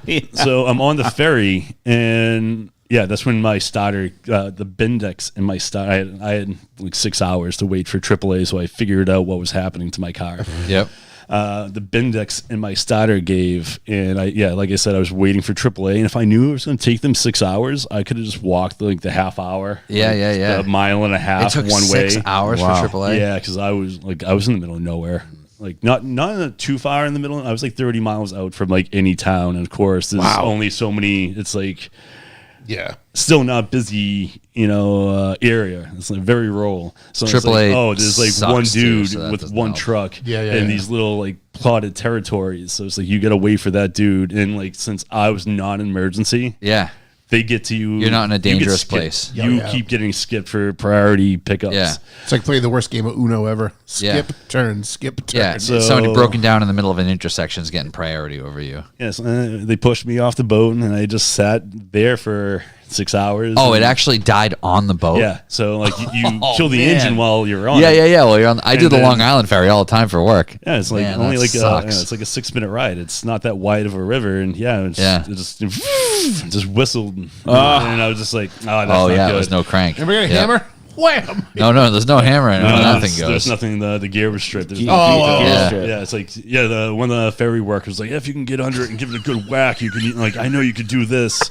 Yep. So I'm on the ferry, and yeah, that's when my starter, the Bindex in my starter, I had like 6 hours to wait for AAA, so I figured out what was happening to my car. Yep. the Bindex in my starter gave, and like I said, I was waiting for AAA, and if I knew it was going to take them 6 hours, I could have just walked like the half hour. Yeah. A mile and a half It took one way. 6 hours Wow. for AAA. Yeah, because I was in the middle of nowhere. Like not too far in the middle. I was like 30 miles out from like any town, and of course there's only so many. It's like still not busy, area. It's like very rural. So it's like, AAA there's like sucks one too, dude so that with doesn't one help. truck Yeah, and these little like plotted territories. So it's like you got to wait for that dude. And like since I was not an emergency, Yeah. they get to you. You're not in a you get dangerous skipped. place. You keep getting skipped for priority pickups. Yeah. It's like playing the worst game of Uno ever. Skip, turn, skip, turn. Yeah. So- Somebody broken down in the middle of an intersection is getting priority over you. Yes, they pushed me off the boat, and I just sat there for 6 hours. Oh, it and- actually died on the boat? Yeah, so like you Oh, kill the man. engine while you're on. Yeah, it. yeah. Well, I do And the then- Long Island Ferry all the time for work. Yeah, it's like Man, only that like sucks. it's like a 6-minute ride. It's not that wide of a river, and it just whistled, and I was just like, that's Oh, not yeah. good. It was no crank. Remember a Yeah. hammer? Wham! No, there's no hammer in it. No, Nothing there's goes. nothing. The gear was stripped. There's yeah. It's like one of the ferry workers was like, if you can get under it and give it a good whack, you can like I know you could do this.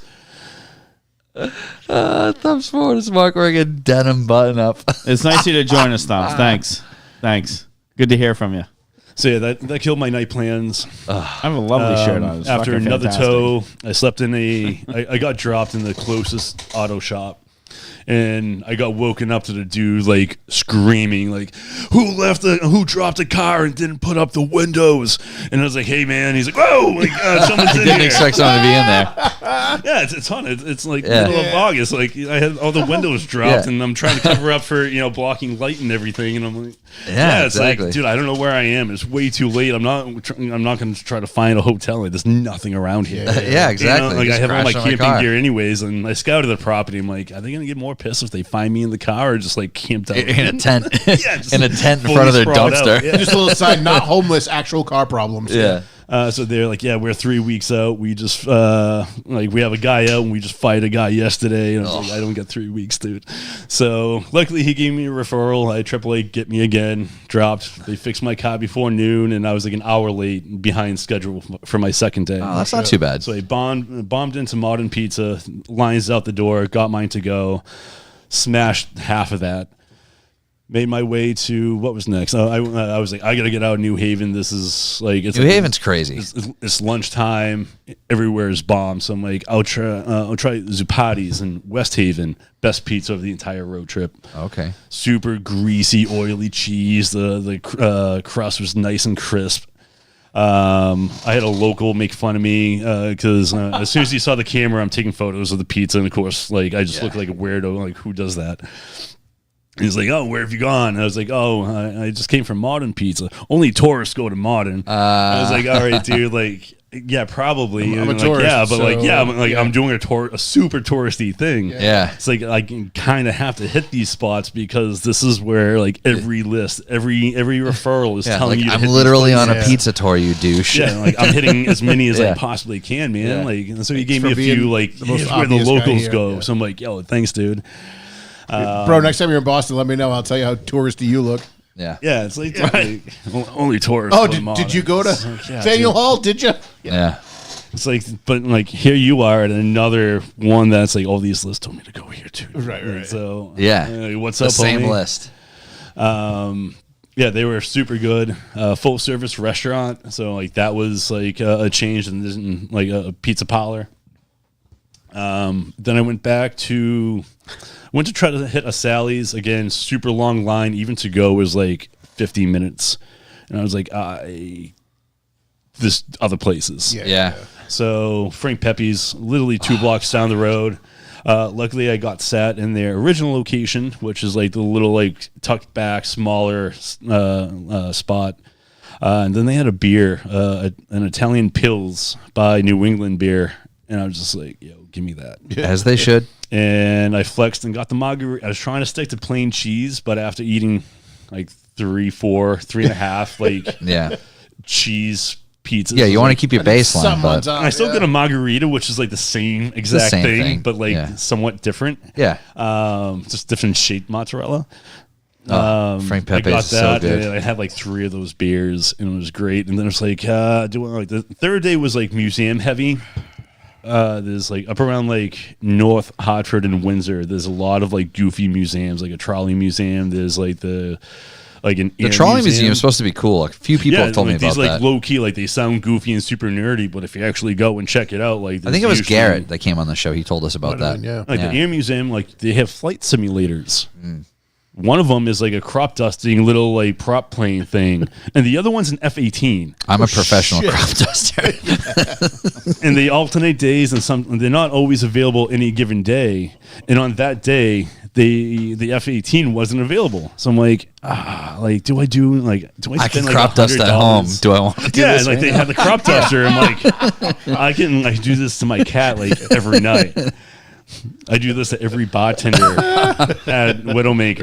Thumbs forward is Mark wearing a denim button up. It's nice of you to join us, Thumbs. Thanks. Good to hear from you. So yeah, that killed my night plans. I have a lovely shirt on. It's After fucking another fantastic. tow, I slept in I got dropped in the closest auto shop. And I got woken up to the dude like screaming, like, who dropped a car and didn't put up the windows? And I was like, hey man, he's like, whoa, like someone's in Didn't here. expect someone to be in there. Yeah, it's on. It's like Yeah. middle of August. Like I had all the windows dropped, Yeah. and I'm trying to cover up for blocking light and everything. And I'm like, Yeah, it's exactly. like, dude, I don't know where I am. It's way too late. I'm not going to try to find a hotel. Like, there's nothing around here. Yeah, exactly. Like I Just have all my crashed on my camping car. gear anyways, and I scouted the property. I'm like, are they gonna get more pissed if they find me in the car or just like camped out In a tent. Yeah, just in a tent in fully front of their sprawled out. dumpster. Yeah. Just a little side, not homeless, actual car problems. Yeah. So they're like, yeah, we're 3 weeks out. We just we have a guy out, and we just fired a guy yesterday. And I was like, I don't get 3 weeks, dude. So luckily, he gave me a referral. I AAA get me again. Dropped. They fixed my car before noon, and I was like an hour late behind schedule for my second day. Oh, that's not too bad. So I bombed into Modern Pizza. Lines out the door. Got mine to go. Smashed half of that. Made my way to what was next. I was like, I gotta get out of New Haven. This is like it's New Haven's crazy. It's lunchtime. Everywhere is bombed. So I'm like, I'll try Zupati's in West Haven. Best pizza of the entire road trip. Okay. Super greasy, oily cheese. The crust was nice and crisp. I had a local make fun of me because as soon as he saw the camera, I'm taking photos of the pizza, and of course, like I just look like a weirdo. Like, who does that? He's like, oh, where have you gone? And I was like, oh, I just came from Modern Pizza. Only tourists go to Modern. I was like, all right, dude, like, yeah, probably. I'm a And tourist, yeah, but like, so, yeah, I'm, like, yeah. I'm doing a super touristy thing. Yeah. It's like I kind of have to hit these spots because this is where like every list, every referral is Yeah, telling like you. To I'm hit these literally on a places. pizza tour, you douche. Yeah, like I'm hitting as many as Yeah. I possibly can, man. Yeah. Like, and so he Thanks gave me for a few being like the most here's where the obvious guy locals here, go. yeah. So I'm like, yo, thanks, dude. Bro, next time you're in Boston, let me know. I'll tell you how touristy you look. Yeah. Yeah, it's like only tourists. Oh, go to Modern. did you go to It's like, yeah, Faneuil dude. Hall? Did you? Yeah. It's like, but like here you are at another one that's like all these lists told me to go here too. Right. And so Yeah. what's The up, same homie? list. Yeah, they were super good. Full service restaurant. So like that was like a change and like a pizza parlor. Then I went to try to hit a Sally's again. Super long line. Even to go was like 15 minutes, and I was like, this other places. Yeah. So Frank Pepe's literally 2 blocks down the road. Luckily, I got sat in their original location, which is like the little like tucked back, smaller spot. And then they had a beer, an Italian Pils by New England Beer, and I was just like, "Yo, give me that." As they should. And I flexed and got the margarita. I was trying to stick to plain cheese, but after eating like 3, 4, 3.5 like Yeah. cheese pizzas, Yeah, you want to keep your baseline, Someone's but on. I still get a margarita, which is like the same exact same thing, thing, but like yeah. somewhat different. yeah. Just different shaped mozzarella. Frank I Pepe got is so that, good. and I had like 3 of those beers, and it was great. And then it's like, the third day was like museum heavy. There's like up around like North Hartford and Windsor. There's a lot of like goofy museums, like a trolley museum. There's like the trolley museum is supposed to be cool. A few people have told me about these, like, that. low key, like they sound goofy and super nerdy, but if you actually go and check it out, like I think it was usually- Garrett that came on the show. He told us about that. Yeah. Like Yeah. the Air Museum, like they have flight simulators. One of them is like a crop dusting little like prop plane thing, and the other one's an F-18. I'm a professional crop duster. And they alternate days, and they're not always available any given day. And on that day, the F-18 wasn't available. So I'm like, do I spend I can like crop dust at home. $100? Do I want to do Yeah, this? like they have the crop duster. I'm like, I can like do this to my cat like every night. I do this to every bartender at Widowmaker.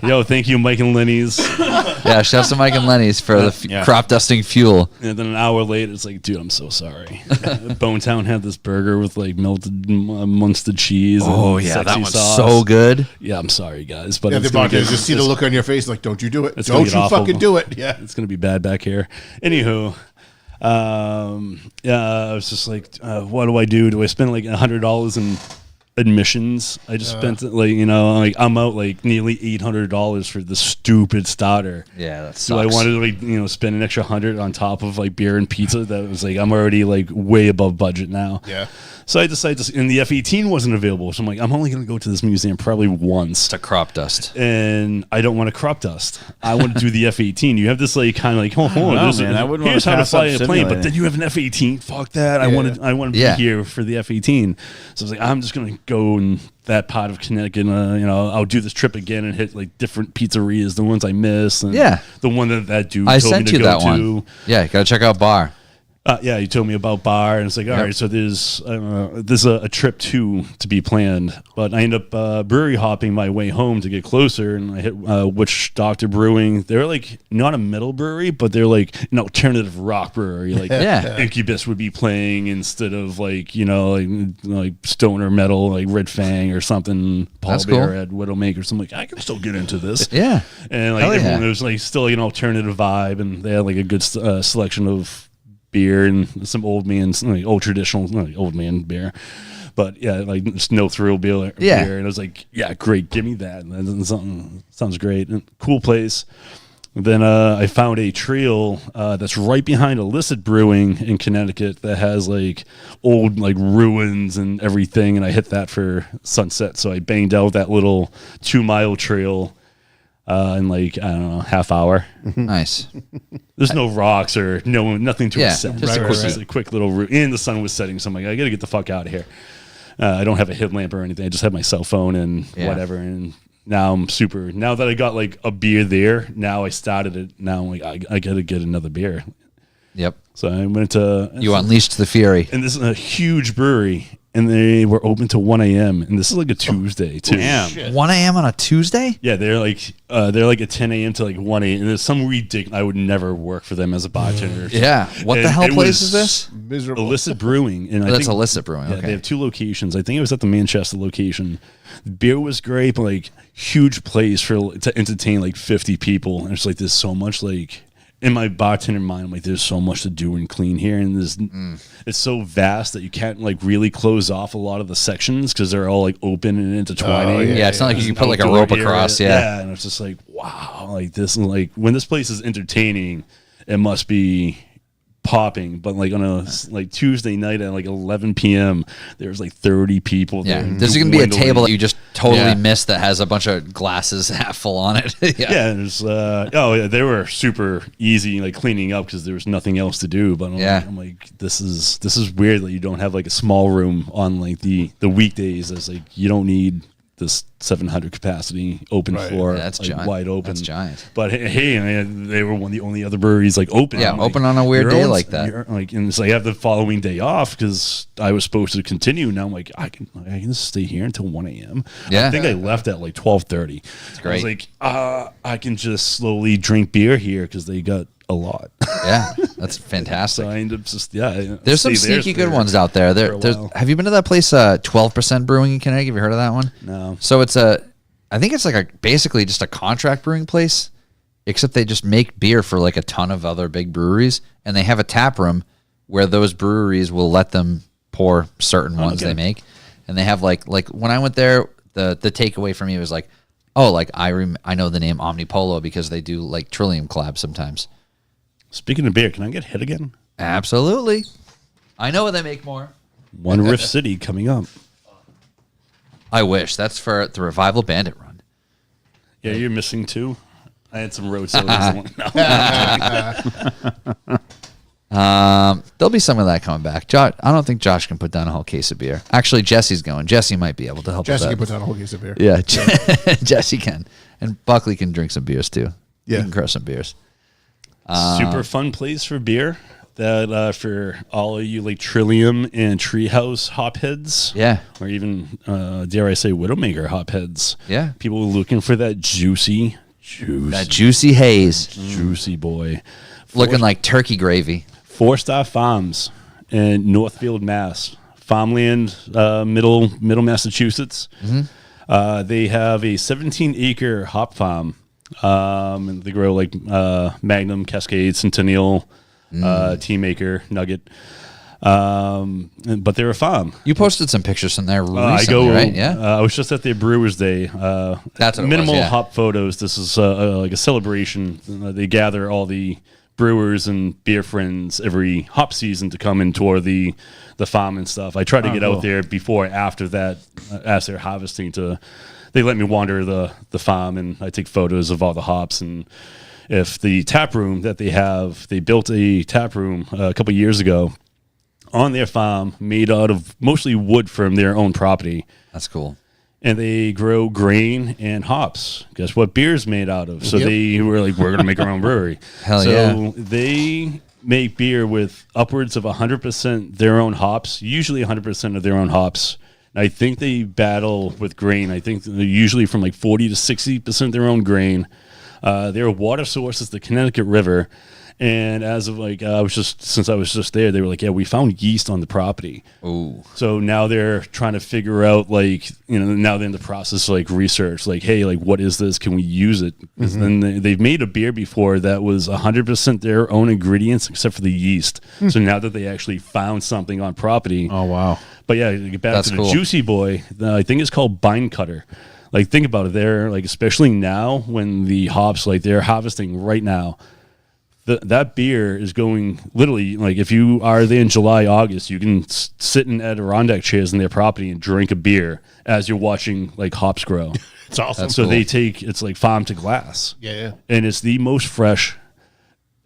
Yo, thank you, Mike and Lenny's. Yeah, chefs and Mike and Lenny's for the Yeah. crop dusting fuel. And then an hour later, it's like, dude, I'm so sorry. Bonetown had this burger with like melted Munster cheese. Oh and yeah, sexy that one's sauce. so good. Yeah, I'm sorry, guys, but Yeah, it's the gonna bartenders get- just see the look on your face, like, don't you do it. it's gonna Don't get you awful. fucking do it. Yeah. It's gonna be bad back here. Anywho, I was just like, what do I do? Do I spend like $100 in admissions? I just spent like, I'm out like nearly $800 for the stupid starter. Yeah, that Do sucks. I want to like spend an extra 100 on top of like beer and pizza? That was like, I'm already like way above budget now. Yeah. So I decided to, and the F-18 wasn't available. So I'm like, I'm only going to go to this museum probably once. to crop dust? And I don't want to crop dust. I want to do the F-18. You have this like kind of like, know, man. I wouldn't wanna here's how to pass fly up a plane, but simulating. then you have an F-18. Fuck that. I want to be Yeah. here for the F-18. So I was like, I'm just gonna go in that part of Connecticut. I'll do this trip again and hit like different pizzerias, the ones I miss, and Yeah. the one that dude I told sent me you to go that to. one. Yeah, gotta check out Bar. Yeah, you told me about Bar, and it's like, all right, so there's a trip to be planned, but I end up brewery hopping my way home to get closer, and I hit Witch Doctor Brewing. They're like not a metal brewery, but they're like an alternative rock brewery. Like Yeah. Incubus would be playing instead of like like stoner metal, like Red Fang or something. Paul That's Bear cool. at Widowmaker. So I'm like, I can still get into this. Yeah. And like Hell yeah. everyone, it was like still like an alternative vibe, and they had like a good selection of beer and some old traditional old man beer, but yeah, like just no thrill beer. Yeah. And I was like, yeah, great, give me that. And then something sounds great and cool place. And then I found a trail that's right behind Illicit Brewing in Connecticut that has like old like ruins and everything, and I hit that for sunset. So I banged out that little 2-mile trail in like, I don't know, half hour. Nice. There's no rocks or nothing to Yeah, ascend. just a It was quickie. just a quick little route. And the sun was setting, so I'm like, I got to get the fuck out of here. I don't have a headlamp or anything. I just have my cell phone and Yeah. whatever. And now I'm super. Now that I got like a beer there, now I started it. Now I'm like, I got to get another beer. Yep. So I went to. You unleashed the fury. And this is a huge brewery, and they were open till 1 a.m. And this is like a Tuesday too. Damn. 1 a.m. on a Tuesday? Yeah, they're like at 10 a.m. to like 1 a.m. And there's some ridiculous. I would never work for them as a bartender. Yeah. What the And hell it place was is this? Miserable. Illicit Brewing, and I That's think Illicit Brewing. yeah, Okay. they have 2 locations. I think it was at the Manchester location. The beer was great, but like huge place to entertain like 50 people. And it's like there's so much like in my bartender mind, I'm like there's so much to do and clean here, and there's it's so vast that you can't like really close off a lot of the sections because they're all like open and intertwining. Oh, Yeah, it's not like you can put like a Outdoor rope area. across. Yeah. And it's just like wow, like this, like when this place is entertaining, it must be popping. But like on a like Tuesday night at like 11 p.m. there's like 30 people there. Yeah. There's going to be a table that you just totally Yeah. missed that has a bunch of glasses half full on it. yeah, there's they were super easy like cleaning up because there was nothing else to do. But I'm like this is weird that you don't have like a small room on like the weekdays. It's like you don't need this 700 capacity open floor. Yeah, that's like, giant. wide open. That's giant. But hey, man, they were one of the only other breweries like open. Yeah, I'm open like, on a weird your day own- like that. your- Like, and so I have the following day off because I was supposed to continue. Now I'm like, I can stay here until 1 a.m. Yeah. I think I left at like 12:30. That's great. I was like, I can just slowly drink beer here because they got a lot. Yeah. That's fantastic. So I ended up just There's some stay there sneaky good for- ones out there. for a while. Have you been to that place, 12% Brewing in Connecticut? Have you heard of that one? No. So it's I think it's like basically just a contract brewing place, except they just make beer for like a ton of other big breweries, and they have a tap room where those breweries will let them pour certain ones they make, and they have like when I went there, the takeaway for me was like, oh, like I know the name Omnipolo because they do like Trillium collabs sometimes. Speaking of beer, can I get hit again? Absolutely, I know where they make more. One Rift City coming up. I wish that's for the Revival Bandit run. Yeah, you're missing 2. I had some road sodas. No. There'll be some of that coming back. I don't think Josh can put down a whole case of beer. Actually, Jesse's going. Jesse might be able to help. Jesse with can that. put down a whole case of beer. Yeah, Jesse can, and Buckley can drink some beers too. Yeah. He can crush some beers. Super fun place for beer. That for all of you like Trillium and Treehouse hopheads. Yeah. Or even, dare I say, Widowmaker hopheads. Yeah. People looking for that juicy Haze, juicy boy. looking like turkey gravy. 4-Star Farms in Northfield, Mass. Farmland, middle Massachusetts. They have a 17-acre hop farm. And they grow like Magnum, Cascade, Centennial, Teamaker, Nugget. But they're a farm. You posted some pictures from there recently, right? Yeah. I was just at their Brewers Day. That's what it minimal was, yeah. hop photos. This is like a celebration. They gather all the brewers and beer friends every hop season to come and tour the farm and stuff. I try to get out there before, after that, as they're harvesting. They let me wander the farm, and I take photos of all the hops. And if the tap room that they built a tap room a couple years ago on their farm, made out of mostly wood from their own property. That's cool. And they grow grain and hops. Guess what beer's made out of? So they were like, we're going to make our own brewery. Hell so yeah. They make beer with upwards of 100% their own hops, usually 100% of their own hops. And I think they battle with grain. I think they're usually from like 40 to 60% their own grain. Their water source is the Connecticut River. And as of like, since I was just there, they were like, yeah, we found yeast on the property. Ooh. So now they're trying to figure out, like, now they're in the process of like research, like, hey, like, what is this? Can we use it? Because then they've made a beer before that was 100% their own ingredients except for the yeast. So now that they actually found something on property. Oh, wow. But yeah, to get back That's to the cool. Juicy Boy, I think it's called Bind Cutter. Like, think about it. They're like, especially now when the hops, like, they're harvesting right now. That beer is going literally, like, if you are there in July, August, you can sit in Adirondack chairs in their property and drink a beer as you're watching like hops grow. It's awesome. So cool. it's like farm to glass. Yeah. And it's the most fresh.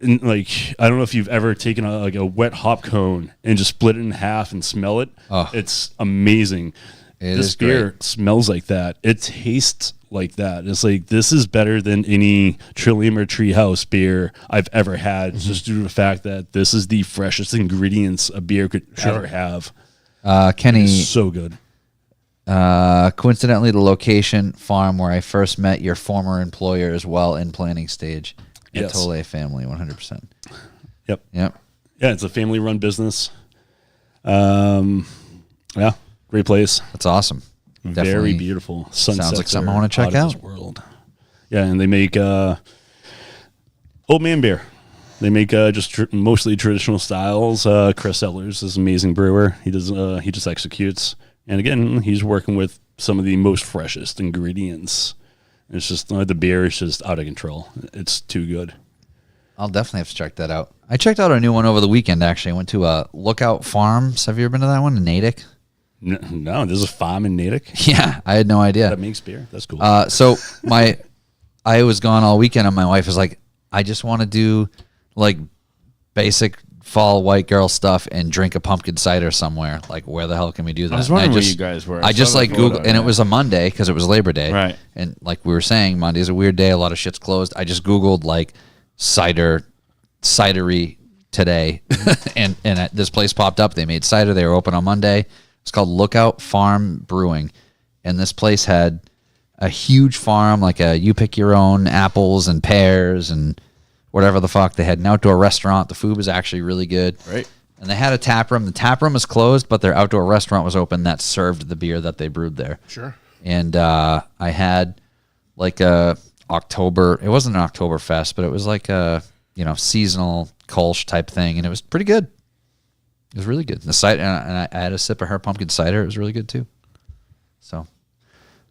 And like, I don't know if you've ever taken a wet hop cone and just split it in half and smell it. Oh. It's amazing. This This beer smells like that. It tastes like that. It's like, this is better than any Trillium or Treehouse beer I've ever had, just due to the fact that this is the freshest ingredients a beer could ever have. Kenny, It's so good. coincidentally, the location farm where I first met your former employer as well in planning stage. Yes. Tole family, 100%. Yep. Yep. Yeah, it's a family-run business. Yeah, great place. That's awesome. Very Definitely beautiful. sounds like Sunsets something I are wanna check out of out. this world. Yeah, and they make old man beer. They make just mostly traditional styles. Chris Sellers is an amazing brewer. He just executes, and again, he's working with some of the most freshest ingredients. It's just the beer is just out of control. It's too good. I'll definitely have to check that out. I checked out a new one over the weekend, actually. I went to Lookout Farms. Have you ever been to that one in Natick? No, there's a farm in Natick Yeah, I had no idea. that makes beer. That's cool. So I was gone all weekend, and my wife was like, I just want to do like basic fall white girl stuff and drink a pumpkin cider somewhere. Like, where the hell can we do that? I was And wondering where just- you guys were. I just saw the like photo, Google, and yeah. it was a Monday because it was Labor Day. Right. And like we were saying, Monday's a weird day. A lot of shit's closed. I just Googled like cidery today, and this place popped up. They made cider. They were open on Monday. It's called Lookout Farm Brewing, and this place had a huge farm, like you pick your own apples and pears and whatever the fuck. They had an outdoor restaurant. The food was actually really good. Right. And they had a tap room. The tap room was closed, but their outdoor restaurant was open that served the beer that they brewed there. Sure. And I had like a October. It wasn't an Oktoberfest, but it was like a seasonal Kolsch type thing, and it was pretty good. It was really good. The cider, and I had a sip of her pumpkin cider. It was really good too. So,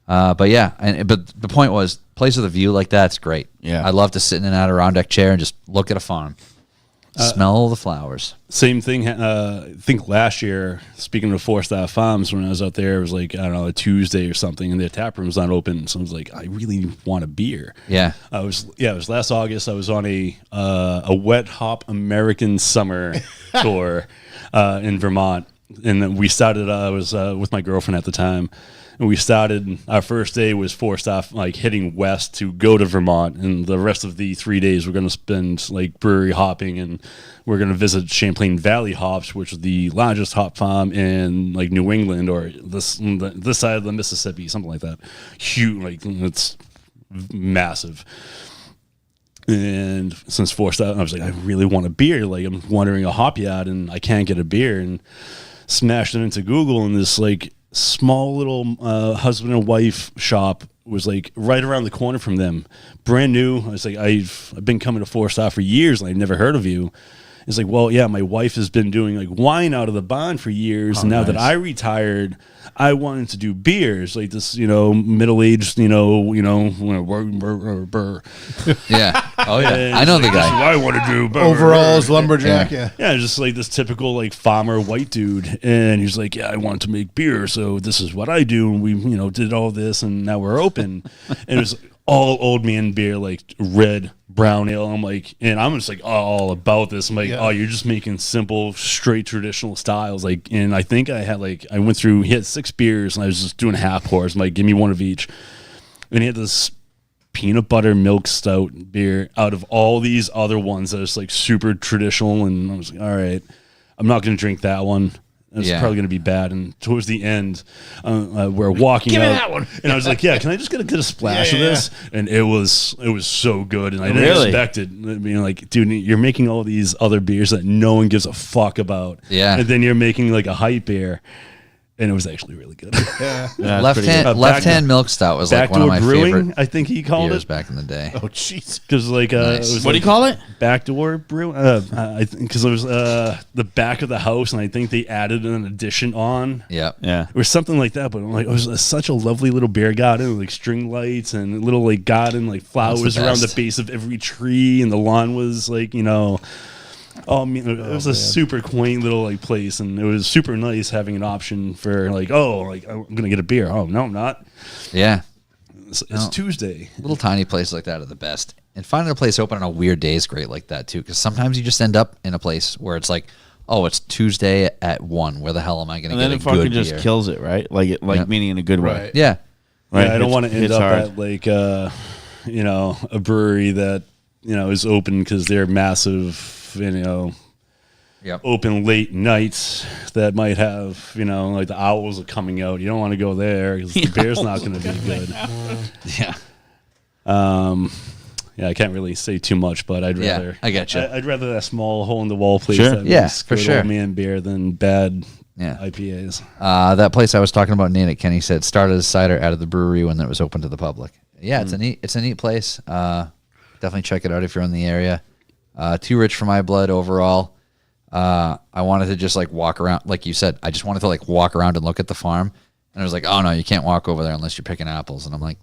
but yeah, but the point was, place with a view like that's great. Yeah. I love to sit in an Adirondack chair and just look at a farm, smell the flowers. Same thing. I think last year, speaking of Four-Star Farms, when I was out there, it was like, I don't know, a Tuesday or something, and their tap room's not open. So I was like, I really want a beer. Yeah. It was last August. I was on a wet hop American summer tour in Vermont. And then we started, I was with my girlfriend at the time. And we started, our first day was Four-Star, like heading west to go to Vermont. And the rest of the 3 days we're going to spend like brewery hopping, and we're going to visit Champlain Valley Hops, which is the largest hop farm in like New England or this side of the Mississippi, something like that. Huge, like it's massive. And since Four-Star, I was like, I really want a beer. Like I'm wandering a hop yard and I can't get a beer, and smashed it into Google, and this like small little husband and wife shop was like right around the corner from them, brand new. I was like, I've been coming to Four-Star for years, and I'd never heard of you. It's like, well, yeah, my wife has been doing like wine out of the barn for years, and now that I retired, I wanted to do beers, like this, middle-aged, Yeah. Oh yeah, And I know the like, "This is guy. what I want to do. Overalls, lumberjack. Yeah. Yeah, just like this typical like farmer white dude, and he's like, yeah, I want to make beer, so this is what I do, and we did all this, and now we're open, and it was all old man beer, like red, brown ale. I'm like, and I'm just like all about this. I'm like, oh, you're just making simple, straight traditional styles, like, and I think I had like, I went through, he had 6 beers, and I was just doing half pours. I'm like, give me one of each, and he had this peanut butter milk stout beer out of all these other ones that was like super traditional, and I was like, all right, I'm not going to drink that one. It's probably going to be bad. And towards the end, we're walking out, that one. And I was like, yeah, can I just get a splash of this? And it was so good, and I didn't expect it. I mean, like, dude, you're making all these other beers that no one gives a fuck about, and then you're making like a hype beer. And it was actually really good. Left hand milk stout was like one of my favorite. I think he called beers it back in the day. Oh, jeez. Because like, Nice. it was What do like you call it? backdoor brew. I think because it was the back of the house, and I think they added an addition on. Yeah. Yeah. Or something like that, but like it was such a lovely little beer garden with like string lights and little like garden like flowers around the base of every tree, and the lawn was like it was a super quaint little like place, and it was super nice having an option for like, I'm gonna get a beer. Oh no, I'm not. Yeah. It's Tuesday. Little tiny places like that are the best. And finding a place open on a weird day is great like that too, because sometimes you just end up in a place where it's like, oh, it's Tuesday at 1. Where the hell am I going to get a good beer? And then it fucking just kills it, right? Like meaning in a good way. Right. Yeah. Right. Yeah, I don't want to end It's up hard. at like a brewery that is open because they're massive, Yep. open late nights that might have like the owls are coming out. You don't want to go there because the beer's not going to be good. Yeah. Yeah, I can't really say too much, but I'd rather. I get you. I'd rather that small hole in the wall place. Sure. That Yeah, makes for good sure. old man beer than bad Yeah. IPAs. That place I was talking about, Natick, Kenny said started as cider out of the brewery when it was open to the public. Yeah, it's a neat place. Definitely check it out if you're in the area. Too rich for my blood overall. I wanted to just like walk around, like you said. I just wanted to like walk around and look at the farm, and I was like, oh no, you can't walk over there unless you're picking apples. And I'm like,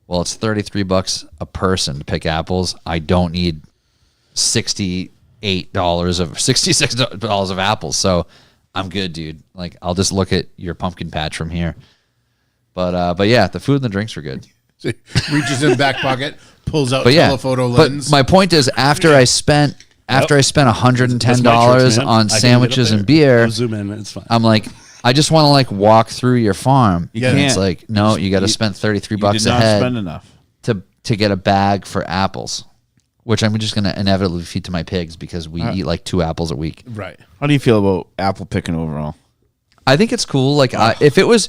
well, it's $33 a person to pick apples. I don't need $66 of apples, so I'm good, dude. Like, I'll just look at your pumpkin patch from here. But yeah, the food and the drinks were good. So he reaches in back pocket, pulls out But yeah, telephoto but lens. my point is, after I spent $110 That's my tricks, man. I on can get sandwiches up and there. beer, I'll zoom in. It's fine. I'm like, I just want to like walk through your farm. You And can't. it's like, no, you got to spend $33 You did a not head spend enough. to get a bag for apples, which I'm just going to inevitably feed to my pigs because we eat like 2 apples a week. Right. How do you feel about apple picking overall? I think it's cool. Like if it was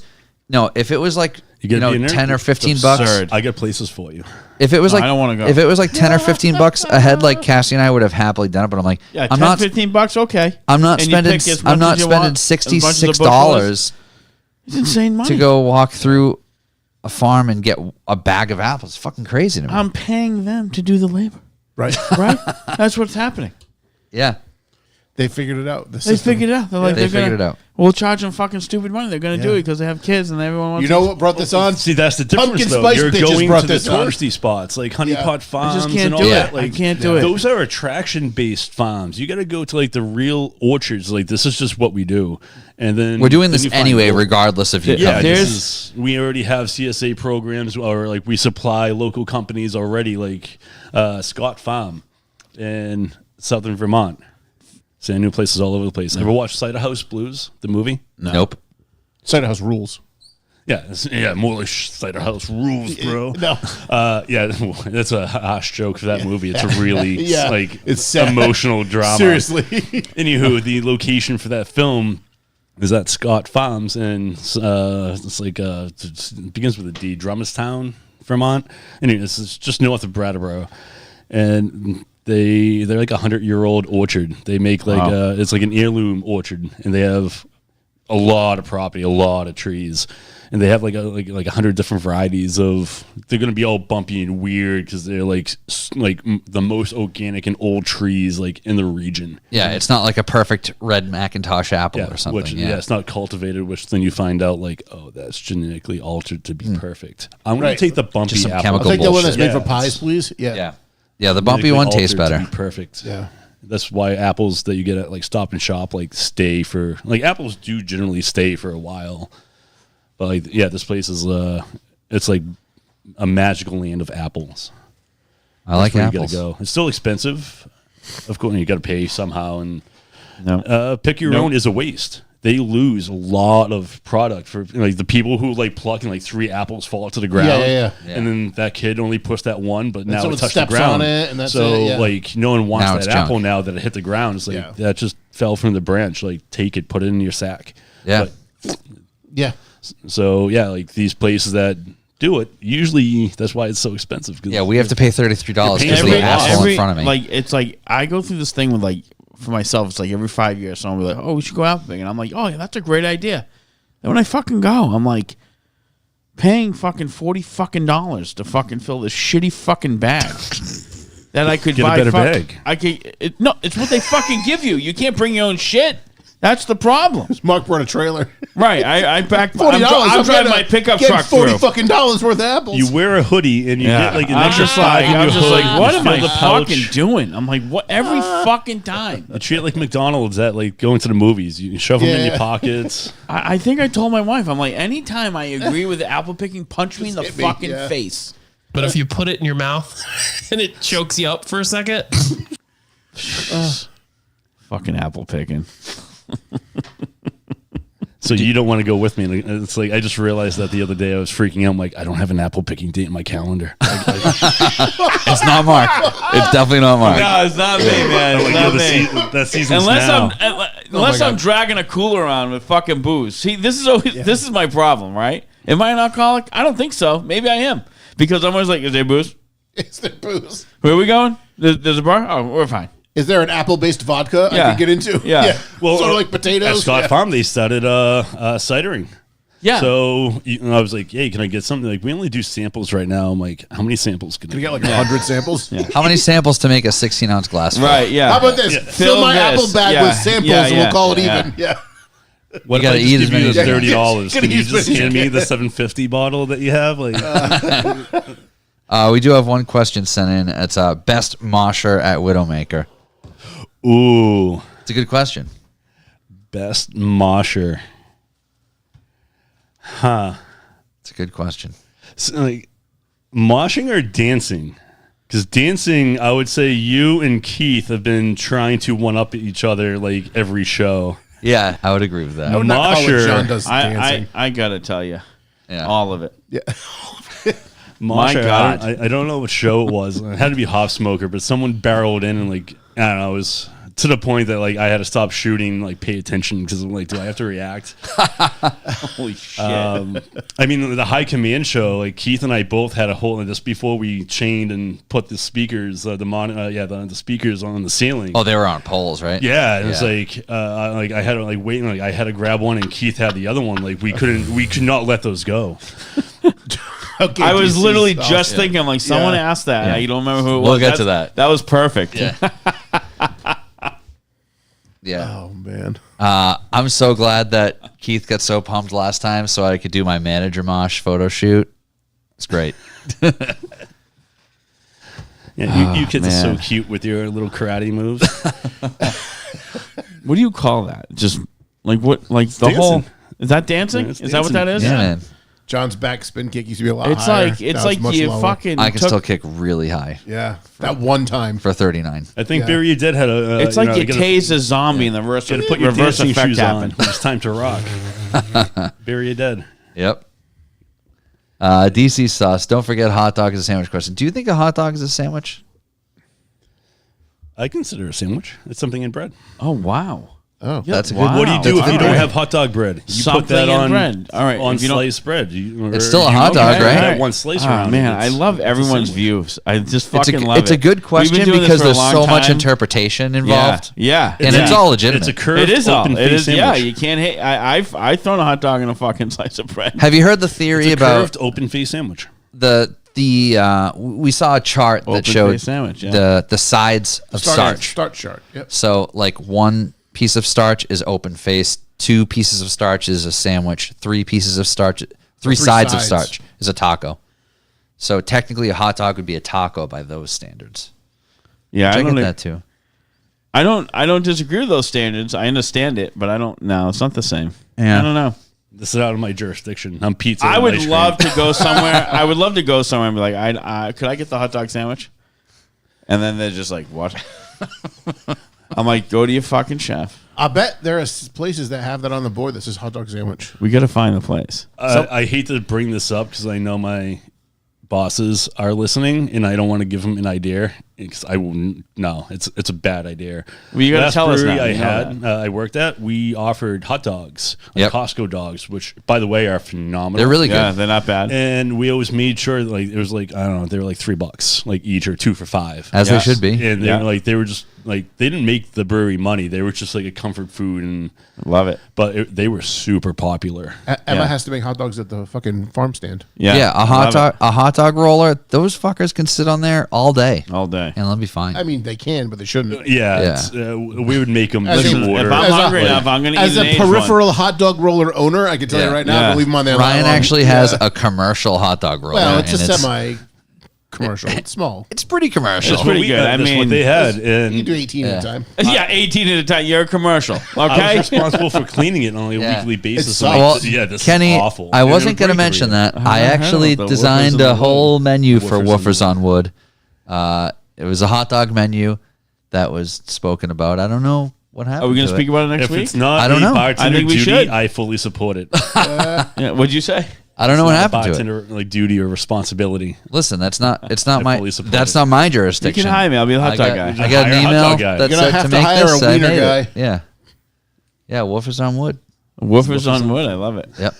like gotta be in there? 10 or It's 15 bucks. absurd. I got places for you. If it was No, like I don't wanna go. If it was like 10 or 15 bucks a head, like Cassie and I would have happily done it. But I'm like, Yeah, I'm 10, not. $15, okay. I'm not And you spending. pick as I'm much not as you spending want, as much as the bushel is. $66 It's insane money. to go walk through a farm and get a bag of apples. It's fucking crazy to me. I'm paying them to do the labor. Right. Right? That's what's happening. Yeah. They figured it out. They figured it out. They're like, They figured it out. We'll charge them fucking stupid money. They're going to do it because they have kids and everyone wants You know what brought this on? See, that's the difference, Pumpkin though. spice You're bitches going brought to the this on. touristy spots like Honey Pot Farms I just can't and all do that. it. Like, I can't do it. Those are attraction-based farms. You got to go to like the real orchards. Like this is just what we do, and then We're doing then this you find anyway, out- regardless if you Yeah, come. we already have CSA programs, or like we supply local companies already, like Scott Farm in southern Vermont. So new places all over the place. Ever watch Cider House Blues, the movie? Nope. Cider House rules. Yeah, more like Cider House rules, bro. No. Yeah, that's a harsh joke for that movie. It's a really Yeah, like it's sad. emotional drama. Seriously. Anywho, the location for that film is at Scott Farms, and it's like it begins with a D, Drummerstown, Vermont. Anyway, it's just north of Brattleboro, and they're like 100-year-old orchard. They make like it's like an heirloom orchard, and they have a lot of property, a lot of trees, and they have like 100 different varieties of. They're gonna be all bumpy and weird because they're like the most organic and old trees like in the region. Yeah, it's not like a perfect red Macintosh apple or something. Which, it's not cultivated, which then you find out like, oh, that's genetically altered to be perfect. I'm gonna Right. take the bumpy Just some apple. chemical I'll take the one that's bullshit. made for pies, please. Yeah. Yeah. Yeah, the bumpy Genetically one tastes altered to better. be perfect. Yeah. That's why apples that you get at like Stop and Shop like stay for like apples do generally stay for a while. But like this place is it's like a magical land of apples. I like Where apples. you gotta go. It's still expensive. Of course, you got to pay somehow, and No. pick your own is a waste. They lose a lot of product for like the people who like pluck and like 3 apples fall to the ground. Yeah. And then that kid only pushed that one, but now someone it touched the steps ground. on it, and that's so it, yeah. like no one wants Now it's that apple junk. now that it hit the ground. It's like Yeah. that just fell from the branch. Like take it, put it in your sack. Yeah. But, Yeah. so yeah, like these places that do it, usually that's why it's so expensive. 'Cause Yeah, we have to pay $33 You're because of paying the apple in front of me. Like, it's like, I go through this thing with, like, for myself, it's like every 5 years, someone will be like, oh, we should go apple picking. And I'm like, oh, yeah, that's a great idea. And when I fucking go, I'm like, paying fucking $40 fucking dollars to fucking fill this shitty fucking bag that I could Get a buy. better bag. I could, no, it's what they fucking give you. You can't bring your own shit. That's the problem. Mark brought a trailer. Right. I backed, $40. I'm driving my pickup truck $40 through. fucking dollars worth of apples. You wear a hoodie and you get like an I'm extra just slide like, in I'm your just hood. like, what You am fill I the pouch. fucking doing? I'm like, what every fucking time. You treat it like McDonald's at like going to the movies. You shove them in Yeah. your pockets. I think I told my wife, I'm like, anytime I agree with the apple picking, punch me in the hit me, fucking yeah. face. But if you put it in your mouth and it chokes you up for a second, Fucking apple picking. So you don't want to go with me. And it's like I just realized that the other day. I was freaking out. I'm like, I don't have an apple picking date in my calendar. It's not Mark. It's definitely not Mark. No, it's not me, man. It's not me. That season's Unless now. unless I'm God. dragging a cooler around with fucking booze. See, this is always this is my problem, right? Am I an alcoholic? I don't think so. Maybe I am because I'm always like, is there booze? Is there booze? Where are we going? There's a bar. Oh, we're fine. Is there an apple-based vodka I Yeah. could get into? Yeah. Well, sort of like potatoes. At Scott Yeah. Farm, they started cidering. Yeah. So I was like, hey, can I get something? Like, we only do samples right now. I'm like, how many samples can Can I you get? get like 100 samples? Yeah. How many samples to make a 16-ounce glass? full? right. Yeah. How about this? Fill my this. apple bag Yeah. with samples Yeah, and yeah, we'll call it yeah. even. Yeah. What You gotta if I just eat as give many you as the you can. $30? Gotta Can you use just what you hand me can. the 750 bottle that you have? Like, We do have one question sent in. It's best mosher at Widowmaker. ooh, It's a good question. best mosher. It's a good question. So, like, moshing or dancing? Because dancing, I would say you and Keith have been trying to one up each other like every show. Yeah, I would agree with that. I would not call Mosher. it John does dancing. I gotta tell you, Yeah. all of it. Yeah. Mosher, My God. I don't know what show it was. It had to be Hop Smoker, but someone barreled in and like I don't know, it was to the point that like I had to stop shooting, like pay attention because I'm like, do I have to react? Holy shit! I mean, the High Command show, like Keith and I both had a whole just before we chained and put the speakers, the speakers on the ceiling. Oh, they were on poles, right? Yeah, and it's Yeah. like I had to like wait, like I had to grab one and Keith had the other one. Like we could not let those go. Okay, I was DC's literally awesome. just thinking, I'm like, someone Yeah. asked that. Yeah. I don't remember who it was. We'll get to that. That was perfect. Yeah. Yeah. Oh man. I'm so glad that Keith got so pumped last time so I could do my manager mosh photo shoot. It's great. Yeah, you kids are so man. cute with your little karate moves. What do you call that? Just like what? Like the dancing. whole? Is that dancing? Yeah, it's Is that what dancing. that is? Yeah, man. John's back spin kick used to be a lot It's higher. like it's Now like much you lower. fucking. I can took- still kick really high Yeah, that one time. for 39. I think Yeah. Barry, you did had a. It's like you gotta- tased a zombie and the reverse, gotta put your reverse dancing effect shoes on. happened. When it's time to rock. Barry, you dead. Yep. DC sauce. Don't forget hot dog is a sandwich question. Do you think a hot dog is a sandwich? I consider a sandwich. It's something in bread. Oh wow. Oh, That's a good Wow. What do you do if you All don't right. have hot dog bread? You Something put that in on bread. All right, on if you don't- sliced bread. It's still a hot dog, okay, right? That one slice Oh, around. man, it. I love everyone's views. I just It's fucking love it. it's a good We've been question doing this because for a there's long so much time. interpretation Yeah, involved. yeah, And yeah. it's all legitimate. It's a curved It is all. open It face is. Yeah, sandwich. you can't hate. I've thrown a hot dog in a fucking slice of bread. Have you heard the theory It's a about curved open face sandwich. we saw a chart that Open showed face sandwich, yeah. the sides of starch. Start chart. Yep. So like one piece of starch is open faced, 2 pieces of starch is a sandwich, 3 pieces of starch, three sides of starch is a taco. So technically a hot dog would be a taco by those standards. Yeah, I I get don't. that too. I don't disagree with those standards. I understand it, but I don't. No, it's not the same. Yeah. I don't know. This is out of my jurisdiction. I'm pizza. I and would ice cream. love to go somewhere. I would love to go somewhere and be like, could I get the hot dog sandwich? And then they're just like, what? I'm like, go to your fucking chef. I bet there are places that have that on the board that says hot dog sandwich. We got to find the place. I hate to bring this up because I know my bosses are listening, and I don't want to give them an idea. Because I wouldn't. No, it's a bad idea. Well, you gotta Last tell us brewery now. I You know had, I worked at. We offered hot dogs, like Yep. Costco dogs, which, by the way, are phenomenal. They're really Yeah, good. they're not bad. And we always made sure that, like, it was like, I don't know, they were like $3 like each, or 2 for $5. As Yes. they should be. And they Yeah. were like, they were just like, they didn't make the brewery money. They were just like a comfort food, and Love it. but they were super popular. Emma Yeah. has to make hot dogs at the fucking farm stand. Yeah, a hot love dog roller, those fuckers can sit on there all day it. all day. and they'll be fine. I mean, they can, but they shouldn't. Yeah, Yeah. It's, we would make them As listen a- water. If I'm As a- hungry enough, I'm going to eat As an a aged peripheral hot dog roller owner, I can tell Yeah. you right now, Yeah. don't leave them on there. Ryan that long. actually Yeah. has a commercial hot dog roller. Well, it's a and semi-commercial. It's small. It's pretty commercial. It's pretty We- good. I that's mean, what they had, You can and do 18 at a time. one. Yeah, 18 at a time. You're a commercial. I Okay. was responsible for cleaning it on a Yeah. weekly basis. It's I'm soft. like, Well, yeah, this Kenny, is awful. I And wasn't they were going to great mention burritos. that. I heard actually of the designed Woofers on a Wood. whole menu for Woofers on Woofers on Wood. It was a hot dog menu that was spoken about. I don't know what happened. Are we going to to speak it. about it next If week? it's not I don't know. bartender I think we duty, should. I fully support it. Yeah, what'd you say? I don't know what Not happened to it. bartender like duty or responsibility. Listen, it's not I my fully support that's it. not my You jurisdiction. can hire me. I'll be the hot I dog got, guy. I got Hire an a hot email dog guy. that You're gonna said have to to make hire this. a I wiener made guy. it. Yeah. Yeah, Woofers on Wood. Woofers on wood. I love it. Yep.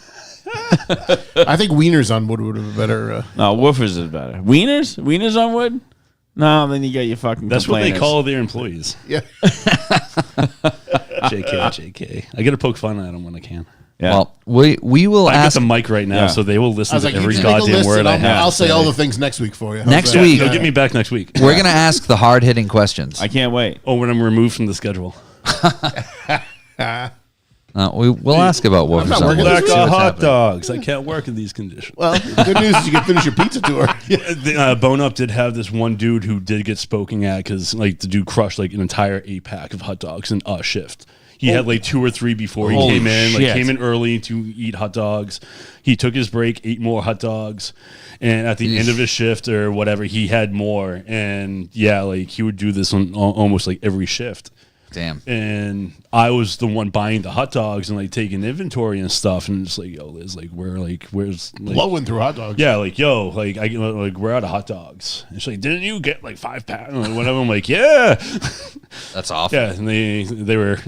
I think wieners on wood would have been better. No, woofers is better. Wieners? Wieners on wood? No, then you got your fucking That's what they complainers. call their employees. Yeah. JK. I got to poke fun at them when I can. Yeah. Well, we will I got ask the mic right now, Yeah. so they will I listen was to like, you every just make a goddamn list word and I I'll, have. I'll say all the things next week for you. How's Next that? week. You'll get me back next week. we're gonna ask the hard hitting questions. I can't wait. Oh, when I'm removed from the schedule. We'll ask about Woofers not on working Wood. this Back week. See to what's hot happening. dogs. I can't work in these conditions. Well, the good news is you can finish your pizza tour. Bone Up did have this one dude who did get spoken at because like the dude crushed like an entire 8-pack of hot dogs in a shift. He had like 2 or 3 before he Holy came in. shit. Like came in early to eat hot dogs. He took his break, ate more hot dogs, and at the end of his shift or whatever, he had more. And yeah, like he would do this on almost like every shift. Damn. And I was the one buying the hot dogs and like taking inventory and stuff. And it's like, yo, Liz, like where's like, Blowing through hot dogs. yeah, like yo, like we're out of hot dogs. And she's like, didn't you get like 5 packs? Like, whatever. I'm like, yeah, That's awful. yeah. And they were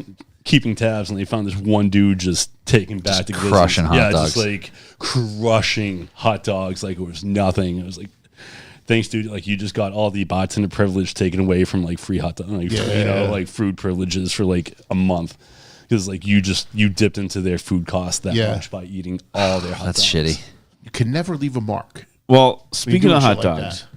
keeping tabs, and they found this one dude just taking back to crushing hot dogs. just like crushing hot dogs like it was nothing. It was like, thanks, dude. Like you just got all the bartender privilege taken away from like free hot dog, like like food privileges for like a month. Because like you dipped into their food cost that Yeah. much by eating all their hot That's dogs. shitty. You can never leave a mark. Well, speaking doing of hot shit like dogs,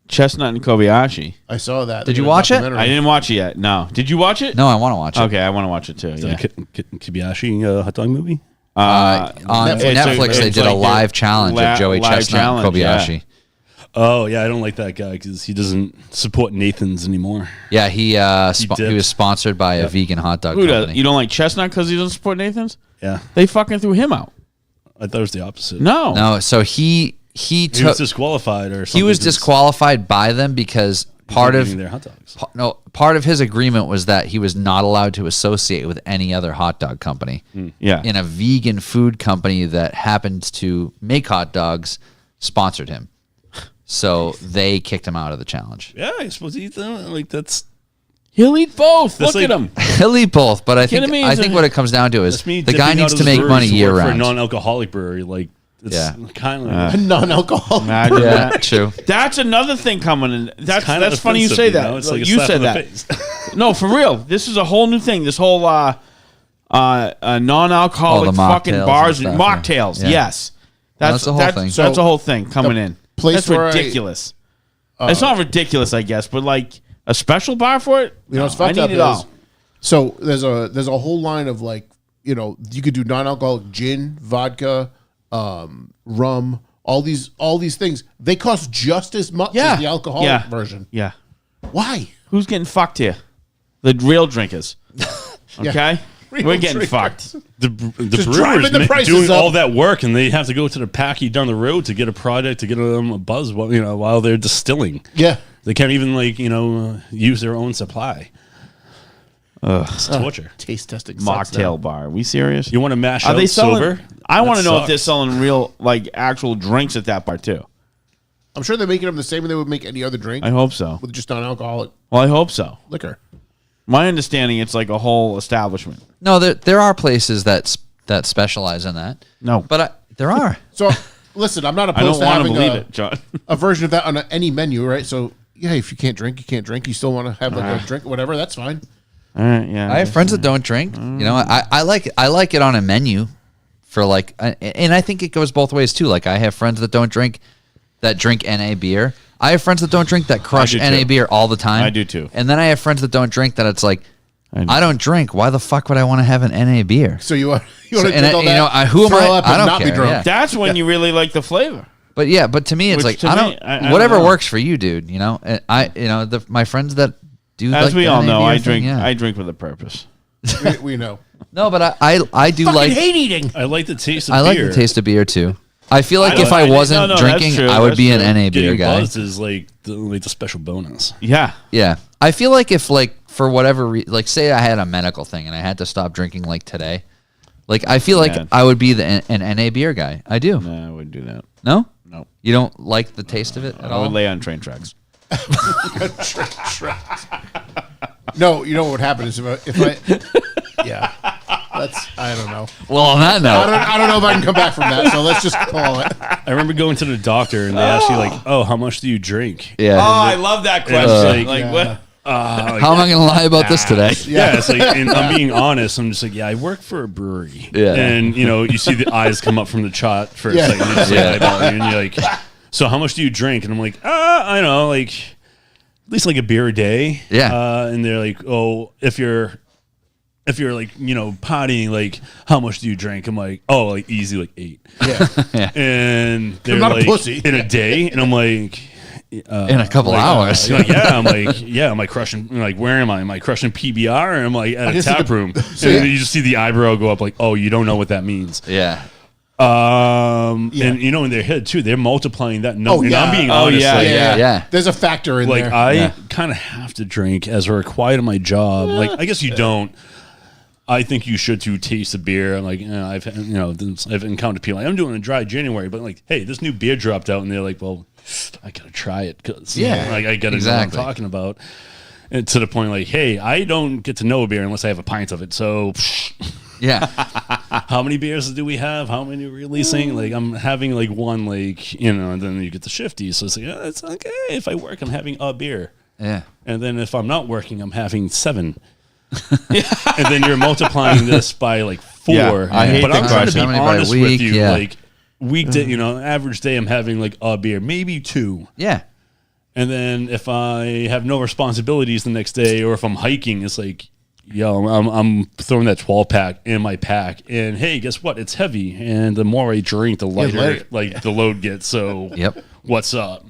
Chestnut and Kobayashi. I saw that. Did They you did a watch it? documentary. I didn't watch it yet. No. Did you watch it? No, I want to watch it. Okay, I want to watch it too. Is Yeah. that a Kibayashi hot dog movie? On Netflix, they it's did a like live challenge of Joey live Chestnut and challenge, Kobayashi. Oh yeah, I don't like that guy because he doesn't support Nathan's anymore. Yeah, he dipped. was sponsored by a vegan hot dog Who does? company. You don't like Chestnut because he doesn't support Nathan's? Yeah, They fucking threw him out. I thought it was the opposite. No. No, so he He took was disqualified or something. he was disqualified by them because part of their hot dogs. part of his agreement was that he was not allowed to associate with any other hot dog company. Yeah. And a vegan food company that happened to make hot dogs sponsored him. So they kicked him out of the challenge. Yeah, I suppose he like that's He'll eat both. That's Look at like- him. He'll eat both, but I Kidding me? think what it comes down to is that's me. the guy dipping out needs of to his make money breweries to year work for a round. non-alcoholic brewery. Like it's Yeah. kind of Non-alcoholic. Imagine Yeah, that. true. That's another thing coming in. That's kinda funny you offensive, say that. know? It's like a you slap said in the that. face. No, for real. This is a whole new thing. This whole non-alcoholic Oh, the fucking mocktails bars and and stuff, mocktails. yeah. Yes, That's the whole thing. That's the whole thing coming in. place That's where ridiculous. It's not ridiculous, I guess, but like a special bar for it. You know what's No, I fucked need up it is all. so there's a whole line of like, you know, you could do non-alcoholic gin, vodka, rum, all these things. They cost just as much Yeah, as the alcoholic yeah. version. Yeah, Why? who's getting fucked here? The real drinkers. Okay, we're getting drinkers. fucked. The Just brewers driving the prices doing up. all that work, and they have to go to the packy down the road to get a product to get them a buzz. While they're distilling, Yeah. they can't even use their own supply. It's torture. Taste testing sucks Mocktail now. bar. Are we serious? You want to mash Are out they selling? sober? I want to That know if they're sucks. selling real, like actual drinks at that bar too. I'm sure they're making them the same way they would make any other drink I hope so. with just non-alcoholic Well, I hope so. liquor. My understanding, it's like a whole establishment. No, there are places that specialize in that. No, But there are. So listen, I'm not I don't opposed to want to having believe a, it, John. a version of that on any menu, right? So yeah, if you can't drink, you can't drink. You still want to have like a drink, whatever. That's fine. All right, yeah. I have friends that don't drink. You know, I like it on a menu for like, and I think it goes both ways too. Like I have friends that don't drink, that drink NA beer. I have friends that don't drink that crush do NA too. beer all the time. I do too. And then I have friends that don't drink that it's like, I do. I don't drink. Why the fuck would I want to have an NA beer? So you want to So- drink and all you that? know, who am throw I? up I and don't not be care, drunk. yeah. That's when you really like the flavor. But yeah, but to me, it's Which like to I me, don't. I don't whatever know. works for you, dude. You know, and my friends that do. As like we the all NA know, beer I thing, drink. yeah. I drink with a purpose. we know. No, but I do like. hate eating. I like the taste of I like beer. the taste of beer too. I feel like I if don't- I I- wasn't no, that's drinking, true, I would that's be an true. NA beer Getting guy. buzzed is like the special bonus. Yeah. Yeah, I feel like if like for whatever like say I had a medical thing and I had to stop drinking like today, like I feel like Yeah. I would be an NA beer guy. I do. No, I wouldn't do that. No, No. you don't like the taste of it at I all. would lay on train tracks. No, you know what would happen is if I yeah, that's I don't know. Well, on that note, I don't know if I can come back from that. So let's just call it. I remember going to the doctor and they asked you like, "Oh, how much do you drink?" yeah. I love that question. like Yeah. what? How am I going to lie about this today? Yeah, it's like, and I'm being honest. I'm just like, yeah, I work for a brewery. Yeah. And, you see the eyes come up from the shot for Yeah. a second. You just Yeah. eyeball you, and you're like, so how much do you drink? And I'm like, I don't know, like, at least like a beer a day. Yeah. And they're like, oh, if you're like, pottying, like, how much do you drink? I'm like, oh, like easy, like 8. Yeah. And they're not a like, pussy. in a day. And I'm like, In a couple hours. like, yeah, I'm like, yeah, am I crushing? Like, where am I? Am I crushing PBR or am I at a guess tap it dep- room? so, And yeah. you just see the eyebrow go up, like, oh, you don't know what that means. Yeah. And in their head too, they're multiplying that number. Oh, and yeah. I'm being Oh, honest, yeah, like, Yeah. Yeah. There's a factor in like there. I Yeah. kind of have to drink as a required of my job. Like, I guess you don't. I think you should to taste the beer. I'm like, I've encountered people like, I'm doing a dry January, but like, hey, this new beer dropped out, and they're like, well, I gotta try it because Yeah, like I gotta know exactly. what I'm talking about. And to the point, like, hey, I don't get to know a beer unless I have a pint of it. So, Yeah. how many beers do we have? How many are we releasing? Like, I'm having like one, like, and then you get the shifty. So it's like, it's okay. If I work, I'm having a beer. Yeah. And then if I'm not working, I'm having 7. And then you're multiplying this by like 4. Yeah, I hate but the I'm trying to be question. How many by honest week? with you. Yeah. Like, weekday, average day, I'm having like a beer, maybe 2. Yeah. And then if I have no responsibilities the next day, or if I'm hiking, it's like, yo, I'm throwing that 12-pack in my pack. And hey, guess what? It's heavy. And the more I drink, the lighter the load gets. So what's up?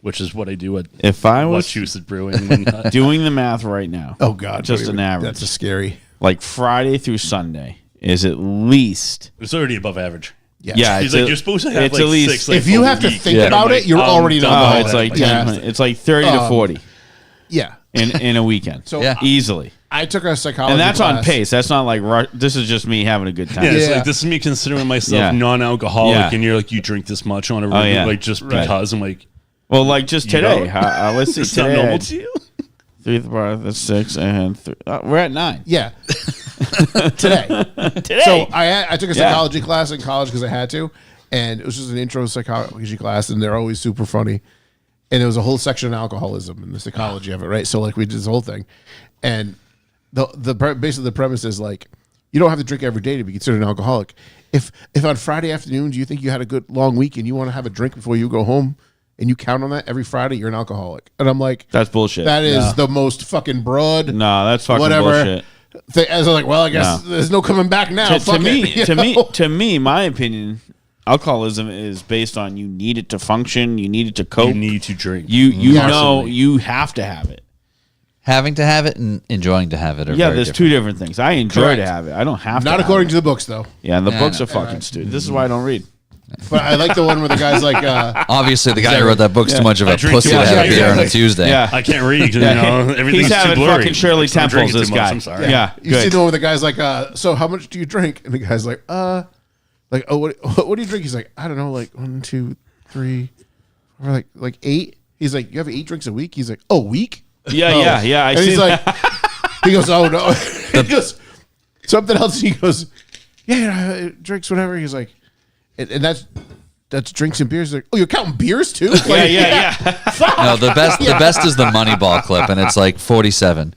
Which is what I do at if I was Wachusett Brewing. When, doing the math right now. Oh, God. Just an average. That's a scary. Like Friday through Sunday is at least. It's already above average. Yeah, He's like, you're supposed to have it's like at least, 6. Like, if you a have to week. think about it, you're already done. it's like 10, it's like 30 to 40 Yeah. in a weekend. So easily. I took a psychology And that's class. on pace. That's not like this is just me having a good time. Yeah, it's like, this is me considering myself non-alcoholic, and you're like, you drink this much on a regular, like just because. I'm like, well, like just today. Let's see. it's not Today, normal to you. 3 to the bar, that's 6, and we're at 9. Yeah. Today. So I took a psychology class in college because I had to, and it was just an intro psychology class, and they're always super funny. And there was a whole section on alcoholism and the psychology of it, right? So like we did this whole thing, and basically the premise is like, you don't have to drink every day to be considered an alcoholic. If on Friday afternoons you think you had a good long week and you want to have a drink before you go home, and you count on that every Friday, you're an alcoholic. And I'm like, that's bullshit. That is the most fucking broad. No, that's fucking bullshit. bullshit. As I'm like, well, I guess there's no coming back now. To me, my opinion, alcoholism is based on you need it to function, you need it to cope, you need to drink. You know, you have to have it. Having to have it and enjoying to have it are very there's different. 2 different things. I enjoy to have it. I don't have to. Not according to the books, though. Yeah, and the books are fucking stupid. This is why I don't read. But I like the one where the guy's like, obviously the guy who wrote that book's too much of a pussy to have a beer on a Tuesday. Yeah, I can't read. Everything's he's having too blurry. fucking Shirley Temples. This guy. I'm sorry. Yeah, you see the one where the guy's like, so how much do you drink? And the guy's like, oh, what do you drink? He's like, I don't know, like 1, 2, 3, or like 8. He's like, you have 8 drinks a week? He's like, oh, week? Yeah. And he's like, he goes, oh no. He goes, something else. He goes, yeah, drinks, whatever. He's like, and that's drinks and beers. Like, oh, you're counting beers too? Like, yeah. No, the best is the Moneyball clip, and it's like 47.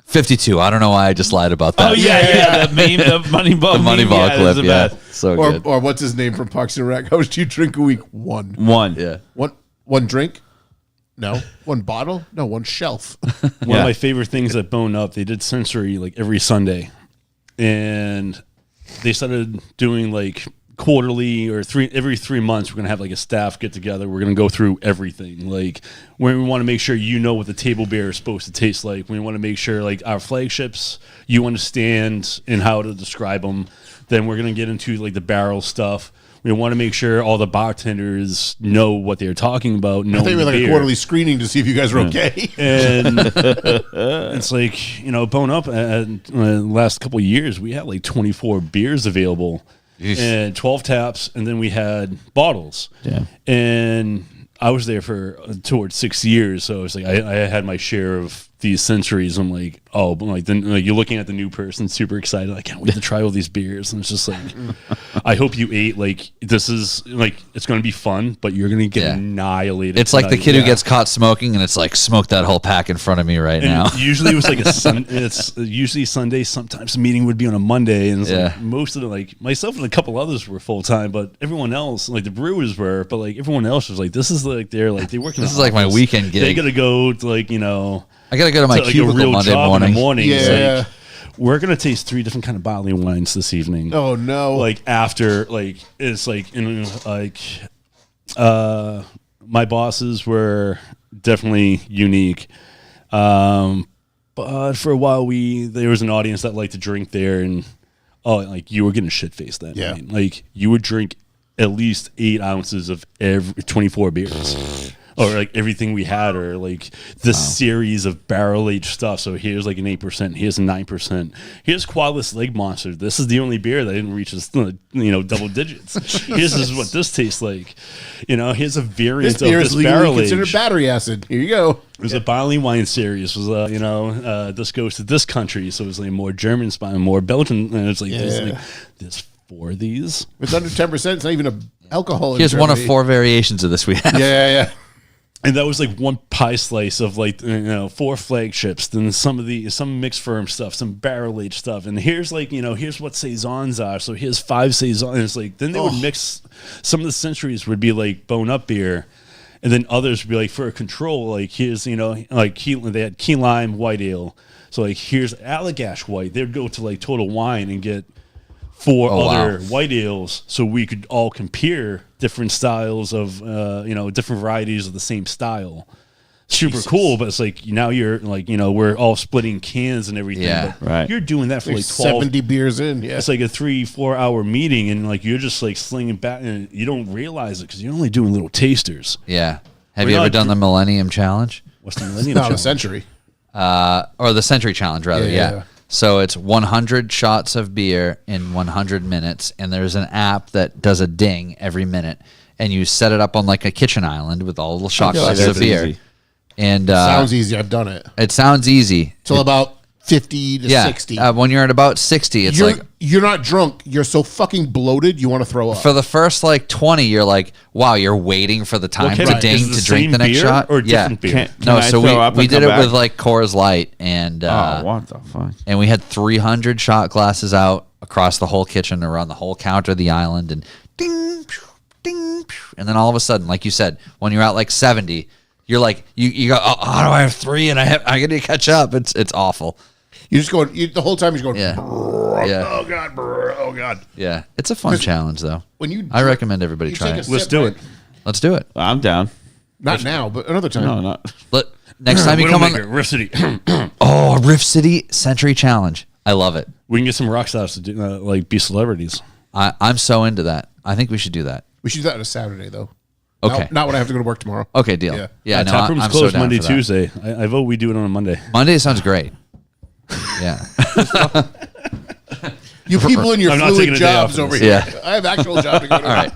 52. I don't know why I just lied about that. Oh yeah. The meme, the Moneyball, the Moneyball clip. Yeah, so good. Or what's his name from Parks and Rec? How much do you drink a week? One. Yeah. One drink? No. One bottle? No. One shelf. One of my favorite things at Bone Up, they did sensory like every Sunday, and they started doing like quarterly or every 3 months. We're gonna have like a staff get together. We're gonna go through everything. Like we want to make sure you know what the table beer is supposed to taste like. We want to make sure like our flagships you understand and how to describe them. Then we're gonna get into like the barrel stuff. We want to make sure all the bartenders know what they're talking about. I think we had like a quarterly screening to see if you guys were okay. And it's like, Bone Up, the last couple of years, we had like 24 beers available and 12 taps, and then we had bottles. Yeah. And I was there for towards 6 years, so it's like I had my share of these sensories. I'm like, oh, but like then like you're looking at the new person, super excited. I can't wait to try all these beers, and it's just like, I hope you ate like this is like it's going to be fun, but you're going to get annihilated. It's like the kid who gets caught smoking, and it's like smoke that whole pack in front of me right now. Usually it was like it's usually Sunday. Sometimes the meeting would be on a Monday, and it's like most of the like myself and a couple others were full time, but everyone else like the brewers were, but like everyone else was like this is like they work. This is like my weekend gig. They gotta go to like I gotta go to my cubicle Monday morning. Yeah. Like, we're gonna taste 3 different kind of barley wines this evening. Oh no! Like after, like it's like in like, my bosses were definitely unique, but for a while there was an audience that liked to drink there, and like you were getting shit faced that night. Like you would drink at least 8 ounces of every 24 beers. Or like everything we had, or like this series of barrel aged stuff. So here's like an 8%, here's a 9%. Here's Quadless Leg Monster. This is the only beer that didn't reach double digits. Here's what this tastes like. Here's a variant this beer of is this legally barrel considered age. battery acid. Here you go. It was a barley wine series. It was this goes to this country, so it was like more German inspired, more Belgian, and it's like there's 4 of these. It's under 10%. It's not even an alcohol. Here's one of 4 variations of this we have. Yeah. And that was like one pie slice of like 4 flagships, then some mixed firm stuff, some barrel aged stuff, and here's like here's what saisons are. So here's 5 saisons. And it's like then they would mix. Some of the centuries would be like bone up beer, and then others would be like for a control. Like here's they had key lime white ale. So like here's Allagash white. They'd go to like Total Wine and get 4 other white ales, so we could all compare different styles of different varieties of the same style. Super cool, but it's like now you're like we're all splitting cans and everything. Yeah, but right. You're doing that for like 70 beers in. Yeah, it's like a 3-4 hour meeting, and like you're just like slinging back, and you don't realize it because you're only doing little tasters. Yeah. Have We're you ever not done the Millennium Challenge? What's the Millennium no, the Challenge? century. Or the Century Challenge, rather. Yeah. Yeah. So it's 100 shots of beer in 100 minutes, and there's an app that does a ding every minute, and you set it up on like a kitchen island with all the shot Yeah, glasses of that's beer. easy. And Sounds easy. I've done it. it sounds easy. Till about 50 to Yeah. 60. When you're at about 60, it's like You're not drunk. You're so fucking bloated. You want to throw up. for the first like 20, you're like, wow, you're waiting for the time Okay, to right. ding Is it to the drink same the next beer shot. or Yeah. different beer? Can No, I so throw up we and did come it back? with like Coors Light, and What the fuck? and we had 300 shot glasses out across the whole kitchen, around the whole counter of the island, and ding, pew, ding, pew. And then all of a sudden, like you said, when you're at like 70, you're like, you go, oh, how do I have 3? And I get to catch up. It's awful. You just going the whole time. You're going. Yeah. "Brrr, Yeah. Oh god. Brrr, oh god. Yeah. It's a fun challenge, though. When you I recommend everybody you try take a it. Let's sip, do right? it. Let's do it. I'm down. Not now, but another time. No, not. Next time you come on. Riff City. Oh, Rift City Century Challenge. I love it. We can get some rock stars to do like be celebrities. I'm so into that. I think we should do that. We should do that on a Saturday though. Okay. Not when I have to go to work tomorrow. Okay, deal. Yeah. Yeah, no, Tap room's I'm so closed down Monday, for that. Tuesday. I vote we do it on a Monday. Monday sounds great. Yeah. You people in your I'm not fluid taking a day off jobs of over this. here. Yeah. I have actual job to go to. All right.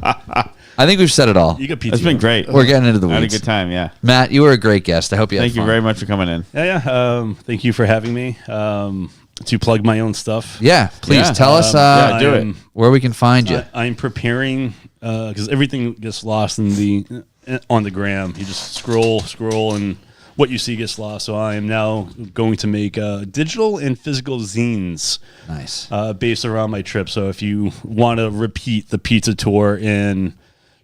I think we've said it all. You got PTO. It's been great. We're getting into the I had a weeds. good time. Yeah. Matt, you were a great guest. I hope you had Thank you fun. very much for coming in. Yeah. Thank you for having me. To plug my own stuff. Yeah, please Yeah. tell us Yeah, do it. where we can find you. I'm preparing because everything gets lost in the on the gram. You just scroll, and what you see gets lost. So I am now going to make digital and physical zines Nice. based around my trip. So if you want to repeat the pizza tour and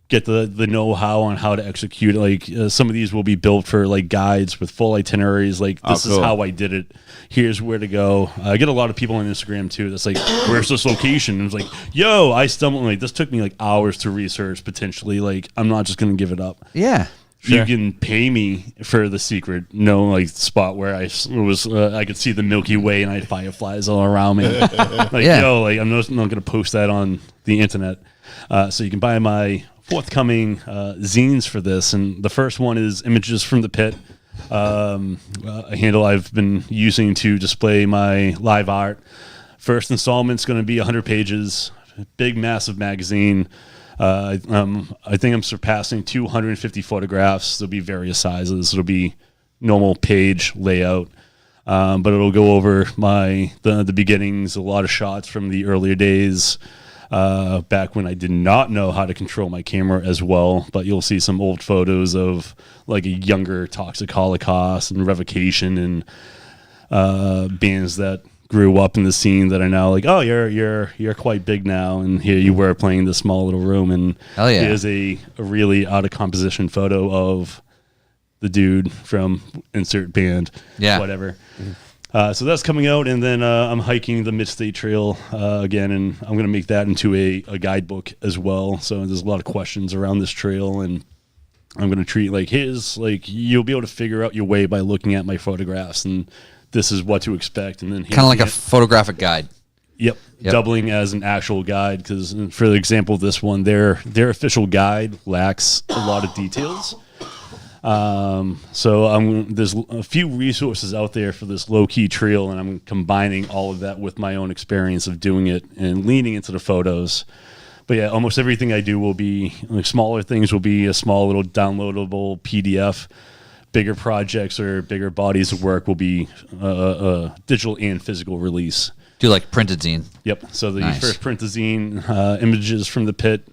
get the know-how on how to execute, like some of these will be built for like guides with full itineraries. Like this is cool. how I did it. Here's where to go. I get a lot of people on Instagram too. That's like, where's this location? And it's like, yo, I stumbled. Like this took me like hours to research. Potentially, like I'm not just gonna give it up. Yeah. You can pay me for the secret, like spot where I could see the Milky Way and I had fireflies all around me. Like, Yeah. yo, like I'm not going to post that on the internet. So you can buy my forthcoming zines for this, and the first one is Images from the Pit, a handle I've been using to display my live art. First installment's going to be 100 pages, big, massive magazine. I think I'm surpassing 250 photographs. There'll be various sizes. It'll be normal page layout, but it'll go over the beginnings, a lot of shots from the earlier days, back when I did not know how to control my camera as well. But you'll see some old photos of like a younger Toxic Holocaust and Revocation and bands that grew up in the scene that are now like, oh, you're quite big now, and here you were playing this small little room, and Hell yeah. here's a really out of composition photo of the dude from insert band, Yeah. whatever. So that's coming out, and then I'm hiking the Mid-State Trail again, and I'm going to make that into a guidebook as well. So there's a lot of questions around this trail, and I'm going to treat you'll be able to figure out your way by looking at my photographs, and this is what to expect. And then Kind of like a photographic guide. Yep. Doubling as an actual guide, because for the example of this one, their official guide lacks a lot of details. So there's a few resources out there for this low-key trail, and I'm combining all of that with my own experience of doing it and leaning into the photos. But yeah, almost everything I do will be, like, smaller things will be a small little downloadable PDF. Bigger projects or bigger bodies of work will be digital and physical release. Do like printed zine. Yep. So the Nice. first print zine, Images from the Pit,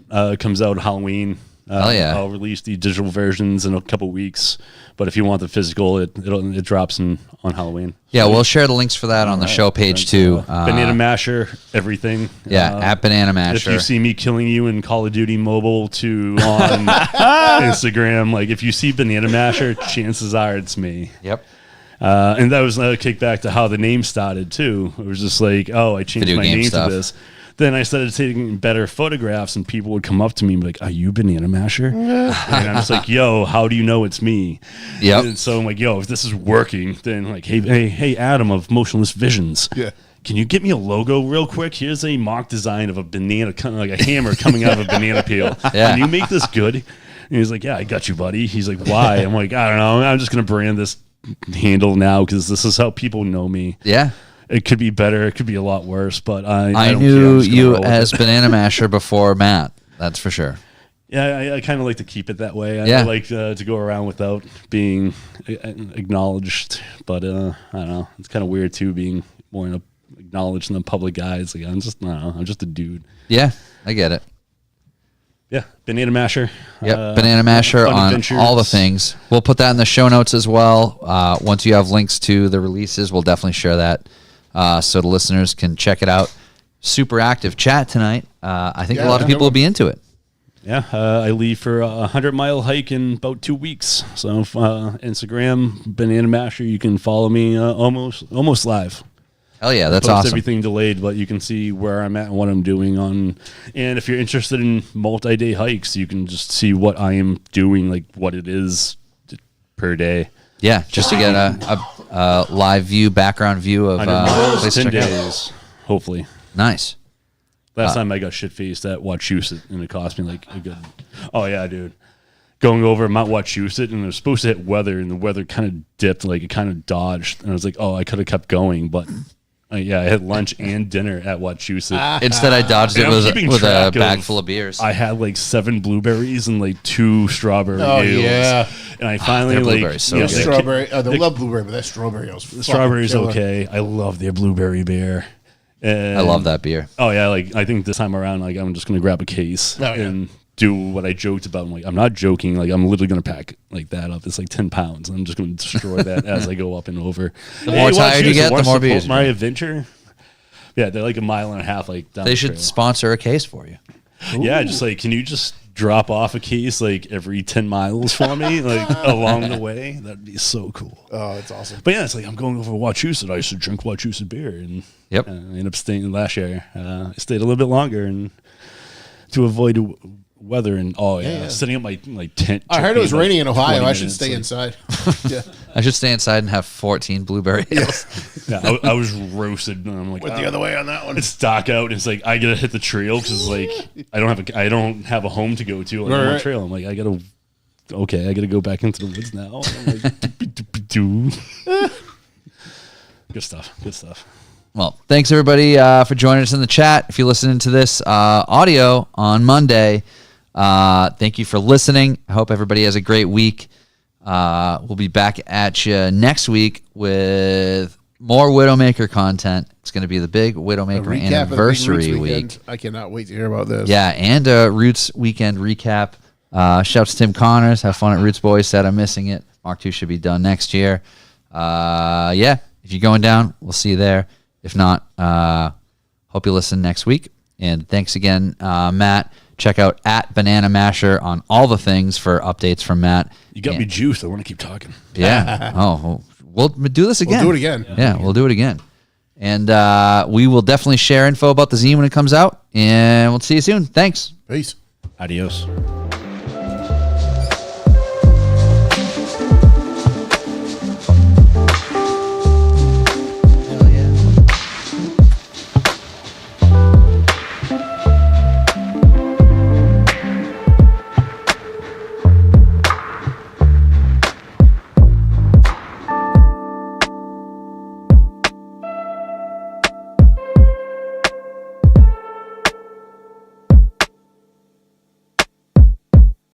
comes out Halloween. Hell yeah. I'll release the digital versions in a couple weeks, but if you want the physical, it drops on Halloween. Yeah, we'll share the links for that on the show page too. Banana Masher, everything. Yeah, at Banana Masher. If you see me killing you in Call of Duty Mobile on Instagram, like if you see Banana Masher, chances are it's me. Yep. And that was another kickback to how the name started too. It was just like, oh, I changed Video my game name stuff. to this. Then I started taking better photographs, and people would come up to me and be like, "Are you Banana Masher?" And I'm just like, "Yo, how do you know it's me?" Yep. And so I'm like, "Yo, if this is working, then like, hey, Adam of Motionless Visions, Yeah. can you get me a logo real quick? Here's a mock design of a banana, like a hammer coming out of a banana peel. Yeah. Can you make this good?" And he's like, "Yeah, I got you, buddy." He's like, "Why?" I'm like, "I don't know. I'm just gonna brand this handle now because this is how people know me." Yeah. It could be better. It could be a lot worse, but I don't knew care. I'm just gonna you roll with as it. Banana Masher before Matt. That's for sure. Yeah, I kind of like to keep it that way. Yeah. I like to go around without being acknowledged, but I don't know. It's kind of weird too, being more acknowledged in the public eye. It's like I don't know. I'm just a dude. Yeah, I get it. Yeah, Banana Masher. Yep, Banana Masher Fun on Adventures. all the things. We'll put that in the show notes as well. Once you have links to the releases, we'll definitely share that so the listeners can check it out. Super active chat tonight. I think a lot of people will be into it. Yeah, I leave for a 100-mile hike in about 2 weeks. So Instagram, Banana Masher, you can follow me almost live. Hell yeah, that's Post awesome. everything delayed, but you can see where I'm at and what I'm doing on. And if you're interested in multi-day hikes, you can just see what I am doing, like what it is per day. Yeah, just to get a live view, background view of 100 miles, place to 10 check out. days, hopefully. Nice. Last time I got shit-faced at Wachusett, and it cost me like a good... Oh, yeah, dude. Going over Mount Wachusett, and it was supposed to hit weather, and the weather kind of dipped, like it kind of dodged. And I was like, oh, I could have kept going, but... I had lunch and dinner at Wachusett. Instead, I dodged it And I'm keeping with a track bag of- full of beers. I had like 7 blueberries and like 2 strawberry ales. yeah. And I finally Their like... blueberries so you know, good. they- Strawberry. They love blueberry, but that strawberry was The strawberry's okay. I love their blueberry beer. And I love that beer. Oh yeah, like I think this time around, like I'm just gonna grab a case and do what I joked about. I'm like, I'm not joking. Like I'm literally gonna pack like that up. It's like 10 pounds. I'm just gonna destroy that as I go up and over. The more tired you get, the more beers you My drink. adventure. Yeah, they're like a mile and a half. Like down They the should trail. sponsor a case for you. Yeah, just like, can you just drop off a case like every 10 miles for me, like along the way? That'd be so cool. Oh, that's awesome. But yeah, it's like I'm going over to Wachusett. I used to drink Wachusett beer, and Yep. I ended up staying last year. I stayed a little bit longer, and to avoid weather and setting up my tent. I took heard it me was like raining in Ohio. 20 I should minutes, stay like- inside. Yeah. I should stay inside and have 14 blueberry ales. Yeah, I was roasted, and I'm like, Went the other way on that one. it's dark out. And it's like I gotta hit the trail because like I don't have a home to go to on the Right. trail. I'm like I gotta go back into the woods now. I'm like, doopy-doopy-doo. Good stuff. Well, thanks everybody for joining us in the chat. If you're listening to this audio on Monday, thank you for listening. I hope everybody has a great week. We'll be back at you next week with more Widowmaker content. It's going to be the big Widowmaker Recap of the big anniversary Roots week. weekend. I cannot wait to hear about this. Yeah, and a Roots weekend recap. Shouts to Tim Connors. Have fun at Roots Boys. Said I'm missing it. Mark 2 should be done next year. If you're going down, we'll see you there. If not, hope you listen next week. And thanks again, Matt. Check out at Banana Masher on all the things for updates from Matt. You got me juiced. I want to keep talking. Yeah. We'll do this again. We'll do it again. Yeah, we'll do it again. And we will definitely share info about the zine when it comes out. And we'll see you soon. Thanks. Peace. Adios.